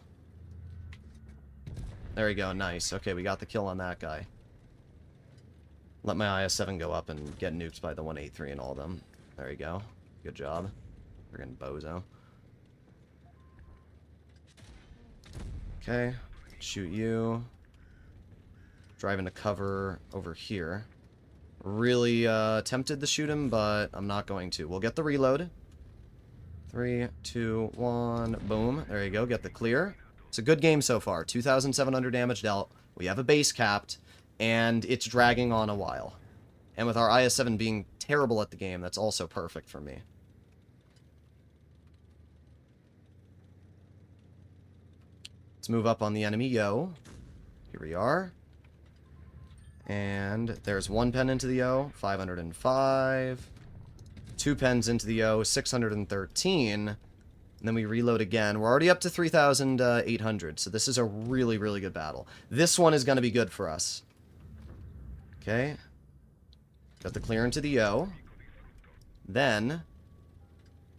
There we go, nice. Okay, we got the kill on that guy. Let my IS-7 go up and get nuked by the 183 and all of them. There you go. Good job. Friggin' bozo. Okay, shoot you. Driving to cover over here. Really tempted to shoot him, but I'm not going to. We'll get the reload. 3, 2, 1, boom. There you go, get the clear. It's a good game so far. 2,700 damage dealt. We have a base capped, and it's dragging on a while. And with our IS-7 being terrible at the game, that's also perfect for me. Let's move up on the enemy, yo. Here we are. And there's one pen into the yo, 505. 2 pens into the yo, 613. And then we reload again. We're already up to 3,800, so this is a really, really good battle. This one is going to be good for us. Okay. Got the clear into the yo. Then,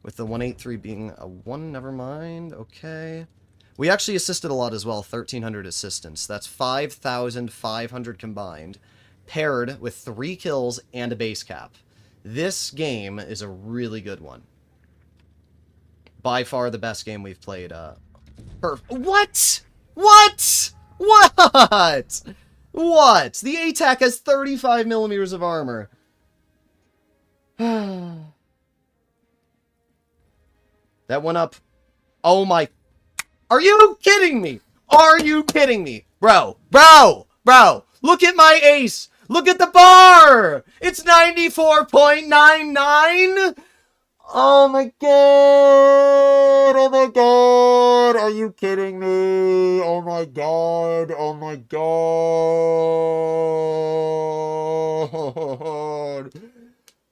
with the 183 being a 1, never mind. Okay. We actually assisted a lot as well, 1,300 assistance. That's 5,500 combined, paired with 3 kills and a base cap. This game is a really good one. By far the best game we've played. What? What? What? What? The ATAC has 35 millimeters of armor. That went up. Oh my. Are you kidding me? Are you kidding me? Bro. Look at my ace. Look at the bar. It's 94.99. Oh my god! Oh my god! Are you kidding me? Oh my god! Oh my god!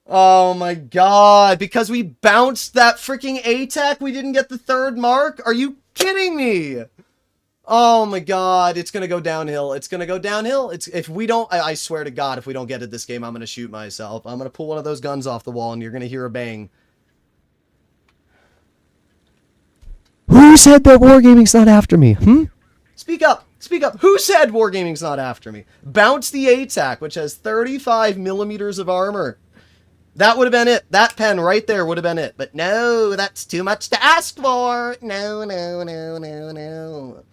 Oh my god! Because we bounced that freaking ATAC, we didn't get the third mark? Are you kidding me? Oh my god, it's gonna go downhill. It's gonna go downhill. If we don't, I swear to god, if we don't get it this game, I'm gonna shoot myself. I'm gonna pull one of those guns off the wall and you're gonna hear a bang. Who said that Wargaming's not after me? Speak up. Speak up. Who said Wargaming's not after me? Bounce the ATAC, which has 35 millimeters of armor. That would have been it. That pen right there would have been it. But no, that's too much to ask for. No, no, no, no, no.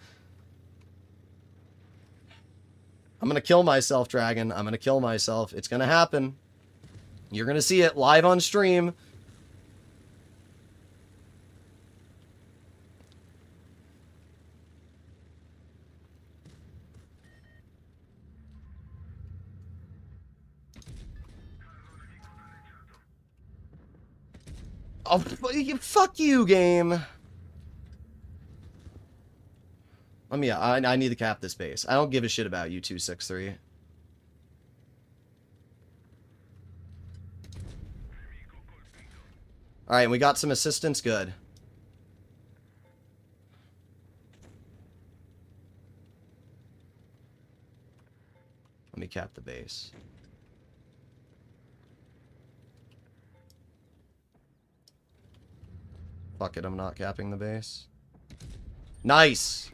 I'm gonna kill myself, Dragon. I'm gonna kill myself. It's gonna happen. You're gonna see it live on stream. Oh, fuck you, game. Let me, I need to cap this base. I don't give a shit about you, 263. Alright, we got some assistance. Good. Let me cap the base. Fuck it, I'm not capping the base. Nice!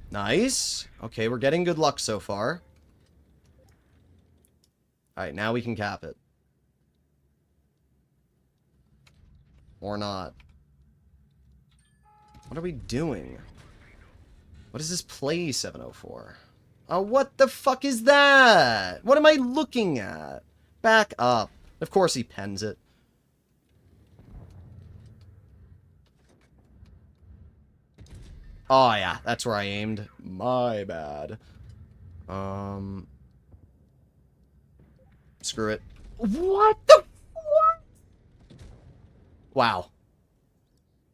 Nice! Okay, we're getting good luck so far. Alright, now we can cap it. Or not. What are we doing? What is this play 704? Oh, what the fuck is that? What am I looking at? Back up. Of course he pens it. Oh yeah, that's where I aimed. My bad. Screw it. What the what? Wow.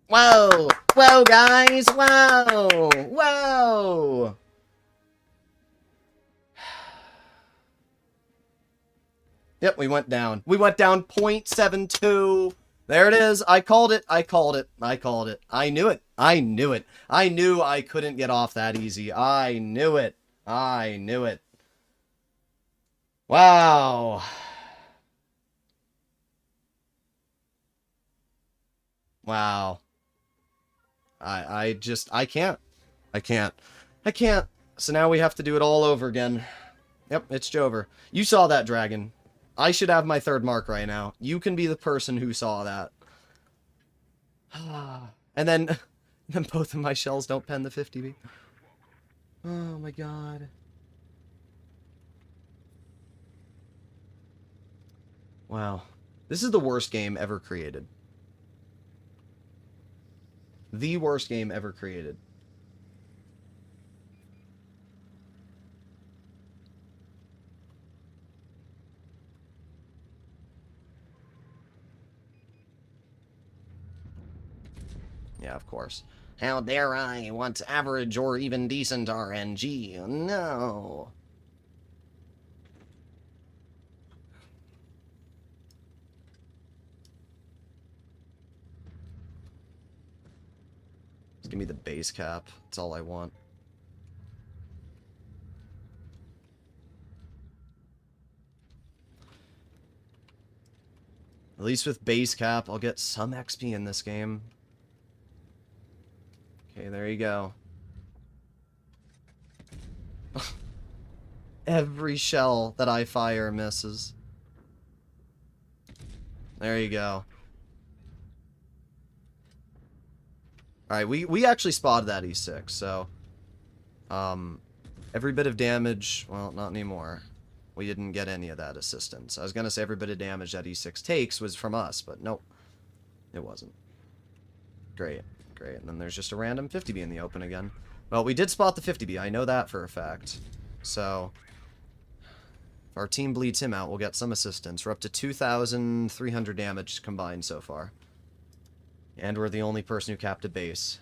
Whoa! Whoa, guys! Whoa! Whoa! Yep, we went down. We went down 0.72. There it is. I called it. I called it. I called it. I knew it. I knew it. I knew I couldn't get off that easy. I knew it. I knew it. Wow. Wow. I can't. I can't. I can't. So now we have to do it all over again. Yep, it's Jover. You saw that, Dragon. I should have my third mark right now. You can be the person who saw that. And then both of my shells don't pen the 50B. Oh my god. Wow. This is the worst game ever created. The worst game ever created. Yeah, of course. How dare I want average or even decent RNG? No. Just give me the base cap. That's all I want. At least with base cap, I'll get some XP in this game. Okay, there you go. Every shell that I fire misses. There you go. Alright, we actually spotted that E6, so... every bit of damage... Well, not anymore. We didn't get any of that assistance. I was gonna say every bit of damage that E6 takes was from us, but nope. It wasn't. Great. Great, and then there's just a random 50B in the open again. Well, we did spot the 50B, I know that for a fact. So... If our team bleeds him out, we'll get some assistance. We're up to 2,300 damage combined so far. And we're the only person who capped a base.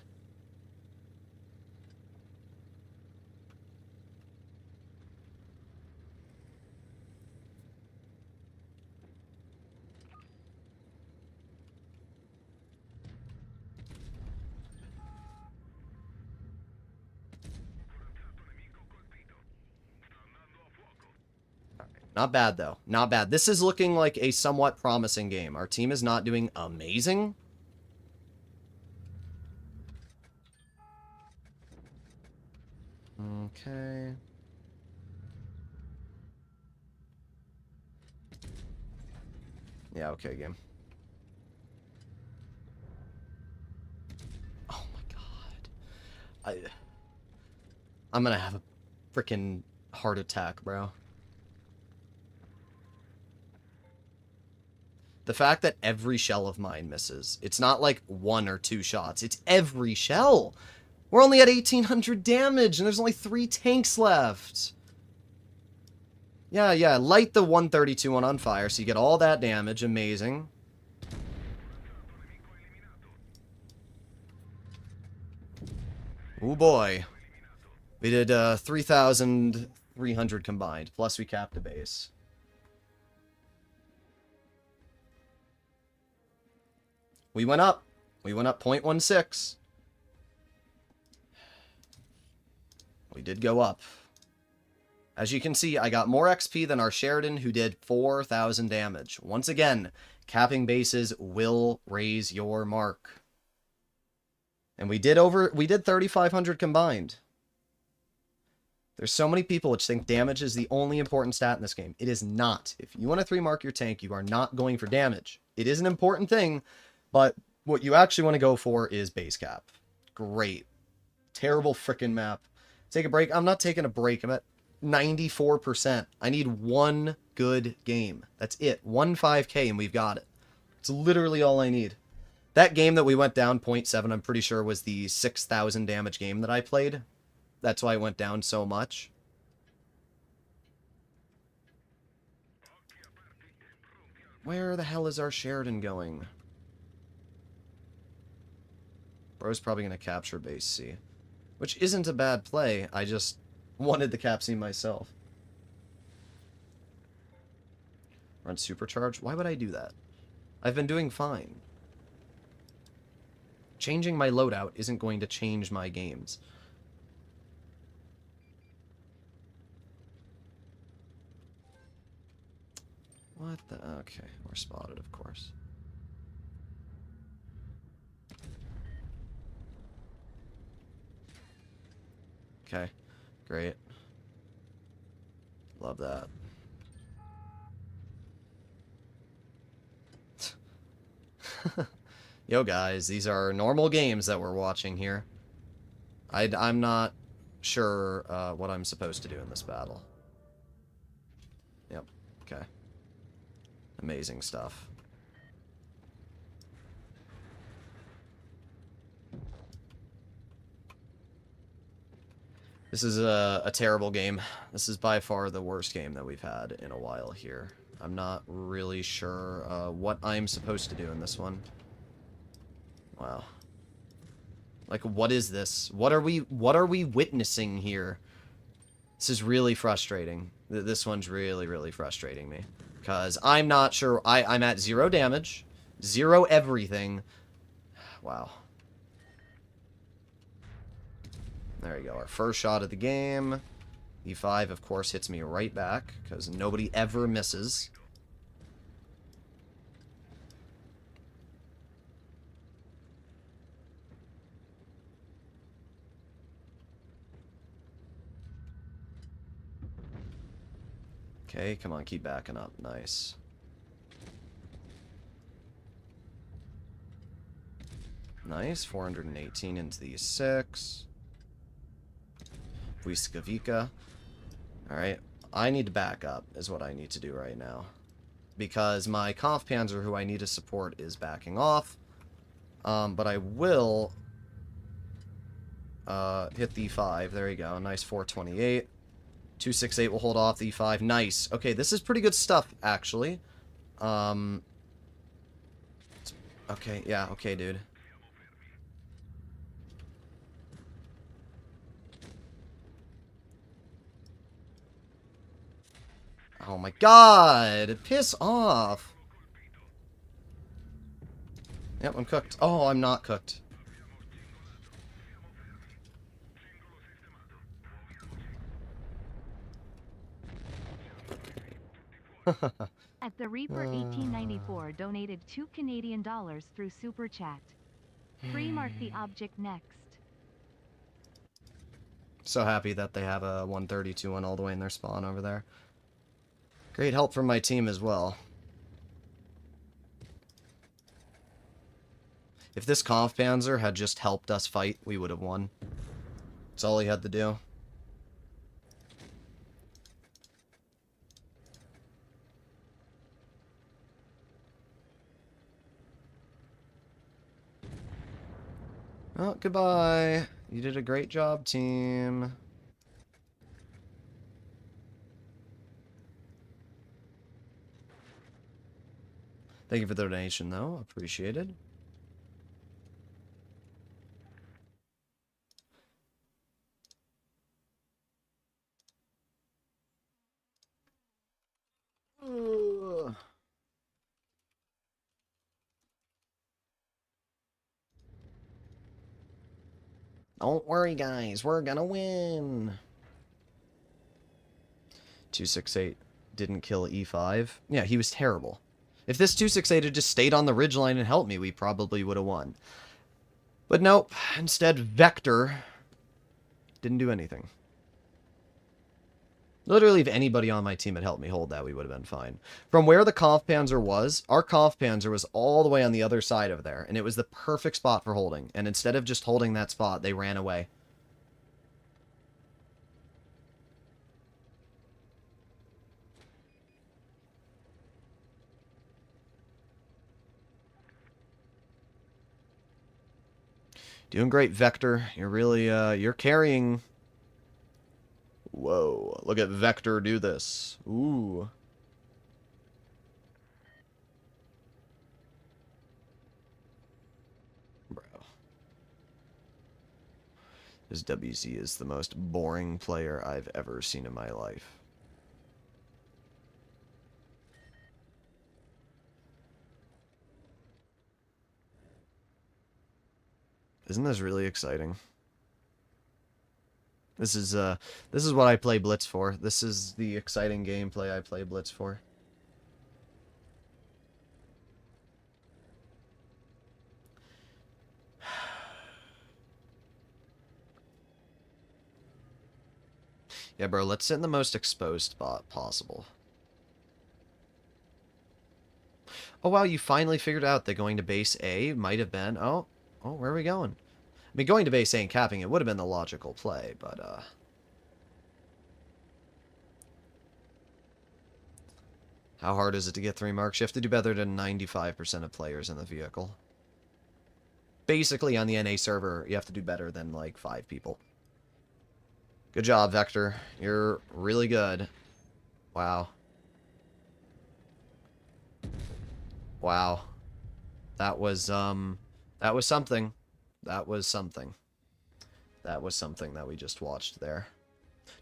Not bad, though. Not bad. This is looking like a somewhat promising game. Our team is not doing amazing. Okay. Yeah, okay, game. Oh my god. I'm gonna have a freaking heart attack, bro. The fact that every shell of mine misses. It's not like 1 or 2 shots. It's every shell. We're only at 1,800 damage, and there's only 3 tanks left. Yeah, light the 132 one on fire, so you get all that damage. Amazing. Oh boy. We did 3,300 combined, plus we capped a base. We went up. We went up 0.16. We did go up. As you can see, I got more XP than our Sheridan, who did 4,000 damage. Once again, capping bases will raise your mark. And we did 3,500 combined. There's so many people which think damage is the only important stat in this game. It is not. If you want to 3-mark your tank, you are not going for damage. It is an important thing, but what you actually want to go for is base cap. Great. Terrible frickin' map. Take a break. I'm not taking a break. I'm at 94%. I need one good game. That's it. 1 5K and we've got it. It's literally all I need. That game that we went down 0.7, I'm pretty sure was the 6,000 damage game that I played. That's why I went down so much. Where the hell is our Sheridan going? Bro's probably going to capture base C. Which isn't a bad play. I just wanted the cap C myself. Run supercharge? Why would I do that? I've been doing fine. Changing my loadout isn't going to change my games. What the... Okay, we're spotted, of course. Okay, great. Love that. Yo guys, these are normal games that we're watching here. I'm not sure what I'm supposed to do in this battle. Yep, okay. Amazing stuff. This is a terrible game. This is by far the worst game that we've had in a while here. I'm not really sure what I'm supposed to do in this one. Wow. Like, what is this? What are we witnessing here? This is really frustrating. This one's really frustrating me. Because I'm not sure. I'm at 0 damage. 0 everything. Wow. There we go. Our first shot of the game. E5, of course, hits me right back. Because nobody ever misses. Okay, come on, keep backing up. Nice. Nice, 418 into the 6. Vuiskovica. Alright, I need to back up, is what I need to do right now. Because my Kampfpanzer, who I need to support, is backing off. But I will hit the 5. There you go. Nice 428. 268 will hold off the E5. Nice. Okay, this is pretty good stuff, actually. Okay, yeah, okay, dude. Oh my god! Piss off! Yep, I'm cooked. Oh, I'm not cooked. At the Reaper 1894 donated $2 through Super Chat. Free mark the object next. So happy that they have a 132 one all the way in their spawn over there. Great help from my team as well. If this Kampfpanzer had just helped us fight, we would have won. That's all he had to do. Oh, goodbye. You did a great job, team. Thank you for the donation, though. Appreciated. Don't worry, guys. We're gonna win. 268 didn't kill E5. Yeah, he was terrible. If this 268 had just stayed on the ridgeline and helped me, we probably would have won. But nope. Instead, Vector didn't do anything. Literally, if anybody on my team had helped me hold that, we would have been fine. From where the Kampfpanzer was, our Kampfpanzer was all the way on the other side of there, and it was the perfect spot for holding. And instead of just holding that spot, they ran away. Doing great, Vector. You're really, you're carrying. Whoa, look at Vector do this. Ooh. Bro. This WC is the most boring player I've ever seen in my life. Isn't this really exciting? This is what I play Blitz for. This is the exciting gameplay I play Blitz for. Yeah, bro, let's sit in the most exposed spot possible. Oh, wow, you finally figured out that going to base A might have been... Oh, where are we going? I mean, going to base A and capping it would have been the logical play, but, how hard is it to get 3 marks? You have to do better than 95% of players in the vehicle. Basically, on the NA server, you have to do better than, like, 5 people. Good job, Vector. You're really good. Wow. Wow. That was something. That was something. That was something that we just watched there.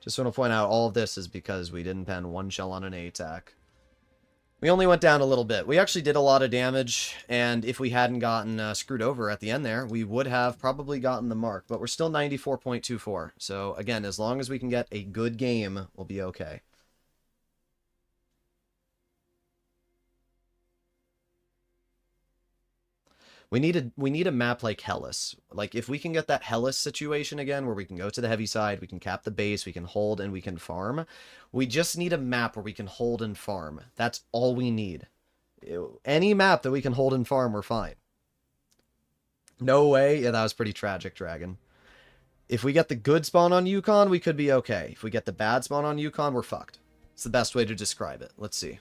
Just want to point out, all of this is because we didn't pen 1 shell on an A attack. We only went down a little bit. We actually did a lot of damage, and if we hadn't gotten screwed over at the end there, we would have probably gotten the mark. But we're still 94.24. So, again, as long as we can get a good game, we'll be okay. We need a map like Hellas. Like, if we can get that Hellas situation again, where we can go to the heavy side, we can cap the base, we can hold, and we can farm. We just need a map where we can hold and farm. That's all we need. Any map that we can hold and farm, we're fine. No way? Yeah, that was pretty tragic, Dragon. If we get the good spawn on Yukon, we could be okay. If we get the bad spawn on Yukon, we're fucked. It's the best way to describe it. Let's see.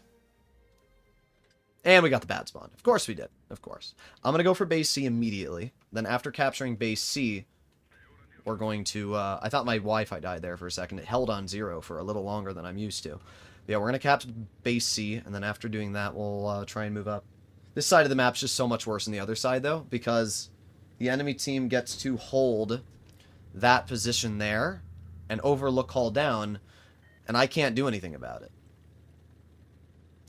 And we got the bad spawn. Of course we did. Of course. I'm going to go for base C immediately. Then after capturing base C, we're going to, I thought my Wi-Fi died there for a second. It held on 0 for a little longer than I'm used to. Yeah, we're going to cap base C, and then after doing that, we'll try and move up. This side of the map's just so much worse than the other side, though, because the enemy team gets to hold that position there and overlook hull down, and I can't do anything about it.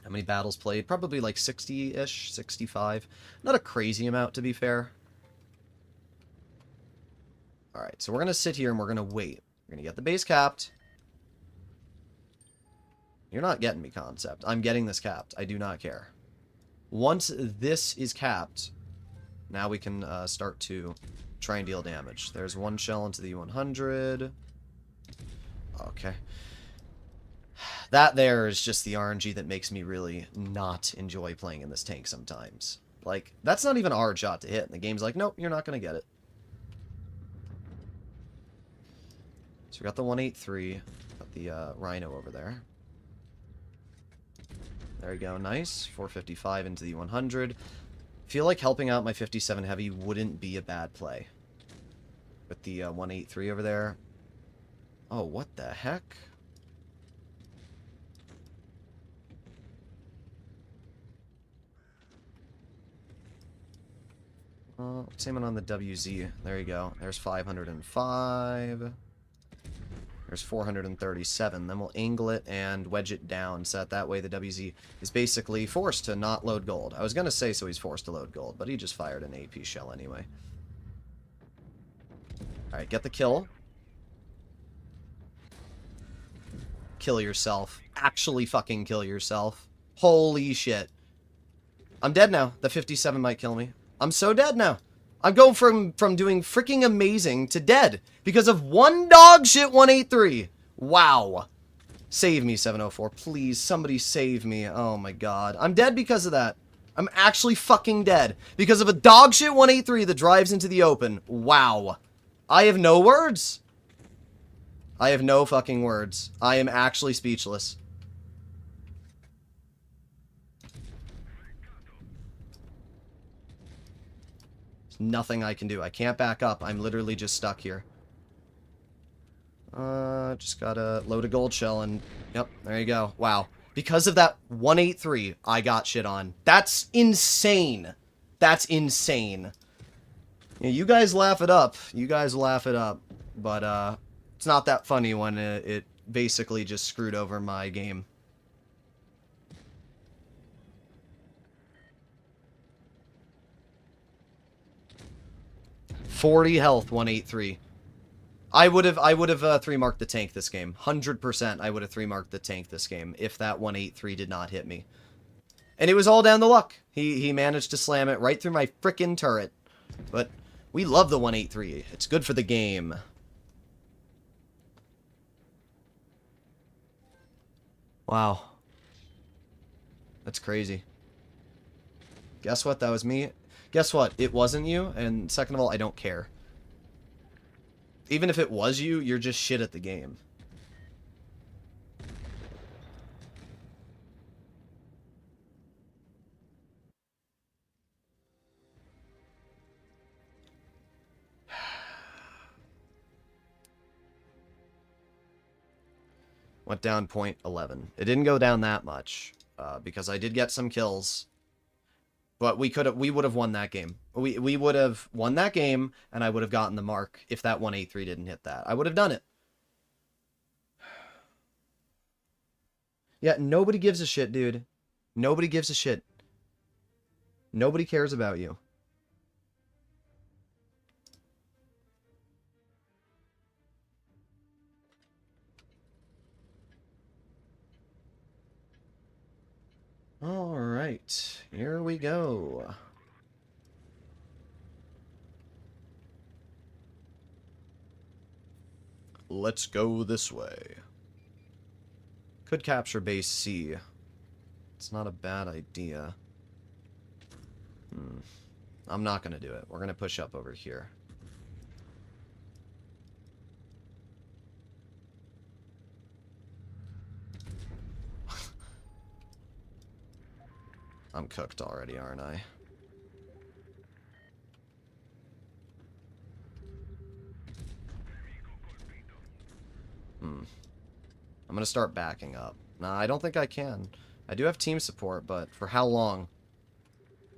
How many battles played? Probably like 60-ish, 65. Not a crazy amount, to be fair. Alright, so we're going to sit here and we're going to wait. We're going to get the base capped. You're not getting me, concept. I'm getting this capped. I do not care. Once this is capped, now we can start to try and deal damage. There's one shell into the U-100. Okay. That there is just the RNG that makes me really not enjoy playing in this tank sometimes. Like, that's not even a hard shot to hit, and the game's like, nope, you're not going to get it. So we got the 183, got the Rhino over there. There we go, nice. 455 into the 100. Feel like helping out my 57 heavy wouldn't be a bad play. With the 183 over there. Oh, what the heck? Same one on the WZ. There you go. There's 505. There's 437. Then we'll angle it and wedge it down so that way the WZ is basically forced to not load gold. I was going to say so he's forced to load gold, but he just fired an AP shell anyway. Alright, get the kill. Kill yourself. Actually fucking kill yourself. Holy shit. I'm dead now. The 57 might kill me. I'm so dead now. I'm going from doing freaking amazing to dead because of one dog shit 183. Wow. Save me, 704. Please, somebody save me. Oh my god. I'm dead because of that. I'm actually fucking dead because of a dog shit 183 that drives into the open. Wow. I have no words. I have no fucking words. I am actually speechless. Nothing I can do. I can't back up. I'm literally just stuck here. Just got a load of gold shell and... Yep, there you go. Wow. Because of that 183, I got shit on. That's insane. That's insane. Yeah, you guys laugh it up. You guys laugh it up. But, it's not that funny when it basically just screwed over my game. .40 health, 183. I would have 3-marked the tank this game. 100% I would have 3-marked the tank this game if that 183 did not hit me. And it was all down to luck. He managed to slam it right through my frickin' turret. But we love the 183. It's good for the game. Wow. That's crazy. Guess what? That was me. Guess what? It wasn't you, and second of all, I don't care. Even if it was you, you're just shit at the game. Went down 0.11. It didn't go down that much, because I did get some kills. But we would have won that game. We would have won that game, and I would have gotten the mark if that 183 didn't hit that. I would have done it. Yeah, nobody gives a shit, dude. Nobody gives a shit. Nobody cares about you. Alright, here we go. Let's go this way. Could capture base C. It's not a bad idea. I'm not going to do it. We're going to push up over here. I'm cooked already, aren't I? I'm gonna start backing up. Nah, I don't think I can. I do have team support, but for how long?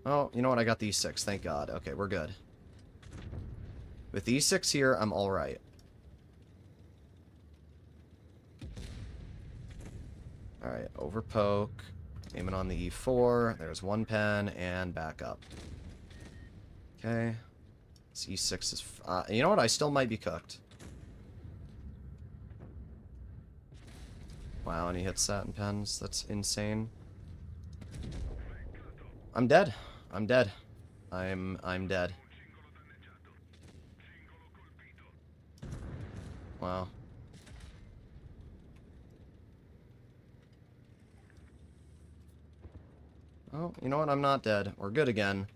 Oh, you know what? I got the E6, thank God. Okay, we're good. With E6 here, I'm alright. Alright, over poke. Aiming on the E4. There's one pen, and back up. Okay. This E6 is... you know what? I still might be cooked. Wow, and he hits satin pens. That's insane. I'm dead. I'm dead. I'm dead. Wow. Oh, you know what? I'm not dead. We're good again.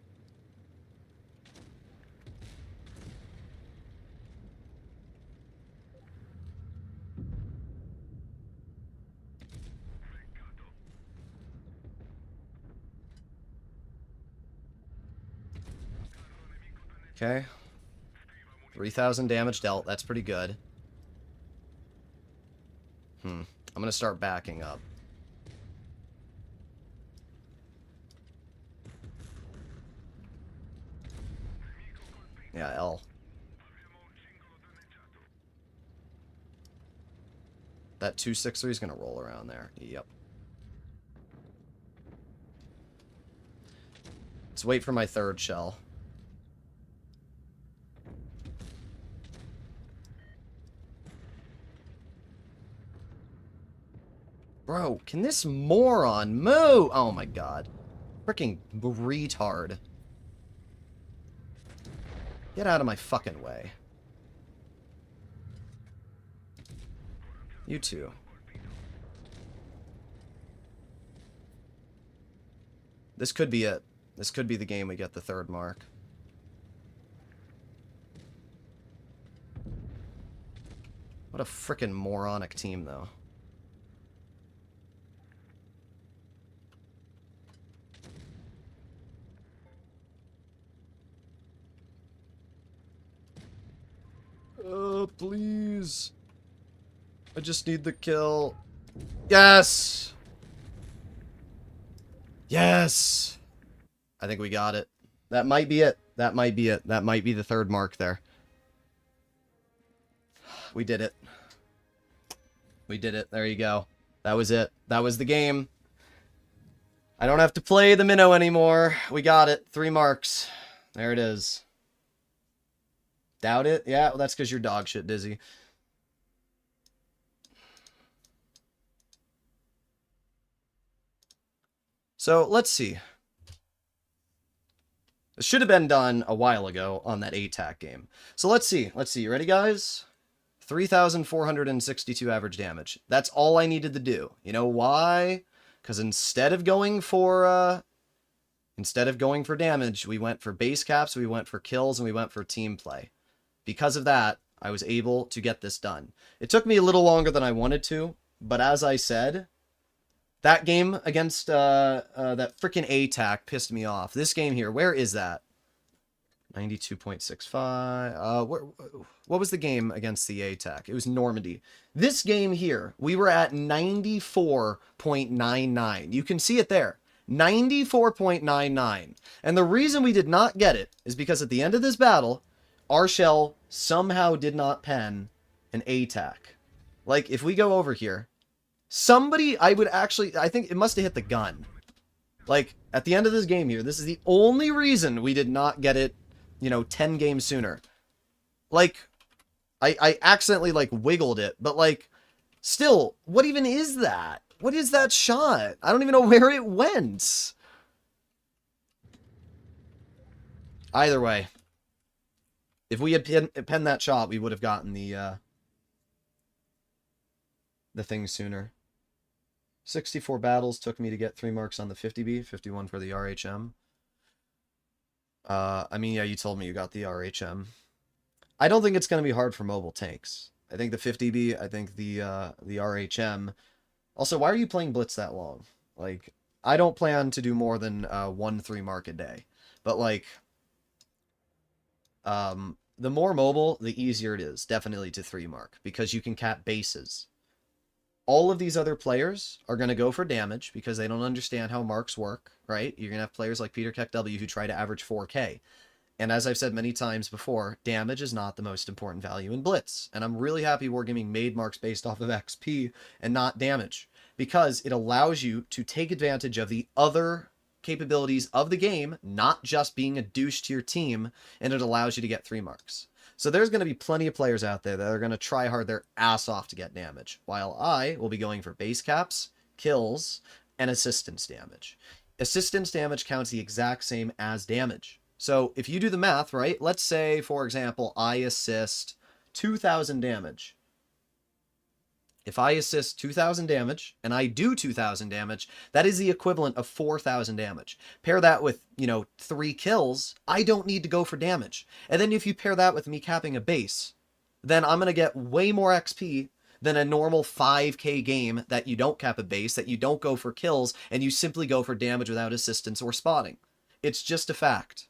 Okay. 3,000 damage dealt. That's pretty good. I'm gonna start backing up. Yeah, L. That 263 is gonna roll around there. Yep. Let's wait for my third shell. Bro, can this moron move? Oh my god. Freaking retard. Get out of my fucking way. You too. This could be it. This could be the game we get the third mark. What a frickin' moronic team, though. Please. I just need the kill. Yes! Yes! I think we got it. That might be it. That might be it. That might be the third mark there. We did it. We did it. There you go. That was it. That was the game. I don't have to play the Mino anymore. We got it. 3 marks. There it is. Doubt it? Yeah, well, that's because you're dog shit, Dizzy. So, let's see. This should have been done a while ago on that ATAC game. So, let's see. Let's see. You ready, guys? 3,462 average damage. That's all I needed to do. You know why? Because instead of going for damage, we went for base caps, we went for kills, and we went for team play. Because of that, I was able to get this done. It took me a little longer than I wanted to, but as I said, that game against that freaking ATAC pissed me off. This game here, where is that? 92.65. What was the game against the ATAC? It was Normandy. This game here, we were at 94.99. You can see it there. 94.99. And the reason we did not get it is because at the end of this battle, our shell somehow did not pen an ATAC. Like, if we go over here, somebody, I think it must have hit the gun. Like, at the end of this game here, this is the only reason we did not get it, 10 games sooner. Like, I accidentally, wiggled it, but, still, what even is that? What is that shot? I don't even know where it went. Either way, if we had penned that shot, we would have gotten the thing sooner. 64 battles took me to get 3 marks on the 50B, 51 for the RHM. I mean, yeah, you told me you got the RHM. I don't think it's going to be hard for mobile tanks. I think the 50B, I think the RHM. Also, why are you playing Blitz that long? Like, I don't plan to do more than 1 3 mark a day. But, the more mobile, the easier it is, definitely to 3 mark, because you can cap bases. All of these other players are going to go for damage because they don't understand how marks work, right? You're going to have players like Peter Keck W who try to average 4K. And as I've said many times before, damage is not the most important value in Blitz. And I'm really happy Wargaming made marks based off of XP and not damage, because it allows you to take advantage of the other capabilities of the game, not just being a douche to your team, and it allows you to get 3 marks. So there's going to be plenty of players out there that are going to try hard their ass off to get damage, while I will be going for base caps, kills, and assistance damage. Assistance damage counts the exact same as damage. So if you do the math, right, let's say, for example, I assist 2,000 damage. If I assist 2,000 damage, and I do 2,000 damage, that is the equivalent of 4,000 damage. Pair that with, 3 kills, I don't need to go for damage. And then if you pair that with me capping a base, then I'm going to get way more XP than a normal 5k game that you don't cap a base, that you don't go for kills, and you simply go for damage without assistance or spotting. It's just a fact.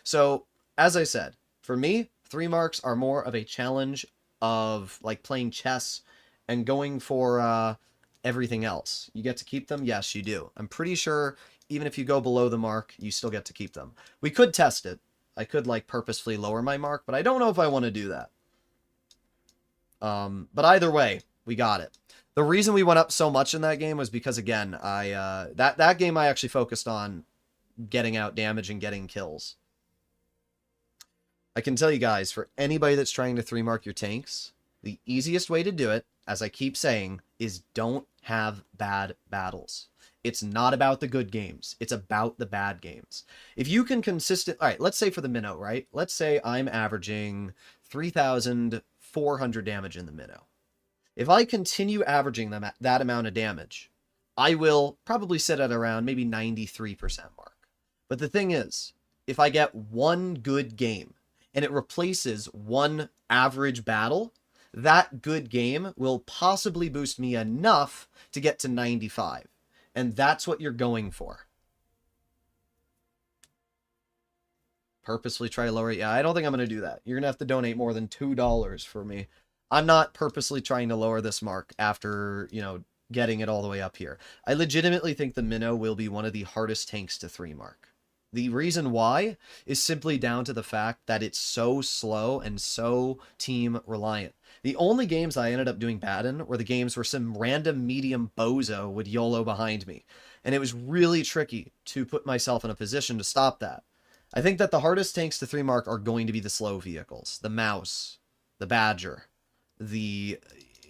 So, as I said, for me, 3 marks are more of a challenge of like playing chess and going for everything else. You get to keep them? Yes, you do. I'm pretty sure even if you go below the mark, you still get to keep them. We could test it. I could like purposefully lower my mark, but I don't know if I want to do that. But either way, we got it. The reason we went up so much in that game was because, again, that game I actually focused on getting out damage and getting kills. I can tell you guys, for anybody that's trying to 3-mark your tanks, the easiest way to do it, as I keep saying, is don't have bad battles. It's not about the good games. It's about the bad games. If you can all right, let's say for the Minnow, right? Let's say I'm averaging 3,400 damage in the Minnow. If I continue averaging them at that amount of damage, I will probably sit at around maybe 93% mark. But the thing is, if I get one good game, and it replaces one average battle, that good game will possibly boost me enough to get to 95. And that's what you're going for. Purposely try to lower it. Yeah, I don't think I'm going to do that. You're going to have to donate more than $2 for me. I'm not purposely trying to lower this mark after, getting it all the way up here. I legitimately think the Minnow will be one of the hardest tanks to 3-mark. The reason why is simply down to the fact that it's so slow and so team reliant. The only games I ended up doing bad in were the games where some random medium bozo would YOLO behind me. And it was really tricky to put myself in a position to stop that. I think that the hardest tanks to 3-mark are going to be the slow vehicles. The Mouse, the Badger, the,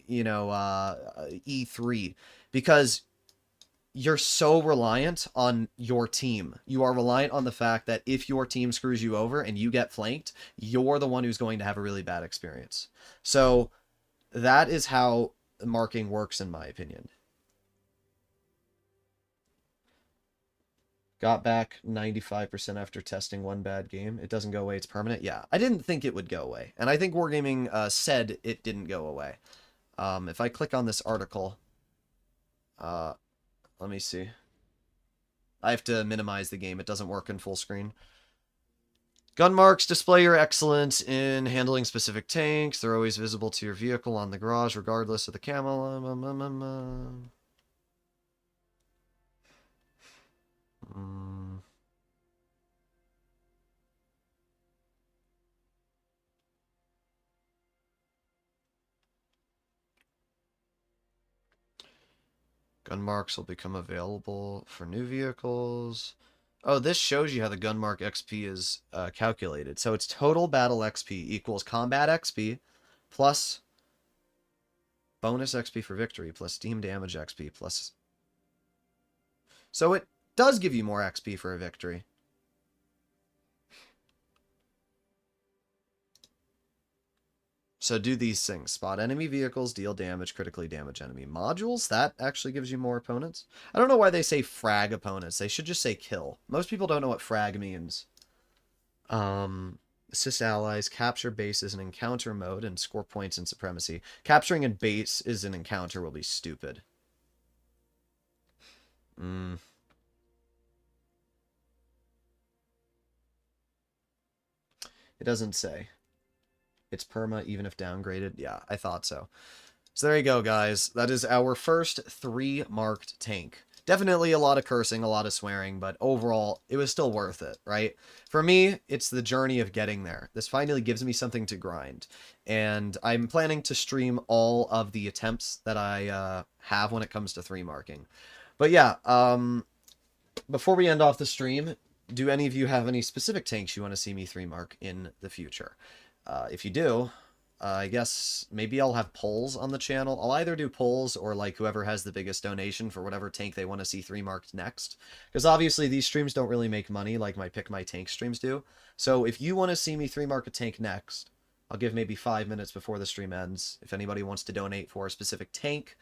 E3. Because you're so reliant on your team. You are reliant on the fact that if your team screws you over and you get flanked, you're the one who's going to have a really bad experience. So that is how marking works, in my opinion. Got back 95% after testing one bad game. It doesn't go away. It's permanent. Yeah, I didn't think it would go away. And I think Wargaming said it didn't go away. If I click on this article... let me see. I have to minimize the game. It doesn't work in full screen. Gun marks display your excellence in handling specific tanks. They're always visible to your vehicle on the garage, regardless of the camo. Gun marks will become available for new vehicles. Oh, this shows you how the gun mark XP is calculated. So it's total battle XP equals combat XP plus bonus XP for victory plus team damage XP plus... So it does give you more XP for a victory. So do these things. Spot enemy vehicles, deal damage, critically damage enemy modules. That actually gives you more opponents. I don't know why they say frag opponents. They should just say kill. Most people don't know what frag means. Assist allies, capture bases in encounter mode, and score points in supremacy. Capturing a base is an encounter will be stupid. It doesn't say. It's perma even if downgraded. Yeah, I thought so. So there you go, guys. That is our first 3 marked tank. Definitely a lot of cursing, a lot of swearing, but overall, it was still worth it, right? For me, it's the journey of getting there. This finally gives me something to grind. And I'm planning to stream all of the attempts that I have when it comes to 3 marking. But yeah, before we end off the stream, do any of you have any specific tanks you want to see me 3 mark in the future? If you do, I guess maybe I'll have polls on the channel. I'll either do polls or like whoever has the biggest donation for whatever tank they want to see 3 marked next. Because obviously these streams don't really make money like my Pick My Tank streams do. So if you want to see me 3 mark a tank next, I'll give maybe 5 minutes before the stream ends. If anybody wants to donate for a specific tank,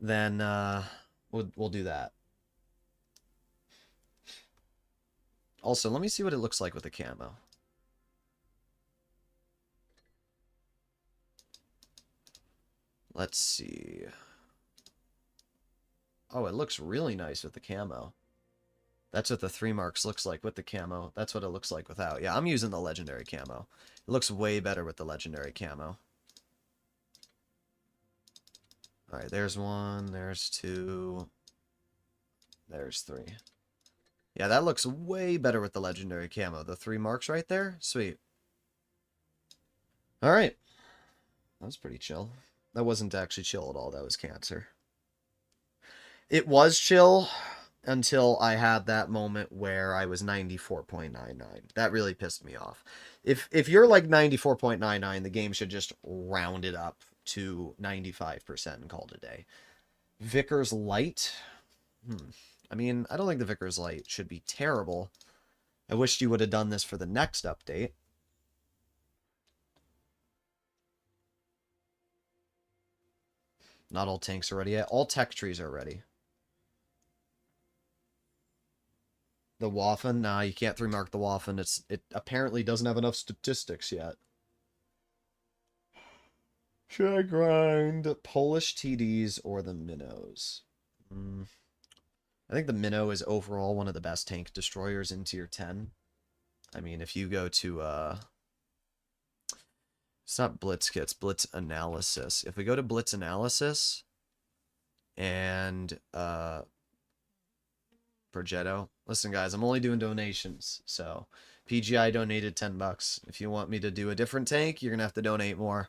then we'll do that. Also, let me see what it looks like with the camo. Let's see. Oh, it looks really nice with the camo. That's what the 3 marks looks like with the camo. That's what it looks like without. Yeah, I'm using the legendary camo. It looks way better with the legendary camo. Alright, there's 1, there's 2, there's 3. Yeah, that looks way better with the legendary camo. The 3 marks right there? Sweet. Alright. That was pretty chill. That wasn't actually chill at all. That was cancer. It was chill until I had that moment where I was 94.99. That really pissed me off. If you're like 94.99, the game should just round it up to 95% and call it a day. Vickers Light? I mean, I don't think the Vickers Light should be terrible. I wished you would have done this for the next update. Not all tanks are ready yet. All tech trees are ready. The Waffen? Nah, you can't 3 mark the Waffen. It apparently doesn't have enough statistics yet. Should I grind Polish TDs or the Minnows? I think the Minnow is overall one of the best tank destroyers in tier 10. I mean, if you go to, it's not Blitz Kits, Blitz Analysis. If we go to Blitz Analysis and, Progetto. Listen, guys, I'm only doing donations, so PGI donated 10 bucks. If you want me to do a different tank, you're going to have to donate more.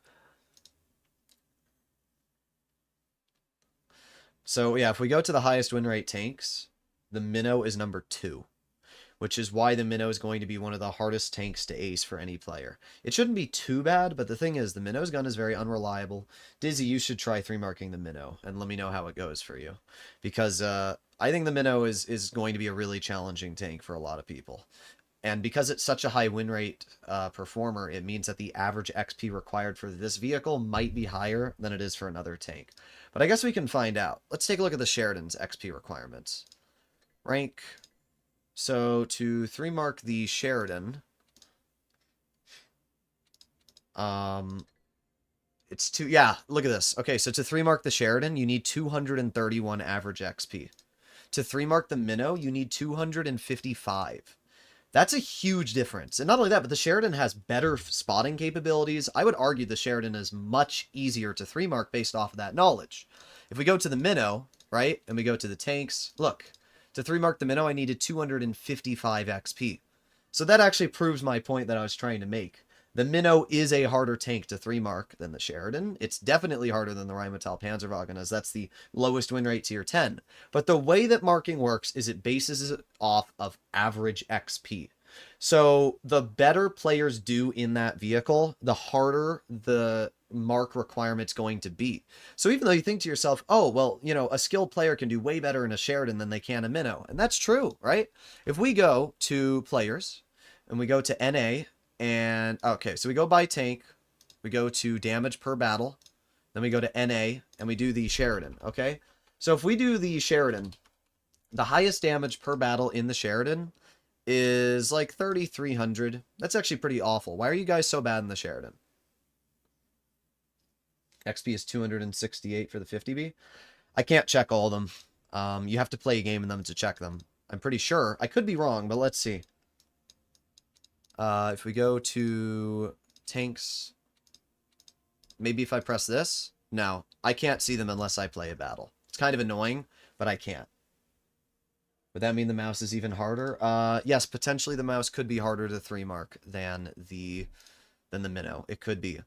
So, yeah, if we go to the highest win rate tanks, the Minnow is number 2, which is why the Minnow is going to be one of the hardest tanks to ace for any player. It shouldn't be too bad, but the thing is, the Minnow's gun is very unreliable. Dizzy, you should try 3 marking the Minnow, and let me know how it goes for you. Because, I think the Minnow is going to be a really challenging tank for a lot of people. And because it's such a high win rate performer, it means that the average XP required for this vehicle might be higher than it is for another tank. But I guess we can find out. Let's take a look at the Sheridan's XP requirements. Rank. So to 3 mark the Sheridan, it's yeah, look at this. Okay, so to 3 mark the Sheridan, you need 231 average XP. To 3 mark the Minnow, you need 255. That's a huge difference. And not only that, but the Sheridan has better spotting capabilities. I would argue the Sheridan is much easier to 3 mark based off of that knowledge. If we go to the Minnow, right, and we go to the tanks, look, to 3 mark the Minnow, I needed 255 XP. So that actually proves my point that I was trying to make. The Minnow is a harder tank to 3 mark than the Sheridan. It's definitely harder than the Rheinmetall Panzerwagen, as that's the lowest win rate tier 10. But the way that marking works is it bases it off of average XP. So the better players do in that vehicle, the harder the mark requirement's going to be. So even though you think to yourself, oh, well, you know, a skilled player can do way better in a Sheridan than they can a Minnow. And that's true, right? If we go to players and we go to NA, and okay, so we go by tank, we go to damage per battle, then we go to NA, and we do the Sheridan, okay? So if we do the Sheridan, the highest damage per battle in the Sheridan is like 3,300. That's actually pretty awful. Why are you guys so bad in the Sheridan? XP is 268 for the 50B. I can't check all of them. You have to play a game in them to check them. I'm pretty sure. I could be wrong, but let's see. If we go to tanks, maybe if I press this, No, I can't see them unless I play a battle. It's kind of annoying, but I can't. Would that mean the mouse is even harder? Yes, potentially the mouse could be harder to 3-mark than the Mino. It could be.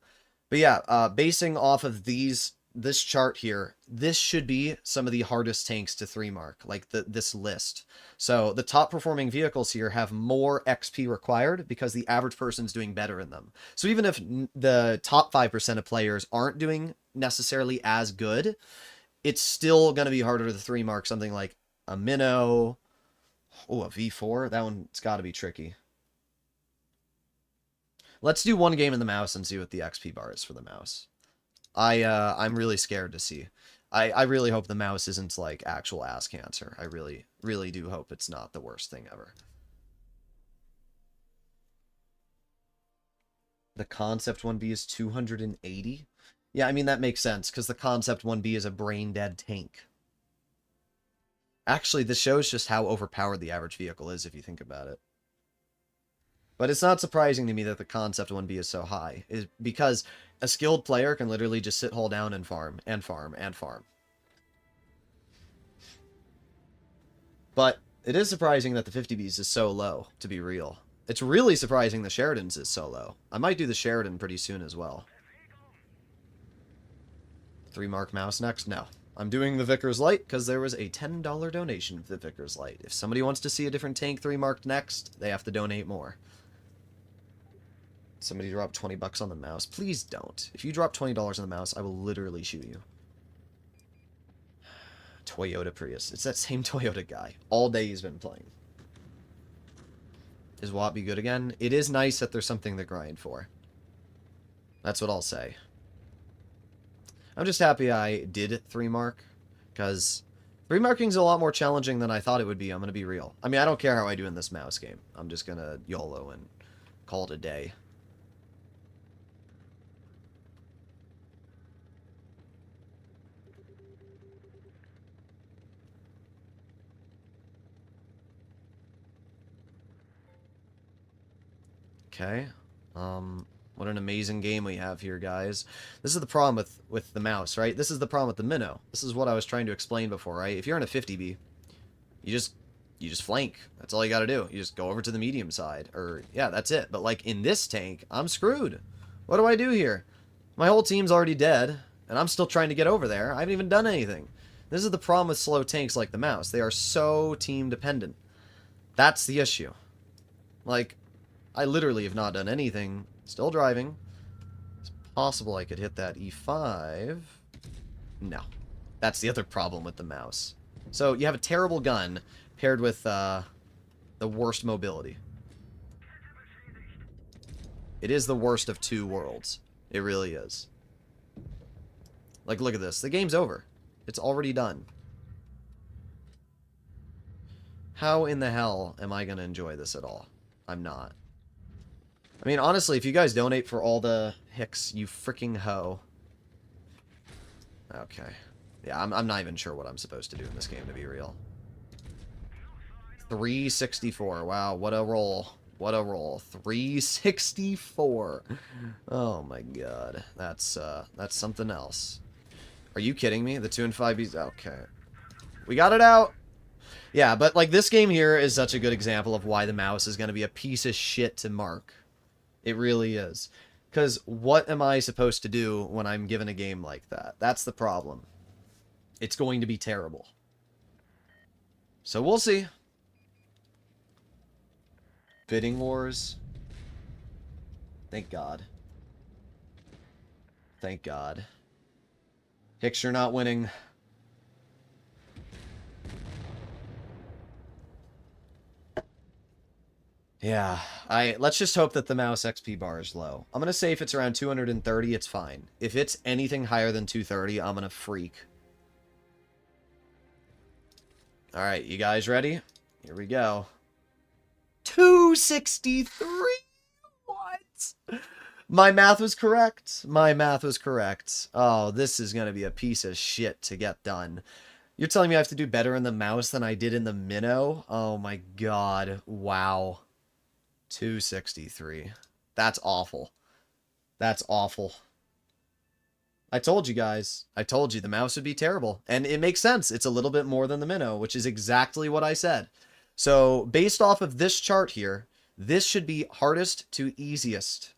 But yeah, basing off of this chart here, this should be some of the hardest tanks to 3-mark, like this list. So the top performing vehicles here have more XP required because the average person's doing better in them. So even if the top 5% of players aren't doing necessarily as good, it's still going to be harder to 3-mark something like a Minnow. Oh, a V4? That one's got to be tricky. Let's do one game in the mouse and see what the XP bar is for the mouse. I'm really scared to see. I really hope the mouse isn't like actual ass cancer. I really, really do hope it's not the worst thing ever. The Concept 1B is 280? Yeah, I mean, that makes sense, because the Concept 1B is a brain-dead tank. Actually, this shows just how overpowered the average vehicle is, if you think about it. But it's not surprising to me that the Concept 1B is so high, is because a skilled player can literally just sit, hold down, and farm, and farm, and farm. But it is surprising that the 50Bs is so low, to be real. It's really surprising the Sheridan's is so low. I might do the Sheridan pretty soon as well. 3-mark mouse next? No. I'm doing the Vickers Light because there was a $10 donation for the Vickers Light. If somebody wants to see a different tank 3-marked next, they have to donate more. Somebody drop 20 bucks on the mouse. Please don't. If you drop $20 on the mouse, I will literally shoot you. Toyota Prius. It's that same Toyota guy. All day he's been playing. Is Watt be good again? It is nice that there's something to grind for. That's what I'll say. I'm just happy I did 3-mark, because 3-marking is a lot more challenging than I thought it would be. I'm going to be real. I mean, I don't care how I do in this mouse game. I'm just going to YOLO and call it a day. Okay. What an amazing game we have here, guys. This is the problem with the mouse, right? This is the problem with the Minnow. This is what I was trying to explain before, right? If you're in a 50B, you just flank. That's all you got to do. You just go over to the medium side. Or, yeah, that's it. But, like, in this tank, I'm screwed. What do I do here? My whole team's already dead, and I'm still trying to get over there. I haven't even done anything. This is the problem with slow tanks like the mouse. They are so team-dependent. That's the issue. Like, I literally have not done anything. Still driving. It's possible I could hit that E5. No. That's the other problem with the mouse. So, you have a terrible gun paired with the worst mobility. It is the worst of two worlds. It really is. Like, look at this. The game's over. It's already done. How in the hell am I going to enjoy this at all? I'm not. I mean, honestly, if you guys donate for all the hicks, you freaking hoe. Okay. Yeah, I'm not even sure what I'm supposed to do in this game, to be real. 364. Wow, what a roll. What a roll. 364. Oh my god. That's something else. Are you kidding me? The 2 and 5Bs? Okay. We got it out! Yeah, but like this game here is such a good example of why the mouse is going to be a piece of shit to mark. It really is. Because what am I supposed to do when I'm given a game like that? That's the problem. It's going to be terrible. So we'll see. Bidding wars. Thank God. Thank God. Hicks, you're not winning. Yeah, let's just hope that the mouse XP bar is low. I'm going to say if it's around 230, it's fine. If it's anything higher than 230, I'm going to freak. Alright, you guys ready? Here we go. 263? What? My math was correct. My math was correct. Oh, this is going to be a piece of shit to get done. You're telling me I have to do better in the mouse than I did in the Minnow? Oh my god. Wow. 263. That's awful. That's awful. I told you guys. I told you the mouse would be terrible. And it makes sense. It's a little bit more than the Minnow, which is exactly what I said. So based off of this chart here, this should be hardest to easiest.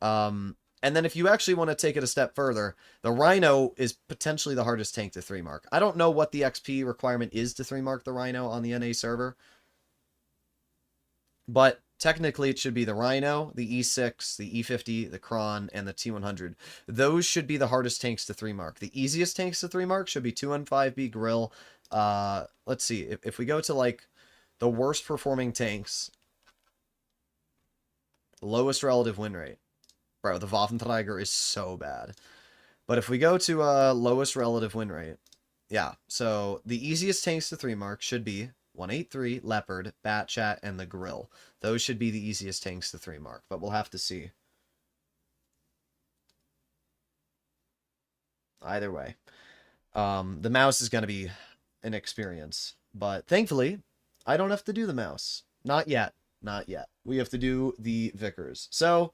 And then if you actually want to take it a step further, the Rhino is potentially the hardest tank to 3 mark. I don't know what the XP requirement is to 3 mark the Rhino on the NA server. But technically it should be the Rhino, the E6, the E50, the Kron, and the T100. Those should be the hardest tanks to 3 mark. The easiest tanks to 3 mark should be 215B Grill. Let's see. If we go to like the worst performing tanks, lowest relative win rate. Bro, the Waffenträger is so bad. But if we go to lowest relative win rate, yeah. So the easiest tanks to 3 mark should be 183, Leopard, Batchat, and the Grill. Those should be the easiest tanks to 3 mark, but we'll have to see. Either way. The mouse is going to be an experience. But thankfully, I don't have to do the mouse. Not yet. Not yet. We have to do the Vickers. So,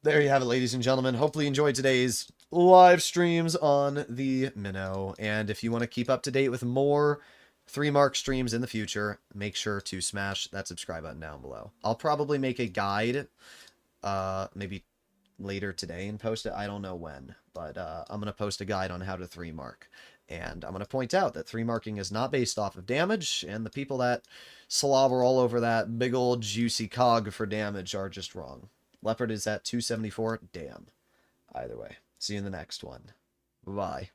there you have it, ladies and gentlemen. Hopefully you enjoyed today's live streams on the Minnow. And if you want to keep up to date with more 3 mark streams in the future, make sure to smash that subscribe button down below. I'll probably make a guide, maybe later today and post it. I don't know when, but I'm going to post a guide on how to 3 mark. And I'm going to point out that 3 marking is not based off of damage, and the people that slobber all over that big old juicy cog for damage are just wrong. Leopard is at 274. Damn. Either way. See you in the next one. Bye.